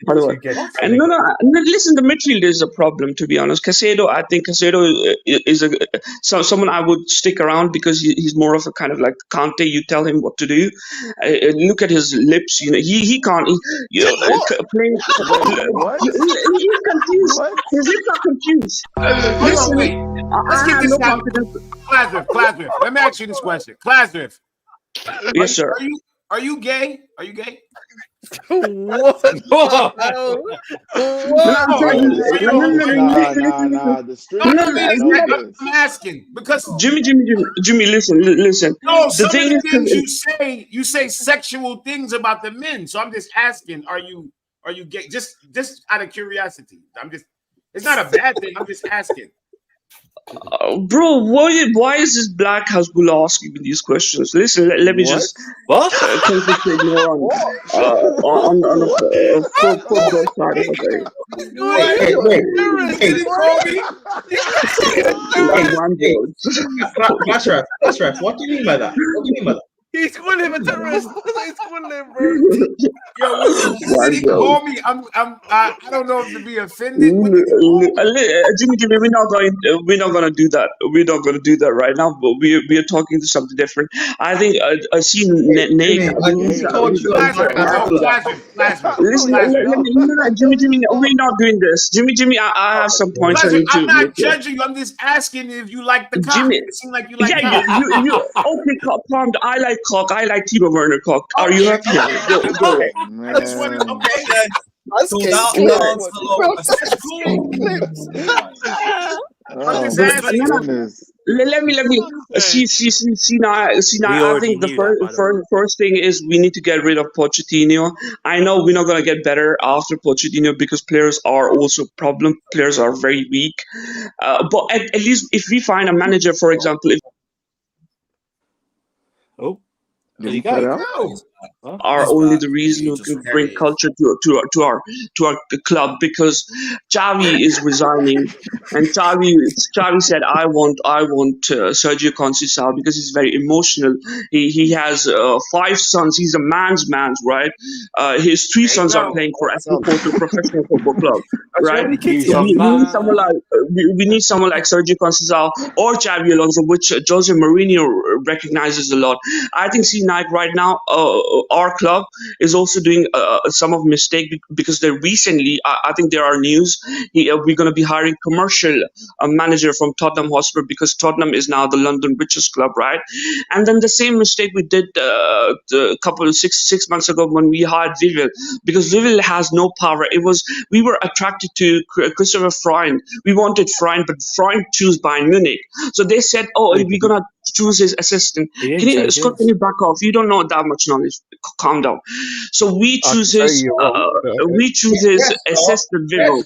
Speaker 13: By the way, and no, listen, the midfield is a problem, to be honest. Caicedo, I think Caicedo is someone I would stick around because he's more of a kind of like Kante. You tell him what to do. Look at his lips. You know, he can't. Playing. He's confused. His lips are confused. Listen,
Speaker 11: Let's get this out. Klasvif, let me ask you this question. Klasvif.
Speaker 13: Yes, sir.
Speaker 11: Are you gay? Are you gay?
Speaker 9: What?
Speaker 11: I'm asking because
Speaker 13: Jimmy, listen.
Speaker 11: No,
Speaker 13: the
Speaker 11: some
Speaker 13: thing
Speaker 11: of the
Speaker 13: is,
Speaker 11: things you say sexual things about the men. So I'm just asking, are you gay? Just out of curiosity. It's not a bad thing. I'm just asking.
Speaker 13: Bro, why is this Black House Bull asking me these questions? Listen, let me just concentrate more on the football side of the
Speaker 14: Ashraf, what do you mean by that? What do you mean by that?
Speaker 15: He's calling him a terrorist. He's calling him, bro.
Speaker 11: Yo, what did he call me? I don't know if to be offended.
Speaker 13: Jimmy, we're not gonna do that. We're not gonna do that right now. But we are talking to something different. I think I see Nate. Listen, Jimmy, we're not doing this. Jimmy, I have some points I need to.
Speaker 11: I'm not judging you. I'm just asking if you like the cock.
Speaker 13: Jimmy,
Speaker 11: it seems like you like cock.
Speaker 13: you okay, calm down. I like cock. I like Timo Werner cock. Are you happy? Go.
Speaker 11: I just wanted, okay.
Speaker 13: Let me see now. I think the first thing is we need to get rid of Pochettino. I know we're not gonna get better after Pochettino because players are also problem. Players are very weak. But at least if we find a manager, for example, are only the reason who can bring culture to our club, because Xavi is resigning, and Xavi said I want Sergio Conceição because he's very emotional. He has 5 sons. He's a man's man, right? His 3 sons are playing for Aston, professional football club, right? We need someone like Sergio Conceição or Xavi Alonso, which Jose Mourinho recognizes a lot. I think Nike right now, our club is also doing some of mistake because they recently, I think there are news, we're going to be hiring commercial manager from Tottenham Hotspur because Tottenham is now the London richest club, right? And then the same mistake we did a couple of six months ago when we hired Vivil, because Vivil has no power. We were attracted to Christopher Freund. We wanted Freund, but Freund chose Bayern Munich. So they said, we're going to choose his assistant. Scott, can you back off? You don't know that much knowledge. Calm down. So we choose his assistant, Vivil.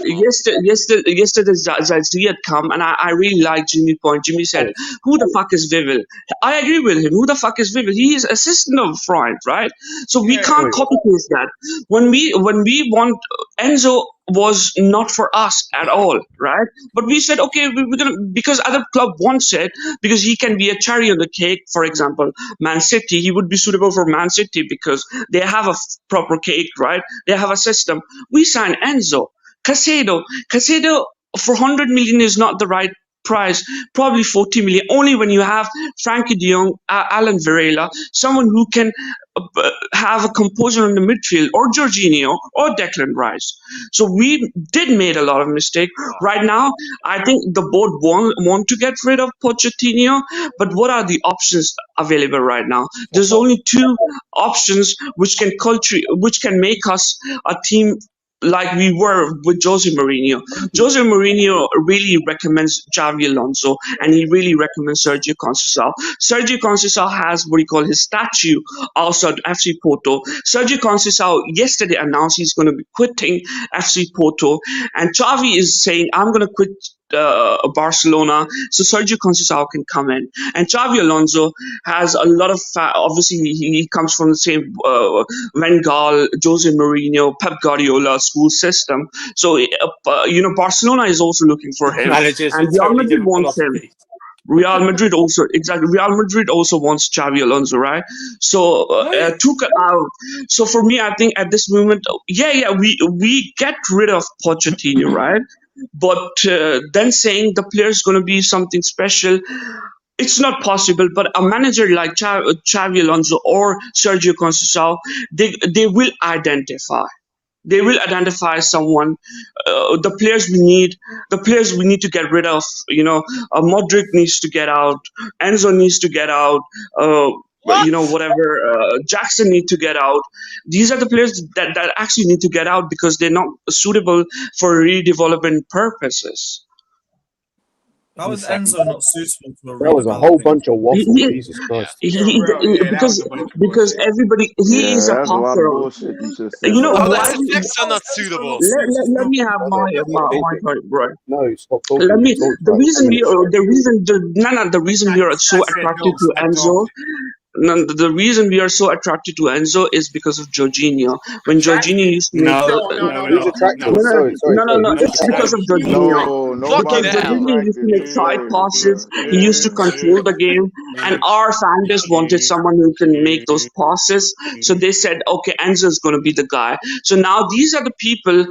Speaker 13: Yesterday, Zalzri had come, and I really liked Jimmy's point. Jimmy said, "Who the fuck is Vivil?" I agree with him. Who the fuck is Vivil? He is assistant of Freund, right? So we can't copy paste that. When we want Enzo was not for us at all, right? But we said, okay, we're gonna, because other club wants it, because he can be a cherry on the cake. For example, Man City, he would be suitable for Man City because they have a proper cake, right? They have a system. We sign Enzo. Caicedo for 100 million is not the right price, probably 40 million, only when you have Frankie de Jong, Alan Varela, someone who can have a composure in the midfield, or Jorginho, or Declan Rice. So we did made a lot of mistake. Right now, I think the board want to get rid of Pochettino, but what are the options available right now? There's only 2 options which can make us a team like we were with Jose Mourinho. Jose Mourinho really recommends Xavi Alonso, and he really recommends Sergio Conceição. Sergio Conceição has what he call his statue outside FC Porto. Sergio Conceição yesterday announced he's going to be quitting FC Porto, and Xavi is saying, I'm going to quit Barcelona, so Sergio Conceição can come in. And Xavi Alonso has a lot of obviously he comes from the same Van Gaal, Jose Mourinho, Pep Guardiola school system. So Barcelona is also looking for him, and Real Madrid wants him. Real Madrid also wants Xavi Alonso, right? So Tuchel out. So for me, I think at this moment, we get rid of Pochettino, right? But then saying the player is going to be something special, it's not possible. But a manager like Xavi Alonso or Sergio Conceição, they will identify. They will identify someone. The players we need to get rid of. Modric needs to get out. Enzo needs to get out. Jackson need to get out. These are the players that actually need to get out because they're not suitable for redevelopment purposes.
Speaker 1: How is Enzo not suitable for
Speaker 4: That was a whole bunch of waffle. Jesus Christ.
Speaker 13: Because everybody, he is a passer.
Speaker 12: Six are not suitable.
Speaker 13: Let me have my point, bro.
Speaker 4: No, stop talking.
Speaker 13: The reason we are so attracted to Enzo. The reason we are so attracted to Enzo is because of Jorginho. When Jorginho used to it's because of Jorginho. Because Jorginho used to make side passes, he used to control the game, and our fan base wanted someone who can make those passes. So they said, okay, Enzo is going to be the guy. So now these are the people,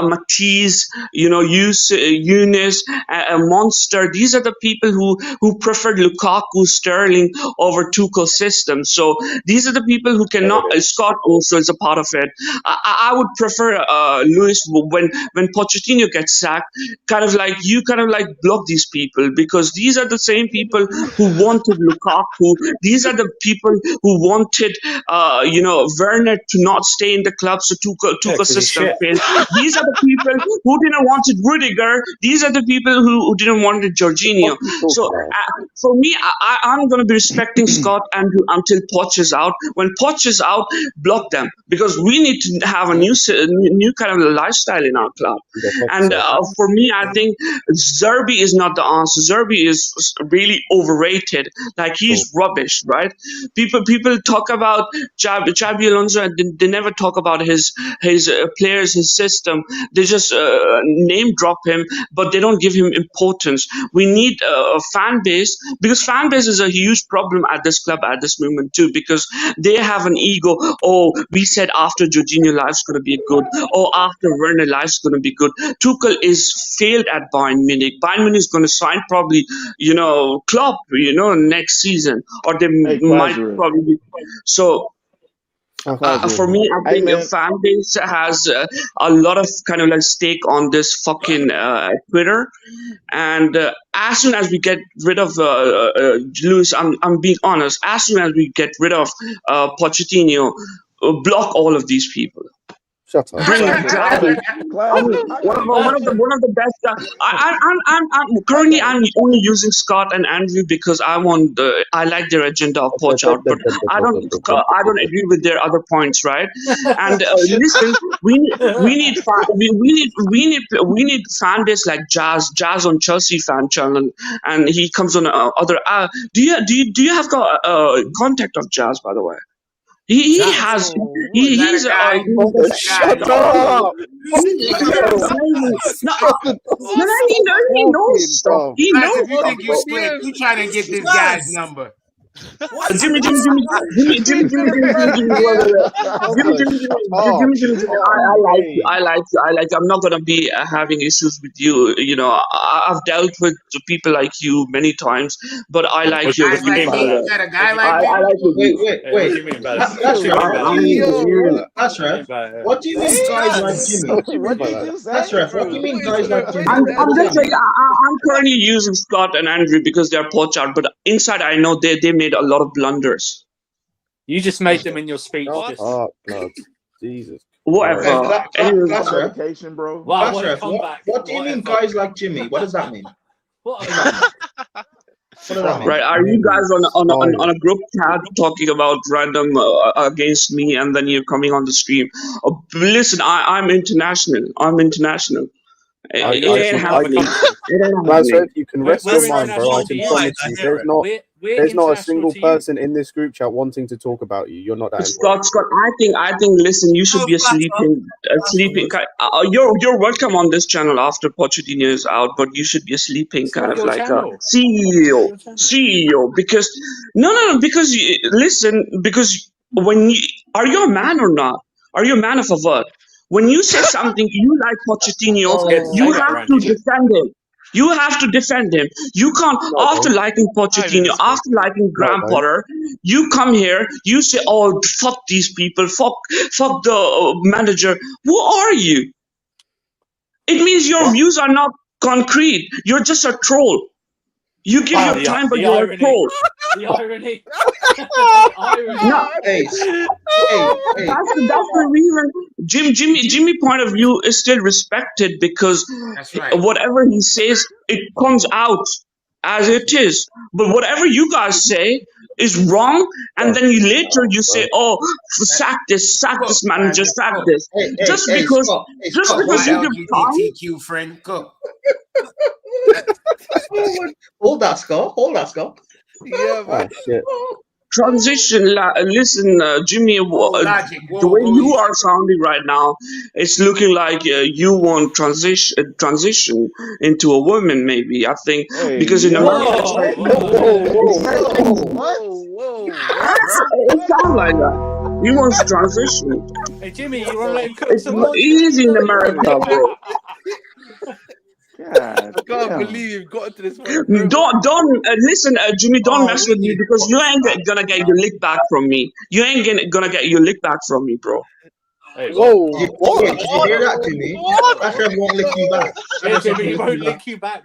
Speaker 13: Matisse, Younes, a Monster. These are the people who preferred Lukaku, Sterling over Tuchel system. So these are the people who cannot. Scott also is a part of it. I would prefer Luis when Pochettino gets sacked, kind of like block these people, because these are the same people who wanted Lukaku. These are the people who wanted Werner to not stay in the club, so Tuchel system failed. These are the people who didn't want Rudiger. These are the people who didn't want Jorginho. So for me, I'm going to be respecting Scott until Poch is out. When Poch is out, block them, because we need to have a new kind of lifestyle in our club. And for me, I think Zerbi is not the answer. Zerbi is really overrated. Like, he's rubbish, right? People talk about Xabi Alonso, and they never talk about his players, his system. They just name drop him, but they don't give him importance. We need a fan base, because fan base is a huge problem at this club at this moment too, because they have an ego. Oh, we said after Jorginho, life's going to be good. Oh, after Werner, life's going to be good. Tuchel is failed at Bayern Munich. Bayern Munich is going to sign probably, Klopp, next season, or they might probably. So. For me, I think the fan base has a lot of kind of like stake on this fucking Twitter, and as soon as we get rid of Luis, I'm being honest. As soon as we get rid of Pochettino, block all of these people.
Speaker 4: Shut up.
Speaker 13: Bring Xavi. One of the best. I'm currently only using Scott and Andrew because I like their agenda of Poch out, but I don't agree with their other points, right? And listen, we need fan base like Jazz on Chelsea fan channel, and he comes on other. Do you have contact of Jazz, by the way? He's
Speaker 4: Shut up!
Speaker 13: He knows. He knows.
Speaker 11: If you think you slick, you trying to get this guy's number.
Speaker 13: Jimmy. I like you. I'm not gonna be having issues with you. I've dealt with people like you many times, but I like you.
Speaker 11: Guys like me. You got a guy like me.
Speaker 13: I like you.
Speaker 14: Wait. Ashraf, what do you mean guys like Jimmy? Ashraf, what do you mean guys like Jimmy?
Speaker 13: I'm just saying, I'm currently using Scott and Andrew because they're Poch out, but inside I know they made a lot of blunders.
Speaker 5: You just made them in your speech.
Speaker 4: Oh, blood. Jesus
Speaker 13: Whatever. Anyways,
Speaker 9: Medication, bro.
Speaker 5: Wow,
Speaker 14: Class ref, what do you mean, guys like Jimmy? What does that mean? What does that mean?
Speaker 13: right? Are you guys on a group chat talking about random against me, and then you're coming on the stream? Listen, I'm international. I'm international. It ain't happening. It ain't happening.
Speaker 4: You can rest your mind, bro. I can promise you, there's not a single person in this group chat wanting to talk about you. You're not that important.
Speaker 13: Scott, I think. Listen, you should be a sleeping. You're welcome on this channel after Pochettino is out, but you should be a sleeping kind of like a CEO. Because because listen, because are you a man or not? Are you a man of a word? When you say something you like Pochettino, you have to defend him. You have to defend him. You can't, after liking Pochettino, after liking Graham Potter, you come here, you say, oh, fuck these people, fuck the manager. Who are you? It means your views are not concrete. You're just a troll. You give your time, but you're a troll.
Speaker 5: The irony.
Speaker 13: No, that's the reason. Jimmy point of view is still respected because whatever he says, it comes out as it is. But whatever you guys say is wrong, and then later you say, "Oh, sack this manager, sack this," just because you give time.
Speaker 11: LGBTQ friend, cook.
Speaker 14: Hold that, Scott.
Speaker 7: Yeah, man.
Speaker 13: Transition. Listen, Jimmy. The way you are sounding right now, it's looking like you want transition into a woman. Maybe I think because in America, it sounds like that. He wants transition.
Speaker 5: Hey Jimmy, you want to let him cook
Speaker 13: It's
Speaker 5: some more?
Speaker 13: easy in America, bro.
Speaker 7: I can't believe you've got into this point.
Speaker 13: Don't listen, Jimmy. Don't mess with me because you ain't gonna get your lick back from me. You ain't gonna get your lick back from me, bro.
Speaker 14: Hey, whoa! What? Did you hear that, Jimmy? That friend won't lick you back.
Speaker 5: Yeah, Jimmy, he won't lick you back.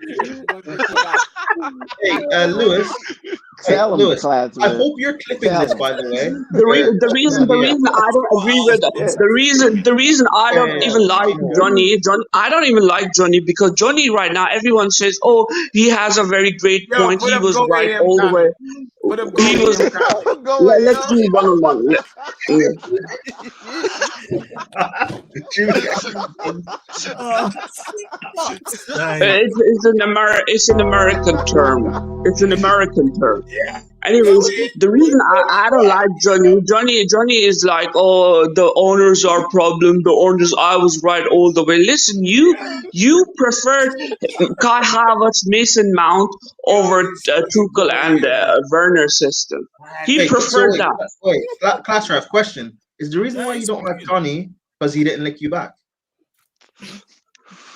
Speaker 14: Hey, Lewis.
Speaker 9: Tell him,
Speaker 14: Lewis,
Speaker 9: class,
Speaker 14: I hope you're clipping this, by the way.
Speaker 13: The reason I don't agree with the reason I don't even like Johnny. I don't even like Johnny because Johnny right now everyone says, oh, he has a very great point. He was right all the way. He was. Let's do one-on-one. It's an American term. It's an American term.
Speaker 11: Yeah.
Speaker 13: Anyways, the reason I don't like Johnny is like, oh, the owners are problem. The owners, I was right all the way. Listen, you preferred Kai Havertz, Mason Mount over Tuchel and Werner system. He preferred that.
Speaker 14: Wait, class ref, question. Is the reason why you don't like Johnny because he didn't lick you back?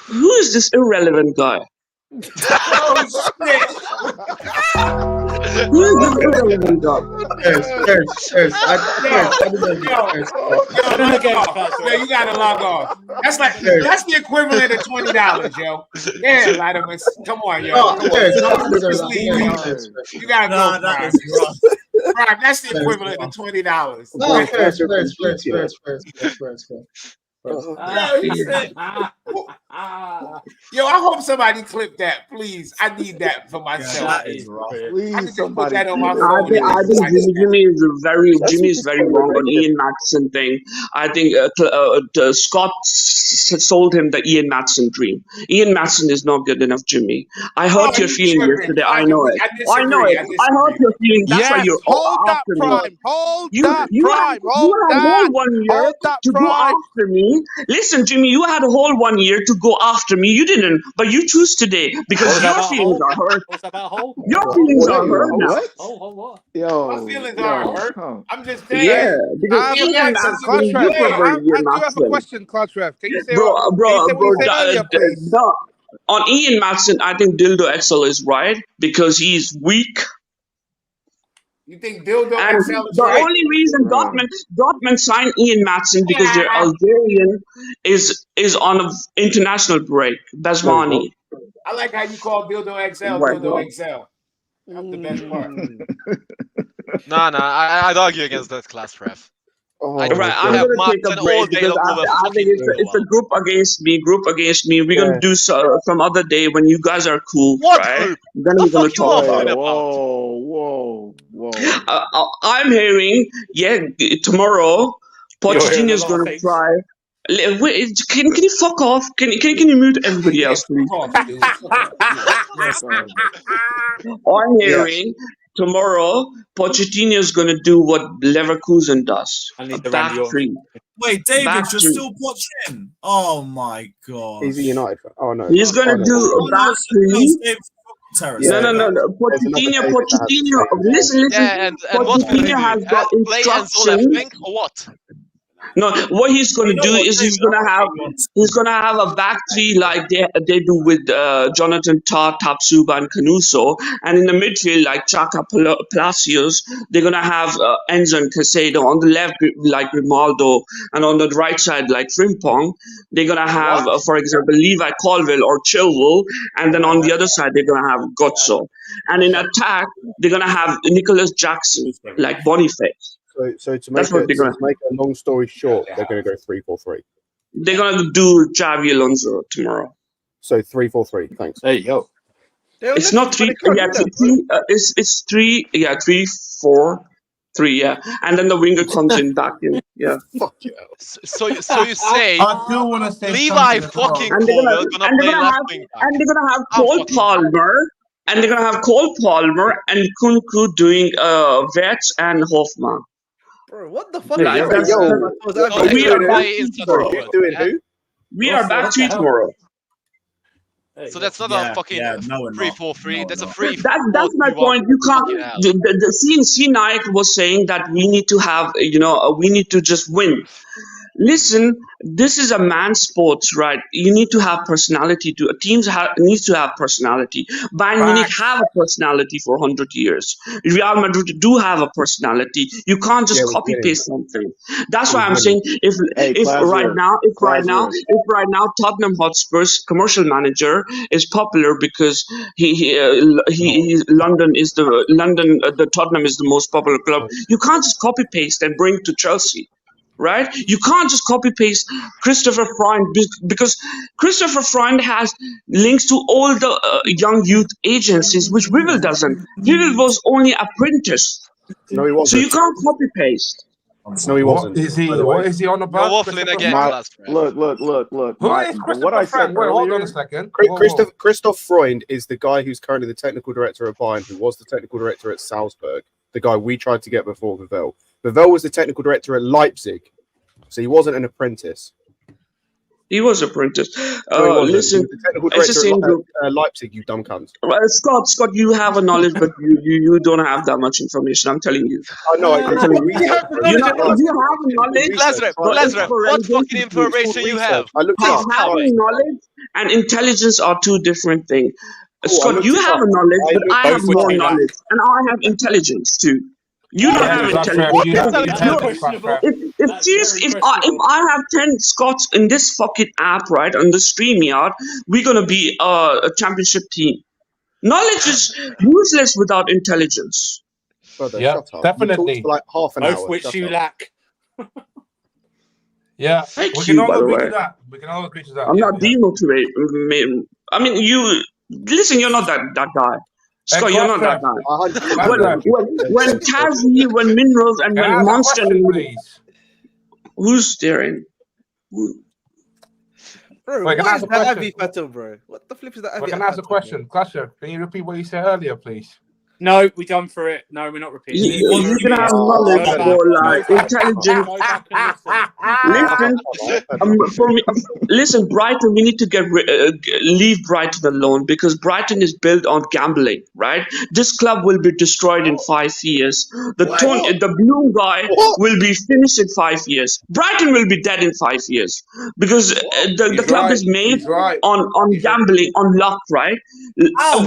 Speaker 13: Who is this irrelevant guy?
Speaker 11: Oh, shit.
Speaker 13: Who is this irrelevant guy?
Speaker 11: Yo, you gotta log off. That's the equivalent of $20, yo. Yeah, Latimus. Come on, yo. Come on. You gotta go, Prime. That's the equivalent of $20.
Speaker 14: No, first.
Speaker 11: Yo, I hope somebody clip that, please. I need that for myself.
Speaker 9: That is wrong. Please,
Speaker 11: I can just
Speaker 9: somebody.
Speaker 11: put that on my phone.
Speaker 13: I think Jimmy is very wrong on Ian Maatsen thing. I think Scott sold him the Ian Maatsen dream. Ian Maatsen is not good enough, Jimmy. I hurt your feeling yesterday. I know it. I know it. I hurt your feeling. That's why you're
Speaker 15: hold that
Speaker 13: after
Speaker 15: prime.
Speaker 13: me.
Speaker 15: Hold
Speaker 13: You
Speaker 15: that prime.
Speaker 13: you had a whole 1 year to go after me. Listen, Jimmy, you had a whole 1 year to go after me. You didn't, but you choose today because your feelings are hurt.
Speaker 5: What's about whole?
Speaker 13: Your feelings are hurt now.
Speaker 5: What?
Speaker 9: Yo,
Speaker 11: my feelings are hurt. I'm just saying.
Speaker 13: Yeah, because
Speaker 15: I
Speaker 13: Ian Maatsen, you
Speaker 15: do
Speaker 13: prefer Ian
Speaker 15: have a
Speaker 13: Maatsen.
Speaker 15: question, Class Ref. Can you say
Speaker 13: Bro,
Speaker 15: what you said earlier, please?
Speaker 13: on Ian Maatsen, I think Dildo XL is right because he's weak.
Speaker 11: You think Dildo
Speaker 13: And
Speaker 11: XL is
Speaker 13: the
Speaker 11: right?
Speaker 13: only reason Dortmund signed Ian Maatsen because their Algerian is on an international break. Basmani.
Speaker 11: I like how you call Dildo XL
Speaker 13: Right,
Speaker 11: Dildo XL. That's the best part.
Speaker 12: Nah, I'd argue against that, Class Ref.
Speaker 13: Right, I'm gonna take a break because I think it's a group against me. We're gonna do some other day when you guys are cool, right? Then we're gonna talk about it.
Speaker 9: Whoa.
Speaker 13: I'm hearing, tomorrow Pochettino is gonna try. Wait, can you fuck off? Can you mute everybody else, please? I'm hearing tomorrow Pochettino is going to do what Leverkusen does. A back three.
Speaker 1: Wait, David,
Speaker 13: Back
Speaker 1: you're
Speaker 13: three.
Speaker 1: still watching? Oh my god.
Speaker 4: He's a United fan. Oh no.
Speaker 13: He's going to do a back three. No. Pochettino. Listen. Pochettino has got instructions.
Speaker 12: Or what?
Speaker 13: No, what he's going to do is he's going to have a back three like they do with Jonathan Tah, Tapsuba, and Canuso, and in the midfield like Chaka Palacios, they're going to have Enzo and Casado on the left like Grimaldo, and on the right side like Frimpong. They're going to have, for example, Levi Colville or Chilwell, and then on the other side they're going to have Gozzo, and in attack they're going to have Nicholas Jackson like Boniface.
Speaker 4: So to make a long story short, they're going to go 3-4-3.
Speaker 13: They're going to do Xavi Alonso tomorrow.
Speaker 4: So 3-4-3. Thanks.
Speaker 5: There you go.
Speaker 13: It's not 3. It's 3. Yeah, 3-4-3. Yeah, and then the winger comes in back in. Yeah.
Speaker 4: Fuck you.
Speaker 12: So you say
Speaker 14: I do want to say
Speaker 12: Levi fucking Colville gonna play left wing back.
Speaker 13: And they're gonna have Cole Palmer. And they're gonna have Cole Palmer and Kunku doing Vets and Hoffman.
Speaker 7: Bro, what the fuck?
Speaker 13: We are back to tomorrow.
Speaker 12: So that's not a fucking 3-4-3. That's a 3-4-3.
Speaker 13: That's my point. You can't. The Naik was saying that we need to have, we need to just win. Listen, this is a man's sports, right? You need to have personality. Teams needs to have personality. Bayern Munich have a personality for 100 years. Real Madrid do have a personality. You can't just copy paste something. That's why I'm saying if right now Tottenham Hotspur's commercial manager is popular because London is the Tottenham is the most popular club. You can't just copy paste and bring to Chelsea. Right? You can't just copy-paste Christopher Freund because Christopher Freund has links to all the young youth agencies, which Rivel doesn't. Rivel was only a apprentice.
Speaker 4: No, he wasn't.
Speaker 13: So you can't copy-paste.
Speaker 4: No, he wasn't.
Speaker 14: What is he on about?
Speaker 12: You're waffling again.
Speaker 9: Look.
Speaker 14: Who is Christopher Freund? Wait, hold on a second.
Speaker 4: Christoph Freund is the guy who's currently the technical director of Bayern, who was the technical director at Salzburg, the guy we tried to get before Vivel. Vivel was the technical director at Leipzig, so he wasn't an apprentice.
Speaker 13: He was an apprentice.
Speaker 4: Listen, it's the same group. Leipzig, you dumb cunt.
Speaker 13: Scott, you have a knowledge, but you don't have that much information. I'm telling you.
Speaker 4: No,
Speaker 13: I'm telling you. You have knowledge.
Speaker 12: Lazarus, what fucking information you have?
Speaker 13: Having knowledge and intelligence are two different things. Scott, you have knowledge, but I have more knowledge, and I have intelligence too. You don't have intelligence. If I have 10 Scots in this fucking app, right, on the StreamYard, we're gonna be a championship team. Knowledge is useless without intelligence.
Speaker 14: Yeah, definitely.
Speaker 4: For like half an hour.
Speaker 5: Both which you lack.
Speaker 14: Yeah, we can all agree to that.
Speaker 13: I'm not demotivated. I mean, listen. You're not that guy. Scott, you're not that guy. When Tazi, when Minerals, and when Monster, who's staring?
Speaker 7: Bro,
Speaker 14: wait, can I ask a question?
Speaker 7: Battle, bro? What the flip is that?
Speaker 14: Can I ask a question? Clasher, can you repeat what you said earlier, please?
Speaker 5: No, we done for it. No, we're not repeating it.
Speaker 13: You can have knowledge or like intelligence. Listen, Brighton, we need to leave Brighton alone because Brighton is built on gambling, right? This club will be destroyed in 5 years. The blue guy will be finished in 5 years. Brighton will be dead in 5 years because the club is made on gambling, on luck, right?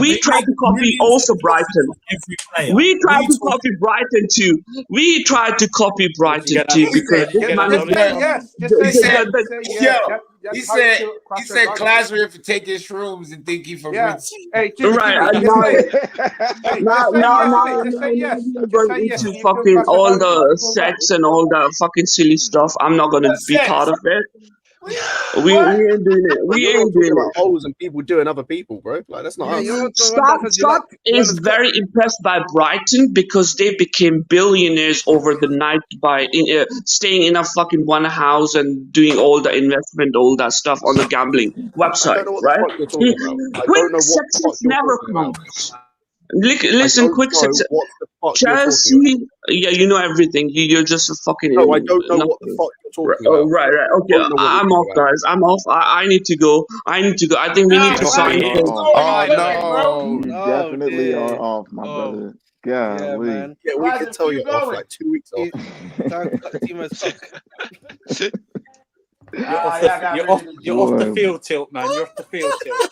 Speaker 13: We try to copy also Brighton.
Speaker 1: every player.
Speaker 13: We tried to copy Brighton too. We tried to copy Brighton too because this man is
Speaker 11: He said Clasper for taking shrooms and think he from Prince.
Speaker 13: Right. Now we're going into fucking all the sex and all the fucking silly stuff. I'm not gonna be part of it. We ain't doing it. We ain't doing it.
Speaker 4: Holes and people doing other people, bro. Like that's not us.
Speaker 13: Scott is very impressed by Brighton because they became billionaires over the night by staying in a fucking one house and doing all the investment, all that stuff on the gambling website, right? Quick success never comes. Listen, quick success. Chelsea, yeah, you know everything. You're just a fucking.
Speaker 4: No, I don't know what the fuck you're talking about.
Speaker 13: Right. Okay, I'm off, guys. I'm off. I need to go. I think we need to sign.
Speaker 9: You definitely are off, my brother.
Speaker 4: Yeah, man. Yeah, we can tell you're off like 2 weeks off.
Speaker 5: You're off the field tilt, man. You're off the field tilt.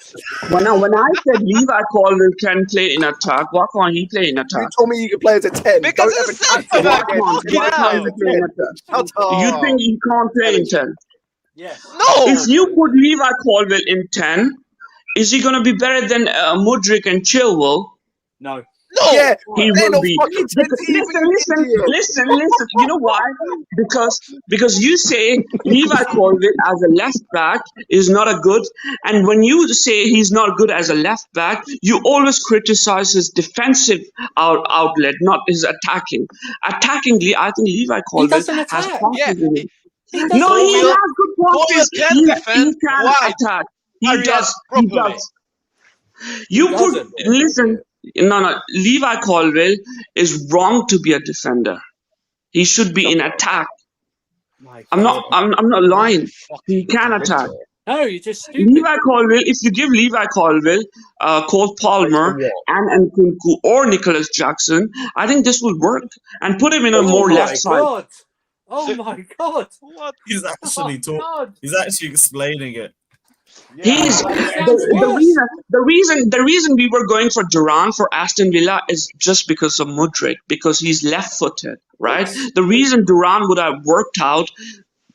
Speaker 13: When I said Levi Colwill can play in attack, why can't he play in attack?
Speaker 4: You told me you could play as a 10.
Speaker 12: Because it's
Speaker 13: You think he can't play in 10?
Speaker 5: Yes.
Speaker 13: No. If you put Levi Colwill in 10, is he going to be better than Mudryk and Chilwell?
Speaker 5: No.
Speaker 13: No,
Speaker 4: yeah,
Speaker 13: he will be. Listen. You know why? Because you say Levi Colwill as a left back is not a good, and when you say he's not good as a left back, you always criticize his defensive outlet, not his attacking. Attackingly, I think Levi Colwill has qualities in him. No, he has good qualities. He can attack. He does. You put listen. No. Levi Colwill is wrong to be a defender. He should be in attack. I'm not lying. He can attack.
Speaker 5: No, you're just stupid.
Speaker 13: Levi Colwill. If you give Levi Colwill, Cole Palmer, and Nkunku or Nicholas Jackson, I think this will work. And put him in a more left side.
Speaker 5: Oh my god!
Speaker 1: What? He's actually talking. He's actually explaining it.
Speaker 13: He's the reason we were going for Duran for Aston Villa is just because of Mudryk, because he's left-footed, right? The reason Duran would have worked out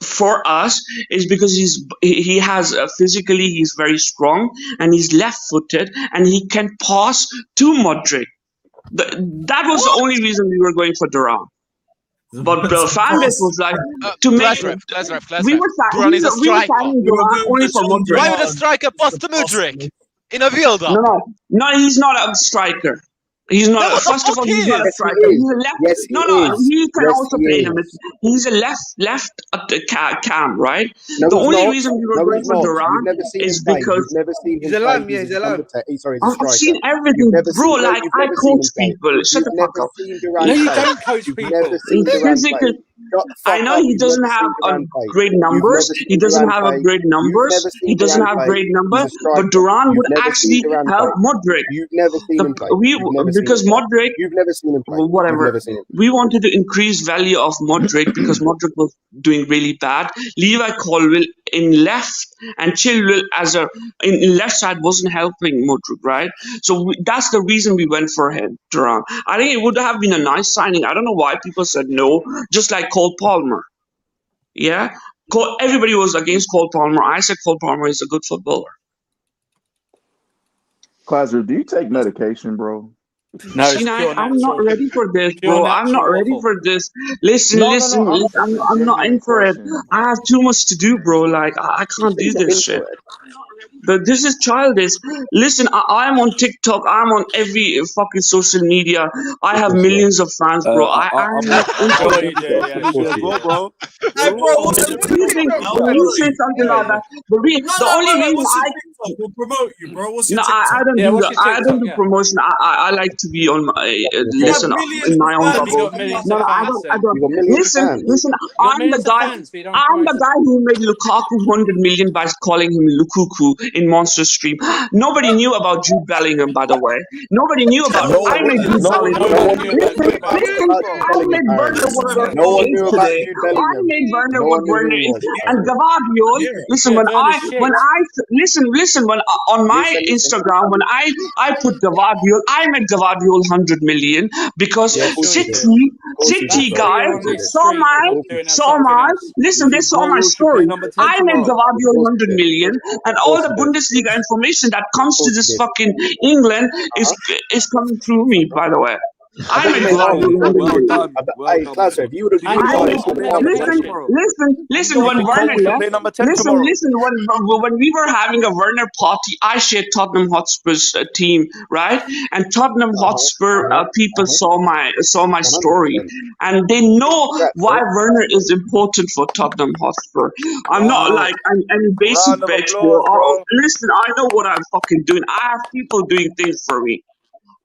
Speaker 13: for us is because he has physically he's very strong and he's left-footed and he can pass to Mudryk. That was the only reason we were going for Duran. But the fan base was like to make. We were
Speaker 12: Duran is a striker.
Speaker 13: Only for Mudryk.
Speaker 12: Why would a striker pass to Mudryk in a build-up?
Speaker 13: No, he's not a striker. He's not. First of all, he's not a striker. He's a left.
Speaker 4: Yes,
Speaker 13: he can also play him. He's a left cam, right? The only reason we were going for Duran is because
Speaker 7: he's a lamb. Yeah, he's a lamb.
Speaker 4: Sorry,
Speaker 13: I've seen everything, bro. Like I coach people. Shut the fuck up.
Speaker 5: No, you don't coach people.
Speaker 13: I know he doesn't have great numbers. He doesn't have great numbers. He doesn't have great numbers. But Duran would actually help Mudryk.
Speaker 4: You've never seen him play.
Speaker 13: Because Mudryk,
Speaker 4: you've never seen him play.
Speaker 13: Whatever. We wanted to increase value of Mudryk because Mudryk was doing really bad. Levi Colwill in left and Chilwell in left side wasn't helping Mudryk, right? So that's the reason we went for him, Duran. I think it would have been a nice signing. I don't know why people said no, just like Cole Palmer. Yeah? Everybody was against Cole Palmer. I said Cole Palmer is a good footballer.
Speaker 9: Classer, do you take medication, bro?
Speaker 13: No, I'm not ready for this, bro. I'm not ready for this. Listen. I'm not in for it. I have too much to do, bro. Like, I can't do this shit. This is childish. Listen, I'm on TikTok. I'm on every fucking social media. I have millions of fans, bro. I'm not in for it.
Speaker 1: Bro.
Speaker 13: When you say something like that, the only reason
Speaker 1: will promote you, bro. What's
Speaker 13: your TikTok? I don't do that. I don't do promotion. I like to be on my listen in my own bubble. No, I don't. Listen. I'm the guy who made Lukaku 100 million by calling him Lukuku in Monster Stream. Nobody knew about Jude Bellingham, by the way. Nobody knew about it. I made Jude Bellingham. I made Werner what Werner is today. I made Werner what Werner is. And Gvardiol, listen, when I listen, when on my Instagram, when I put Gvardiol, I made Gvardiol 100 million because City guys saw my listen, they saw my story. I made Gvardiol 100 million, and all the Bundesliga information that comes to this fucking England is coming through me, by the way. I made Gvardiol 100 million.
Speaker 4: Hey, Klaus, if you would have
Speaker 13: Listen, when Werner left, listen, when we were having a Werner party, I shared Tottenham Hotspur's team, right? And Tottenham Hotspur people saw my story, and they know why Werner is important for Tottenham Hotspur. I'm not like any basic bitch. Listen, I know what I'm fucking doing. I have people doing things for me.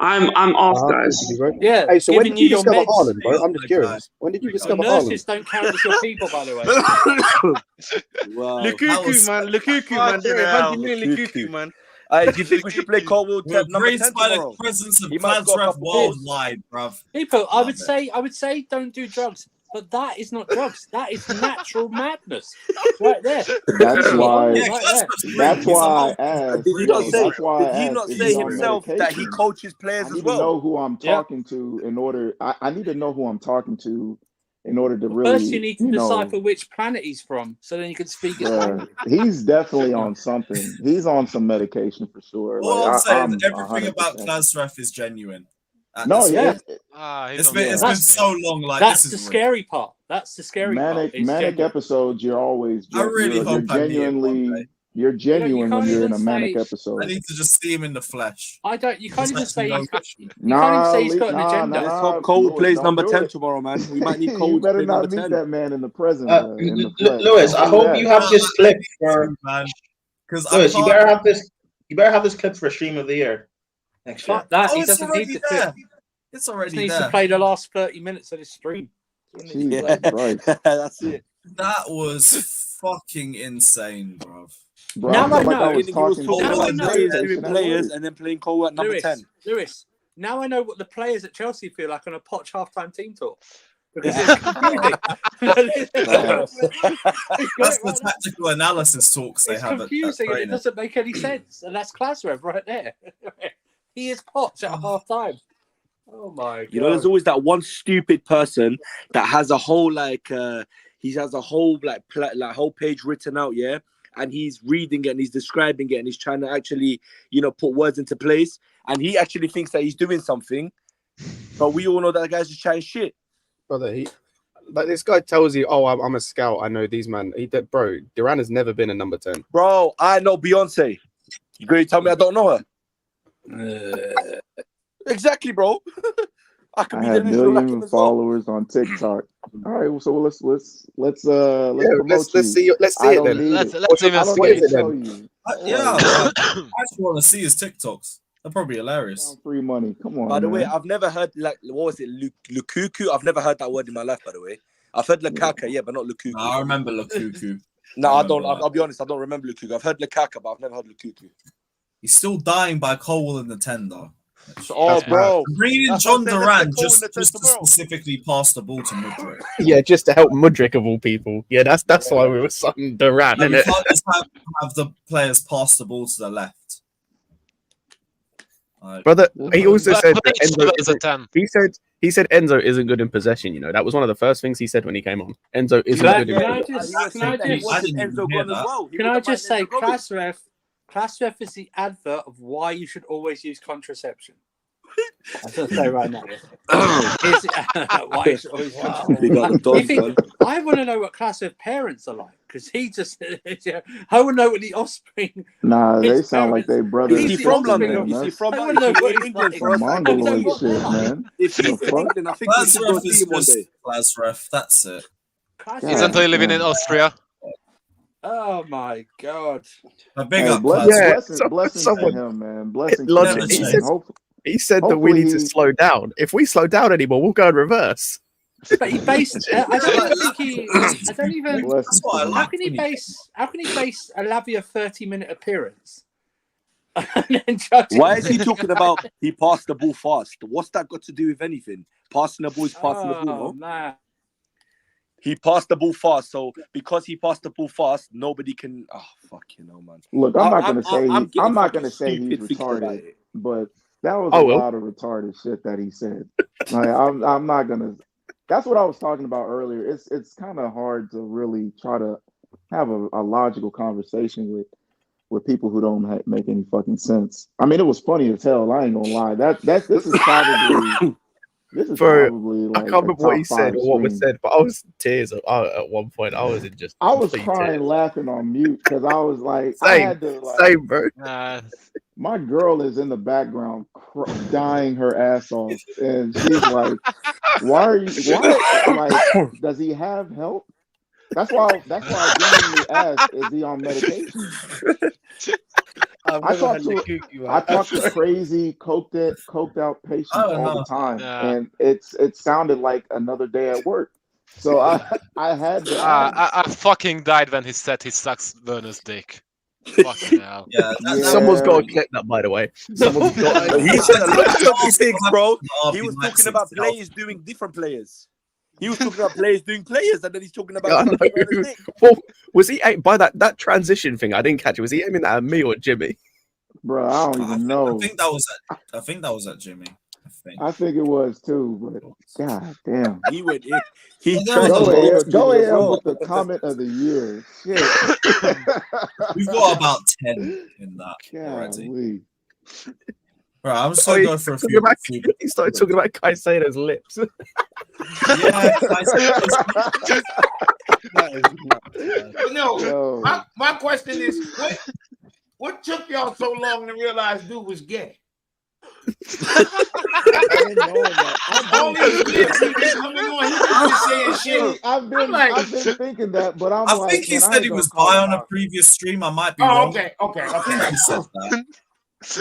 Speaker 13: I'm off, guys.
Speaker 5: Yeah.
Speaker 4: Hey, so when did you discover
Speaker 5: meds.
Speaker 4: Haaland, bro? I'm just curious. When did you discover Haaland?
Speaker 5: Nurses don't count as your people, by the way.
Speaker 16: Wow.
Speaker 7: Lukaku, man. There are 100 million Lukaku, man.
Speaker 16: Do you think we should play Colwood number 10 tomorrow?
Speaker 1: The presence of Klaus worldwide, bruv.
Speaker 5: People, I would say don't do drugs. But that is not drugs. That is natural madness, right there.
Speaker 9: That's why.
Speaker 5: Right
Speaker 9: That's why I asked.
Speaker 16: Did he not say himself that he coaches players as well?
Speaker 9: I need to know who I'm talking to in order. I need to know who I'm talking to in order to really.
Speaker 5: First, you need to decipher which planet he's from, so then you can speak his language.
Speaker 9: He's definitely on something. He's on some medication for sure.
Speaker 1: All I'm saying is everything about Klaus is genuine.
Speaker 9: No, yeah.
Speaker 1: It's been so long. Like
Speaker 5: that's
Speaker 1: this
Speaker 5: the
Speaker 1: is
Speaker 5: scary part. That's the scary part.
Speaker 9: Manic episodes. You're always.
Speaker 1: I really hope
Speaker 9: you're genuine when you're in a manic episode.
Speaker 1: I need to just see him in the flesh.
Speaker 5: I don't. You can't even say. You can't even
Speaker 9: Nah,
Speaker 5: say he's got an agenda.
Speaker 16: Let's hope Cole plays number 10 tomorrow, man. We might need Cole.
Speaker 9: You better
Speaker 16: to play
Speaker 9: not meet
Speaker 16: number 10.
Speaker 9: that man in the present.
Speaker 14: Lewis, I hope you have this clip for. Lewis, you better have this. You better have this clip for Stream of the Year next year.
Speaker 5: He doesn't need to clip.
Speaker 1: It's already
Speaker 5: He needs
Speaker 1: there.
Speaker 5: to play the last 30 minutes of this stream.
Speaker 9: Jesus Christ.
Speaker 16: That's it.
Speaker 1: That was fucking insane, bro.
Speaker 5: Now I know.
Speaker 16: He was talking about players and then playing Cole at number 10.
Speaker 5: Lewis, now I know what the players at Chelsea feel like on a Poch halftime team talk. Because it's confusing.
Speaker 1: That's the tactical analysis talks they have.
Speaker 5: It's confusing and it doesn't make any sense. And that's Klasrev right there. He is Poch at half time. Oh my god!
Speaker 16: You know, there's always that one stupid person that has a whole he has a whole whole page written out, yeah, and he's reading it and he's describing it and he's trying to actually, put words into place, and he actually thinks that he's doing something, but we all know that the guy's just chatting shit.
Speaker 4: Brother, this guy tells you, "Oh, I'm a scout. I know these man." Bro, Duran has never been a number 10.
Speaker 16: Bro, I know Beyonce. You going to tell me I don't know her? Exactly, bro.
Speaker 9: I have million followers on TikTok. All right, so let's see it then.
Speaker 12: Let's see it.
Speaker 1: I actually want to see his TikToks. They're probably hilarious.
Speaker 9: Free money. Come on.
Speaker 16: By the way, I've never heard what was it, Lukaku? I've never heard that word in my life. By the way, I've heard Lukaku, yeah, but not Lukaku.
Speaker 1: No, I remember Lukaku.
Speaker 16: No, I don't. I'll be honest. I don't remember Lukaku. I've heard Lukaku, but I've never heard Lukaku.
Speaker 1: He's still dying by Cole in the 10, though.
Speaker 16: Bro.
Speaker 1: Bringing in John Duran just to specifically pass the ball to Mudryk.
Speaker 4: Yeah, just to help Mudryk of all people. Yeah, that's why we were signing Duran.
Speaker 1: You can't just have the players pass the ball to the left.
Speaker 4: Brother, he also said that Enzo he said Enzo isn't good in possession. That was one of the first things he said when he came on. Enzo isn't good in possession.
Speaker 5: Can I just say, Klasrev is the advert of why you should always use contraception. I should say right now. Why you should always I want to know what Klasrev parents are like, because he just. I want to know what the offspring.
Speaker 9: Nah, they sound like they brothers.
Speaker 16: Is he from London? Is he from England for us?
Speaker 9: Mongoloid shit, man.
Speaker 16: If he's from England, I think we should go see him one day.
Speaker 1: Klasrev, that's it.
Speaker 12: Isn't he living in Austria?
Speaker 5: Oh my god!
Speaker 1: A big up,
Speaker 9: blessings to him, man. Blessings to him.
Speaker 4: He said that we need to slow down. If we slow down anymore, we'll go in reverse.
Speaker 5: But he based. I don't even. How can he base a Lavia 30-minute appearance
Speaker 16: Why is he talking about he passed the ball fast? What's that got to do with anything? Passing the ball is passing the ball. No?
Speaker 5: Man.
Speaker 16: He passed the ball fast, so because he passed the ball fast, nobody can. Oh, fucking hell, man!
Speaker 9: Look, I'm not gonna say
Speaker 16: I'm
Speaker 9: not gonna say he's retarded, but that was a lot of retarded shit that he said. Like, I'm not gonna. That's what I was talking about earlier. It's kind of hard to really try to have a logical conversation with people who don't make any fucking sense. I mean, it was funny as hell. I ain't gonna lie. This is probably. This is probably like
Speaker 4: I can't remember what he said or what was said, but I was in tears at one point. I was in just.
Speaker 9: I was crying, laughing on mute because I was like,
Speaker 4: same,
Speaker 9: I had to, like,
Speaker 4: same, bro.
Speaker 9: My girl is in the background dying her ass off, and she's like, "Why are you? Why? Like, does he have help?" That's why I genuinely asked, "Is he on medication?" I talk to crazy, coked out patients all the time, and it sounded like another day at work. So I had to.
Speaker 12: I fucking died when he said he sucks Werner's dick. Fucking hell.
Speaker 4: Someone's got to clip that, by the way. Someone's got.
Speaker 16: He said a lot of things, bro. He was talking about players doing different players. He was talking about players doing players, and then he's talking about.
Speaker 4: Well, was he by that transition thing? I didn't catch it. Was he aiming at me or Jimmy?
Speaker 9: Bro, I don't even know.
Speaker 1: I think that was at Jimmy.
Speaker 9: I think it was too, but god damn.
Speaker 16: He went in.
Speaker 9: Go ahead with the comment of the year. Shit.
Speaker 1: We've got about 10 in that already. Right, I'm just gonna go for a few.
Speaker 4: He started talking about Caicedo's lips.
Speaker 11: No, my question is, what took y'all so long to realize dude was gay?
Speaker 9: I've been thinking that, but
Speaker 1: I think he said he was bi on a previous stream. I might be wrong.
Speaker 11: Okay.
Speaker 1: I think he said that.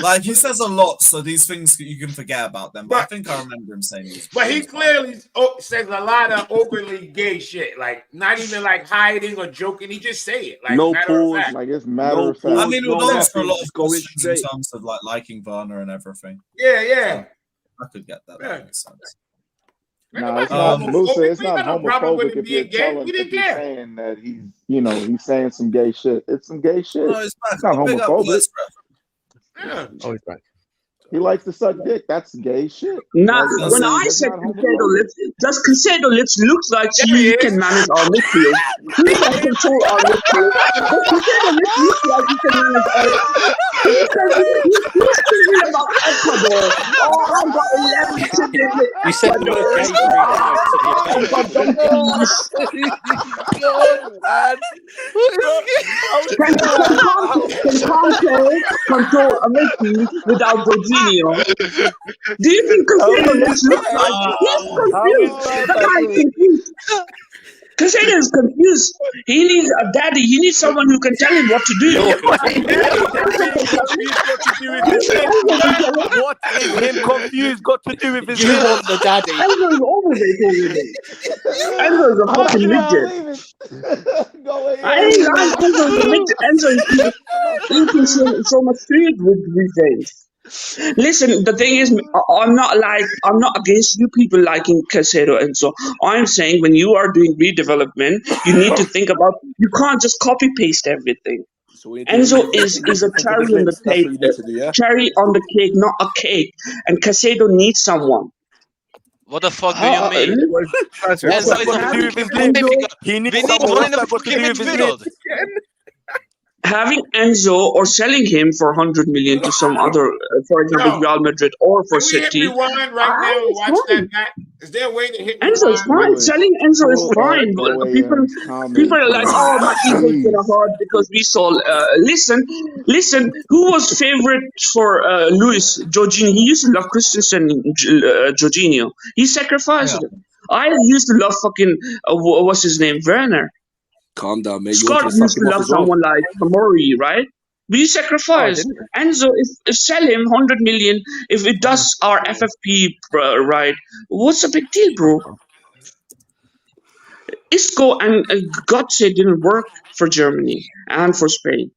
Speaker 1: Like, he says a lot, so these things you can forget about them. But I think I remember him saying this.
Speaker 11: But he clearly says a lot of openly gay shit, like not even like hiding or joking. He just say it, like
Speaker 16: no
Speaker 11: pause,
Speaker 9: like it's matter of fact.
Speaker 1: I mean, we'll answer a lot of questions in terms of like liking Werner and everything.
Speaker 11: Yeah.
Speaker 1: So I could get that. That makes sense.
Speaker 9: No, it's not, Musa, it's not homophobic if you're saying that he's saying some gay shit. It's some gay shit.
Speaker 1: No,
Speaker 9: it's not homophobic.
Speaker 11: Yeah.
Speaker 4: Oh, he's back.
Speaker 9: He likes to suck dick. That's gay shit.
Speaker 13: Nah, when I said Caicedo lips, does Caicedo lips look like he can manage our midfield? He can control our midfield. But Caicedo lips looks like he can manage our He's thinking about Ecuador. Oh, I've got 11 children.
Speaker 5: You said you were gay.
Speaker 13: Can control a midfield without Jorginho? Do you think Caicedo looks like he's confused? The guy's confused. Caicedo is confused. He needs a daddy. He needs someone who can tell him what to do.
Speaker 16: What is him confused got to do with his
Speaker 5: You want the daddy.
Speaker 13: Enzo is overrated. Enzo is a fucking midget. I ain't lying. Enzo is a midget. Enzo is eating so much food with these days. Listen, the thing is, I'm not against you people liking Caicedo and so. I'm saying when you are doing redevelopment, you need to think about. You can't just copy paste everything. So Enzo is a cherry on the cake, cherry on the cake, not a cake. And Caicedo needs someone.
Speaker 12: What the fuck do you mean?
Speaker 16: He needs someone to do with his midfield.
Speaker 13: Having Enzo or selling him for 100 million to some other, for example, Real Madrid or for City.
Speaker 11: Hit rewind right now and watch that back. Is there a way to hit
Speaker 13: Enzo is fine. Selling Enzo is fine. People are like, oh, my ego's gonna hurt because we sold. Listen. Who was favorite for Luis? Jorginho. He used to love Christensen. Jorginho. He sacrificed it. I used to love fucking what's his name, Werner.
Speaker 16: Calm down, man.
Speaker 13: Scott used to love someone like Tomori, right? We sacrifice. Enzo, if sell him 100 million, if it does our FFP right, what's the big deal, bro? Isco and Götze didn't work for Germany and for Spain.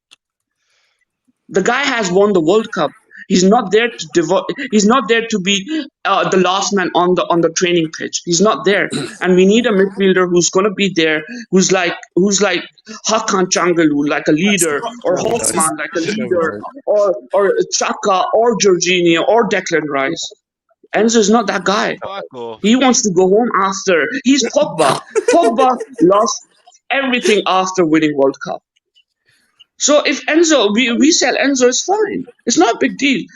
Speaker 13: The guy has won the World Cup. He's not there to He's not there to be the last man on the training pitch. He's not there, and we need a midfielder who's gonna be there, who's like Hakan Changalu, like a leader, or Hoffman, like a leader, or Chaka, or Jorginho, or Declan Rice. Enzo is not that guy. He wants to go home after. He's Pogba. Pogba lost everything after winning World Cup. So if Enzo, we sell Enzo, it's fine. It's not a big deal.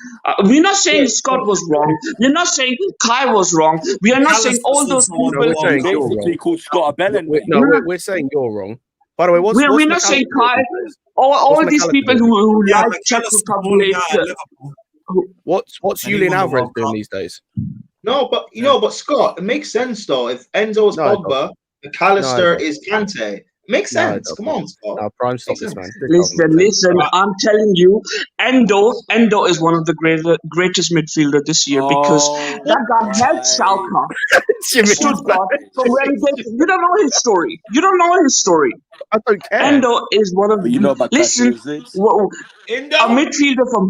Speaker 13: We're not saying Scott was wrong. We're not saying Kai was wrong. We are not saying all those people.
Speaker 16: We're saying basically called Scott a bellend.
Speaker 4: We're saying you're wrong. By the way,
Speaker 13: we're not saying Kai. All these people who like Czech Republic.
Speaker 4: What's Julian Alvarez doing these days?
Speaker 14: No, but but Scott, it makes sense though. If Enzo is Pogba, McAllister is Kante. Makes sense. Come on, Scott.
Speaker 4: No, Prime, stop this, man.
Speaker 13: Listen. I'm telling you, Endo is one of the greatest midfielder this year because that guy helped Schalke. Stuttgart from relegation. You don't know his story.
Speaker 4: I don't care.
Speaker 13: Endo is one of the. Listen, a midfielder from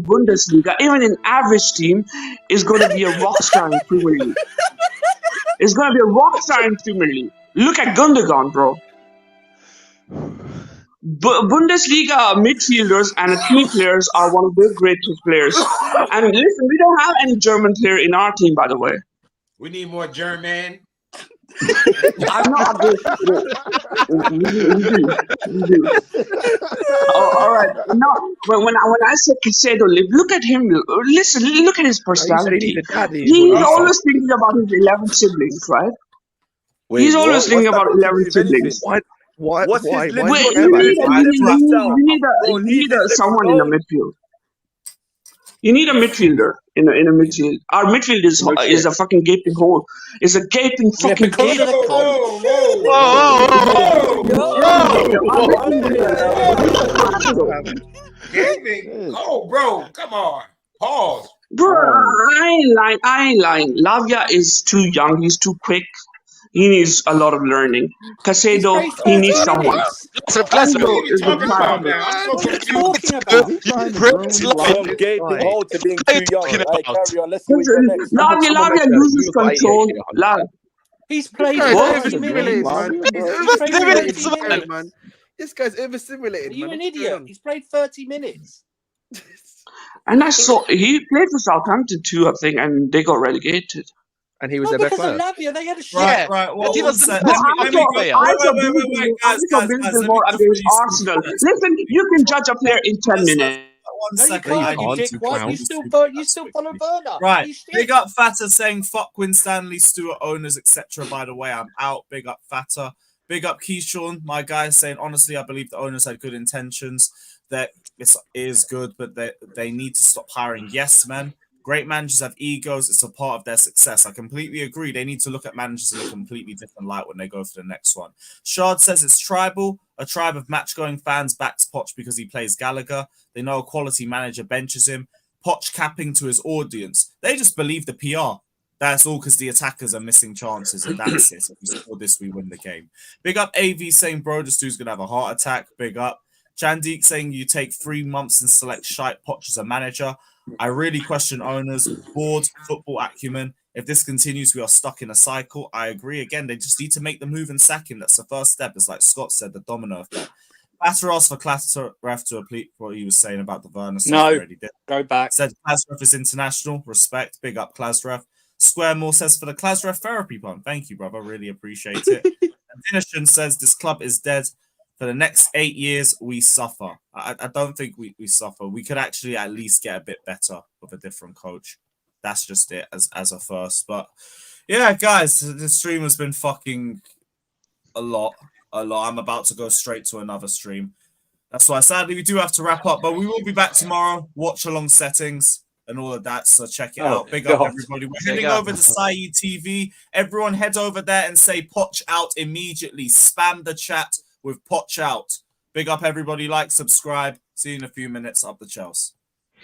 Speaker 13: Bundesliga, even an average team, is going to be a rock star in Premier League. It's going to be a rock star in Premier League. Look at Gundogan, bro. Bundesliga midfielders and key players are one of the greatest players. And listen, we don't have any German player in our team, by the way.
Speaker 11: We need more German.
Speaker 13: I'm not. All right. No, when I said Caicedo, look at him. Listen, look at his personality. He's always thinking about his 11 siblings, right? He's always thinking about 11 siblings.
Speaker 4: What's
Speaker 13: we need someone in the midfield. You need a midfielder in a midfield. Our midfield is a fucking gaping hole. It's a gaping fucking hole.
Speaker 11: Gaping? Oh, bro, come on. Pause.
Speaker 13: Bro, I ain't lying. Lavia is too young. He's too quick. He needs a lot of learning. Caicedo, he needs someone. Lavia loses control.
Speaker 7: He's played 30 minutes, man. This guy's overstimulated.
Speaker 17: Are you an idiot? He's played 30 minutes.
Speaker 13: And I saw he played for Southampton too, I think, and they got relegated.
Speaker 4: And he was their best player.
Speaker 17: Lavia, they had a shit.
Speaker 1: Right. Well, guys.
Speaker 13: Arsenal. Listen, you can judge a player in 10 minutes.
Speaker 1: 1 second.
Speaker 17: You still follow Werner.
Speaker 1: Right. Big up Fata saying fuck Win Stanley, Stewart owners, etc. By the way, I'm out. Big up Fata. Big up Keyshawn, my guy, saying honestly, I believe the owners had good intentions. That this is good, but they need to stop hiring yes men. Great managers have egos. It's a part of their success. I completely agree. They need to look at managers in a completely different light when they go for the next one. Shard says it's tribal. A tribe of match-going fans backs Poch because he plays Gallagher. They know a quality manager benches him. Poch capping to his audience. They just believe the PR. That's all because the attackers are missing chances, and that's it. If we score this, we win the game. Big up AV saying, bro, this dude's going to have a heart attack. Big up. Chandik saying you take 3 months and select shite Poch as a manager. I really question owners, board, football acumen. If this continues, we are stuck in a cycle. I agree. Again, they just need to make the move and sack him. That's the first step. It's like Scott said, the domino effect. Batter asked for Klasref to repeat what he was saying about the Werner.
Speaker 5: No, go back.
Speaker 1: Said Klasref is international. Respect. Big up Klasref. Squaremore says for the Klasref therapy pump. Thank you, brother. Really appreciate it. And Dinishan says this club is dead. For the next 8 years, we suffer. I don't think we suffer. We could actually at least get a bit better with a different coach. That's just it as a first. But yeah, guys, the stream has been fucking a lot. I'm about to go straight to another stream. That's why sadly we do have to wrap up, but we will be back tomorrow. Watch along settings and all of that. So check it out. Big up everybody. We're heading over to Saeed TV. Everyone head over there and say Poch out immediately. Spam the chat with Poch out. Big up everybody. Like, subscribe. See you in a few minutes. Up the Chelsea.